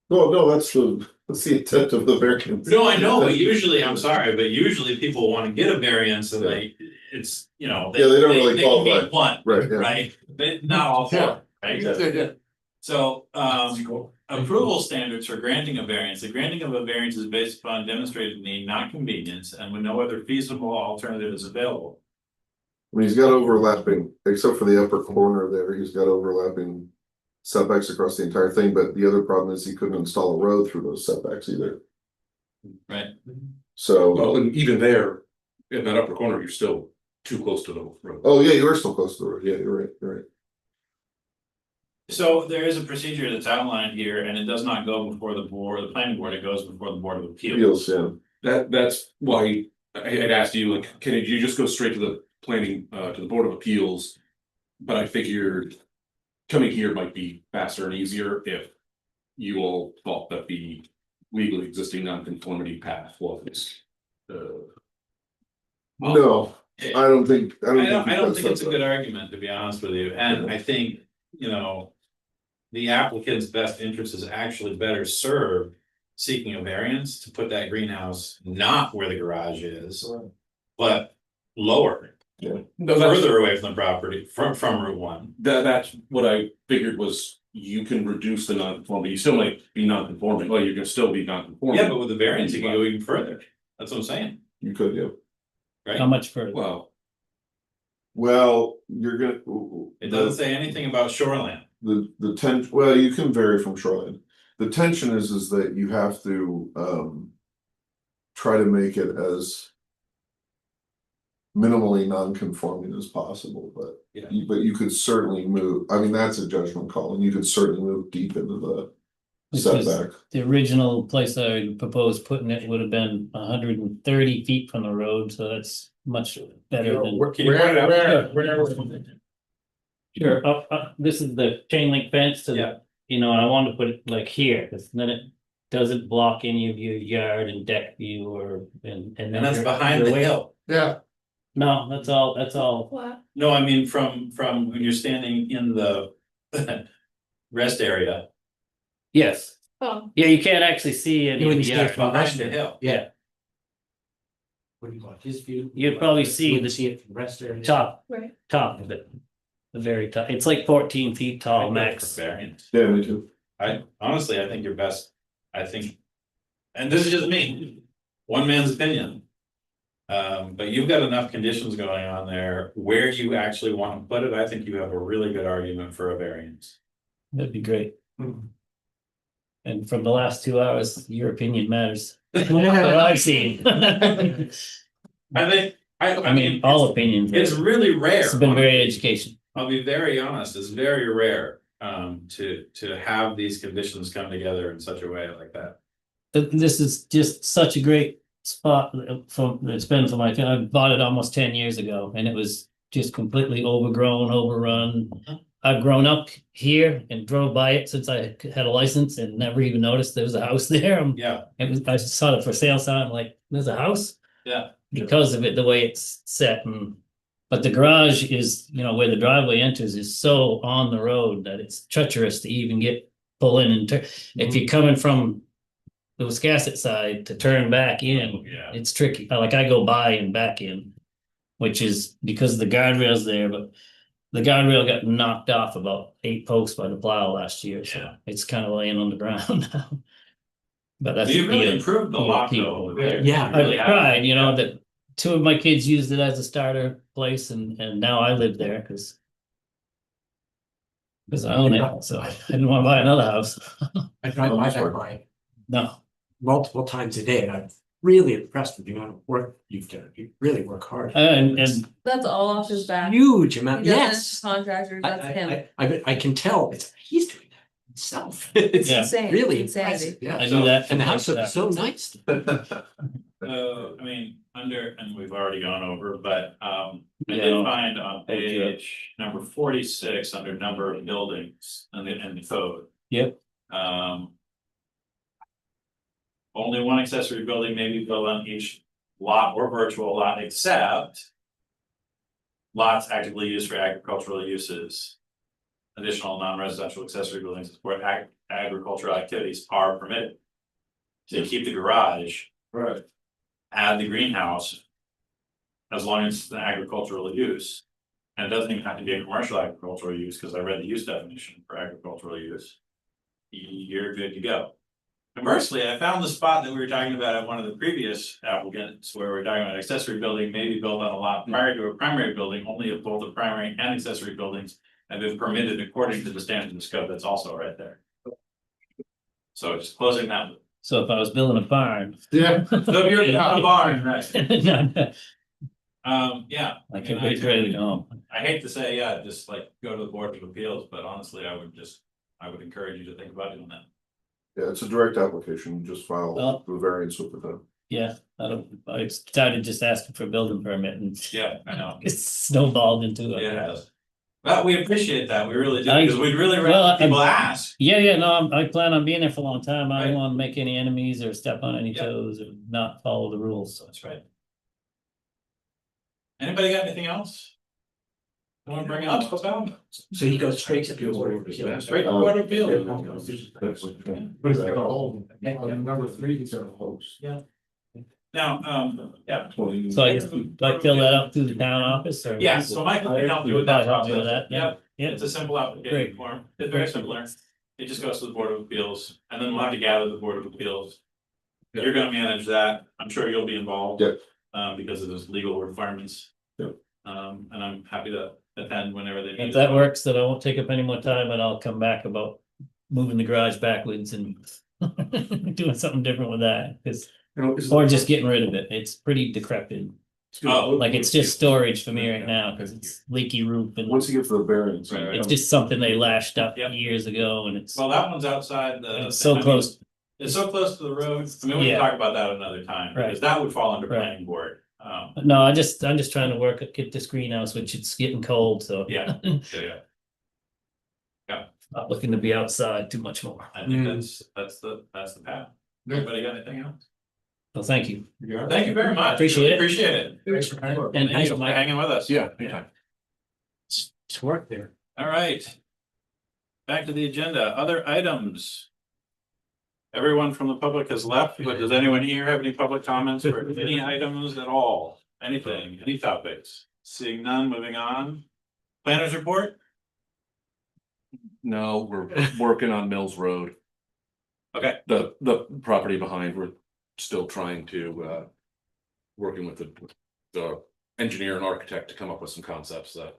D: No, that's the intent of the variance.
A: No, I know, but usually, I'm sorry, but usually people want to get a variance and it's, you know.
D: Yeah, they don't really
A: they can meet
D: qualify.
A: one,
D: Right, yeah.
A: right? But not all four, right?
I: Yeah.
A: So, approval standards for granting a variance. The granting of a variance is based upon demonstrated need, not convenience, and when no other feasible alternative is available.
D: I mean, he's got overlapping, except for the upper corner there, he's got overlapping setbacks across the entire thing, but the other problem is he couldn't install a road through those setbacks either.
A: Right.
D: So,
B: Well, and even there, in that upper corner, you're still too close to the road.
D: oh yeah, you are still close to the road. Yeah, you're right.
A: So there is a procedure that's outlined here, and it does not go before the board, the planning board, it goes before the Board of Appeals.
D: Yeah.
B: That's why I had asked you, like, can you just go straight to the planning, to the Board of Appeals? But I figured coming here might be faster and easier if you all thought that the legally existing non-conformity path was.
D: No, I don't think.
A: I don't think it's a good argument, to be honest with you, and I think, you know. The applicant's best interest is actually better served seeking a variance to put that greenhouse not where the garage is. But lower,
B: No, that's,
A: further away from the property, from Route 1.
B: that's what I figured was you can reduce the non-conformity, you still might be non-conforming, well, you can still be non-conforming.
A: Yeah, but with the variance, you can go even further, that's what I'm saying,
D: You could, yeah.
A: right?
N: How much further?
D: Well, you're gonna.
A: It doesn't say anything about shoreline.
D: The tension, well, you can vary from shoreline. The tension is that you have to try to make it as minimally non-conforming as possible, but
A: Yeah.
D: you could certainly move, I mean, that's a judgment call, and you could certainly move deep into the
N: Which is-
D: setback.
N: The original place I proposed putting it would have been 130 feet from the road, so that's much better than.
I: Where?
N: Sure, this is the chain link fence to
A: Yeah.
N: the, you know, and I wanted to put it like here, because then it doesn't block any of your yard and deck view or, and.
A: And that's behind the hill.
I: Yeah.
N: No, that's all.
K: What?
A: No, I mean, from when you're standing in the rest area.
N: Yes,
K: Oh,
N: yeah, you can't actually see any.
G: You wouldn't
N: of the
G: see it
N: yard.
G: from
A: Behind the hill.
N: Yeah,
G: What do you want, his view?
N: You'd probably see
G: Wouldn't
N: the
G: see it from rest area.
N: top
K: right.
N: of it. The very top, it's like 14 feet tall max.
A: Variance.
D: Yeah, me too.
A: I honestly, I think your best, I think, and this is just me, one man's opinion. But you've got enough conditions going on there where you actually want to put it. I think you have a really good argument for a variance.
N: That'd be great. And from the last 2 hours, your opinion matters. What I've seen.
A: I think,
N: I mean, all opinions.
A: it's really rare.
N: It's been very educational.
A: I'll be very honest, it's very rare to have these conditions come together in such a way like that.
N: This is just such a great spot it's been for my, I bought it almost 10 years ago and it was just completely overgrown, overrun. I've grown up here and drove by it since I had a license and never even noticed there was a house there.
A: Yeah,
N: I saw the for sale sign, I'm like, there's a house?
A: yeah.
N: Because of it, the way it's set and, but the garage is, you know, where the driveway enters is so on the road that it's treacherous to even pull in and turn. If you're coming from the Wiscasset side to turn back in,
A: Yeah.
N: it's tricky. Like I go by and back in, which is because the guardrail's there, but the guardrail got knocked off about 8 posts by the plow last year, so
A: Yeah.
N: it's kind of laying on the ground now. But that's.
A: You really
N: the-
A: improved the lot though over there.
N: Yeah,
A: You
N: I
A: really have.
N: tried, you know, that 2 of my kids used it as a starter place and now I live there because I own it, so I didn't want to buy another house.
G: I drive by that bike
N: No,
G: multiple times a day and I'm really impressed with the amount of work you've done. You really work hard.
N: and
P: That's all off his back.
G: Huge amount,
P: He doesn't have
G: yes.
P: Contractors, that's him.
G: I can tell, he's doing that himself. It's
N: Yeah.
P: Insane.
G: really
P: It's insanity.
G: impressive, yeah.
N: I do that.
G: And the
N: from
G: house
N: my
G: looks so nice.
A: I mean, and we've already gone over, but I
N: Yeah.
A: did find on
N: Okay.
A: page number 46, under number of buildings and the code.
N: Yep.
A: Only one accessory building may be built on each lot or virtual lot except lots actively used for agricultural uses. Additional non-residential accessory buildings to support agricultural activities are permitted. To keep the garage.
B: Right.
A: Add the greenhouse. As long as it's an agricultural use. And it doesn't even have to be a commercial agricultural use, because I read the use definition for agricultural use. You're good to go. Conversely, I found the spot that we were talking about at one of the previous applicants, where we're talking about accessory building may be built on a lot prior to a primary building, only if both the primary and accessory buildings have been permitted according to the standards of scope. That's also right there. So just closing that loop.
N: so if I was building a barn.
B: Yeah.
A: So if you're a barn, right?
N: I
A: Yeah.
N: can't
A: and
N: wait to go.
A: I hate to say, yeah, just like go to the Board of Appeals, but honestly, I would encourage you to think about doing that.
D: Yeah, it's a direct application, just file
N: Well-
D: the variance with the town.
N: Yeah, I started just asking for a building permit and
A: Yeah, I know.
N: it's snowballed into it.
A: Yeah, it has. But we appreciate that, we really do,
N: I-
A: because we'd really
N: well,
A: rather people ask.
N: Yeah, no, I plan on being there for a long time. I
A: Right.
N: don't want to make any enemies or step on any
A: Yep.
N: toes or not follow the rules.
A: That's right. Anybody got anything else? Want to bring up about?
G: So he goes straight to the Board of Appeals.
A: Straight to Board of Appeals.
I: Number 3 is our host.
A: Now, yeah.
N: So I do I fill that out through the town office or?
A: Yeah, so Michael can help you with that
N: Help me with
A: process.
N: that, yeah.
A: Yep,
N: Yeah.
A: it's a simple application
N: Great.
A: form, it's very similar. It just goes to the Board of Appeals, and then we'll have to gather the Board of Appeals. You're gonna manage that, I'm sure you'll be involved.
D: Yep.
A: Because of those legal requirements.
D: Yep.
A: And I'm happy to attend whenever they need.
N: If that works, then I won't take up any more time and I'll come back about moving the garage backwards and doing something different with that, because, or just getting rid of it. It's pretty decrepit.
A: Oh,
N: Like it's just storage for me right now because it's leaky roof and
D: Once you get to the variance.
A: Right, right.
N: it's just something they lashed up
A: Yep.
N: years ago and it's
A: Well, that one's outside the.
N: it's so
A: I mean,
N: close.
A: It's so close to the road, I mean, we
N: Yeah.
A: can talk about that another time, because
N: Right.
A: that would fall under
N: Right.
A: planning board.
N: No, I'm just trying to get this greenhouse, which it's getting cold, so.
A: Yeah. Yeah.
N: Not looking to be outside too much more.
A: I think that's the path. Anybody got anything else?
N: So thank you.
A: Thank you very much.
N: Appreciate it.
A: Appreciate it.
N: And
A: Thank you for hanging with us.
B: Yeah, anytime.
G: It's work there.
A: All right. Back to the agenda, other items. Everyone from the public has left, but does anyone here have any public comments for any items at all? Anything, any topics? Seeing none, moving on. Planners report?
B: No, we're working on Mills Road.
A: Okay.
B: The property behind, we're still trying to, working with the engineer and architect to come up with some concepts that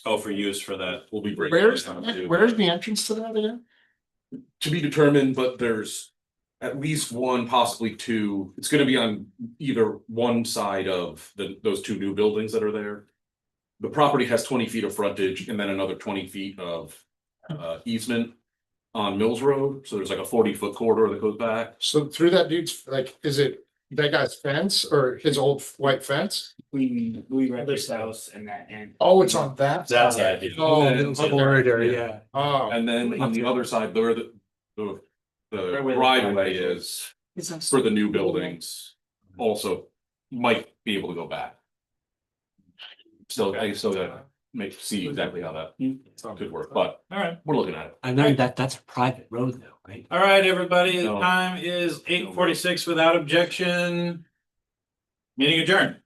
A: Oh, for use for that.
B: will be bringing.
I: Where's,
B: down to-
I: where's the entrance to that again?
B: To be determined, but there's at least one, possibly two. It's gonna be on either one side of those two new buildings that are there. The property has 20 feet of frontage and then another 20 feet of easement on Mills Road. So there's like a 40-foot corridor that goes back.
I: So through that dude's, like, is it that guy's fence or his old white fence?
O: We rent this house and that, and
I: Oh, it's on that.
A: That's
I: side.
A: it.
I: Oh,
B: And
I: it's
B: then-
I: corridor, yeah. Oh.
B: And then on the other side, there the
A: Right where the
B: driveway is for the new buildings. Also might be able to go back. I still gotta see exactly how that could work, but
A: All right.
B: we're looking at it.
G: I know that's a private road though, right?
A: All right, everybody, the
B: No.
A: time is 8:46 without objection. Meeting adjourned.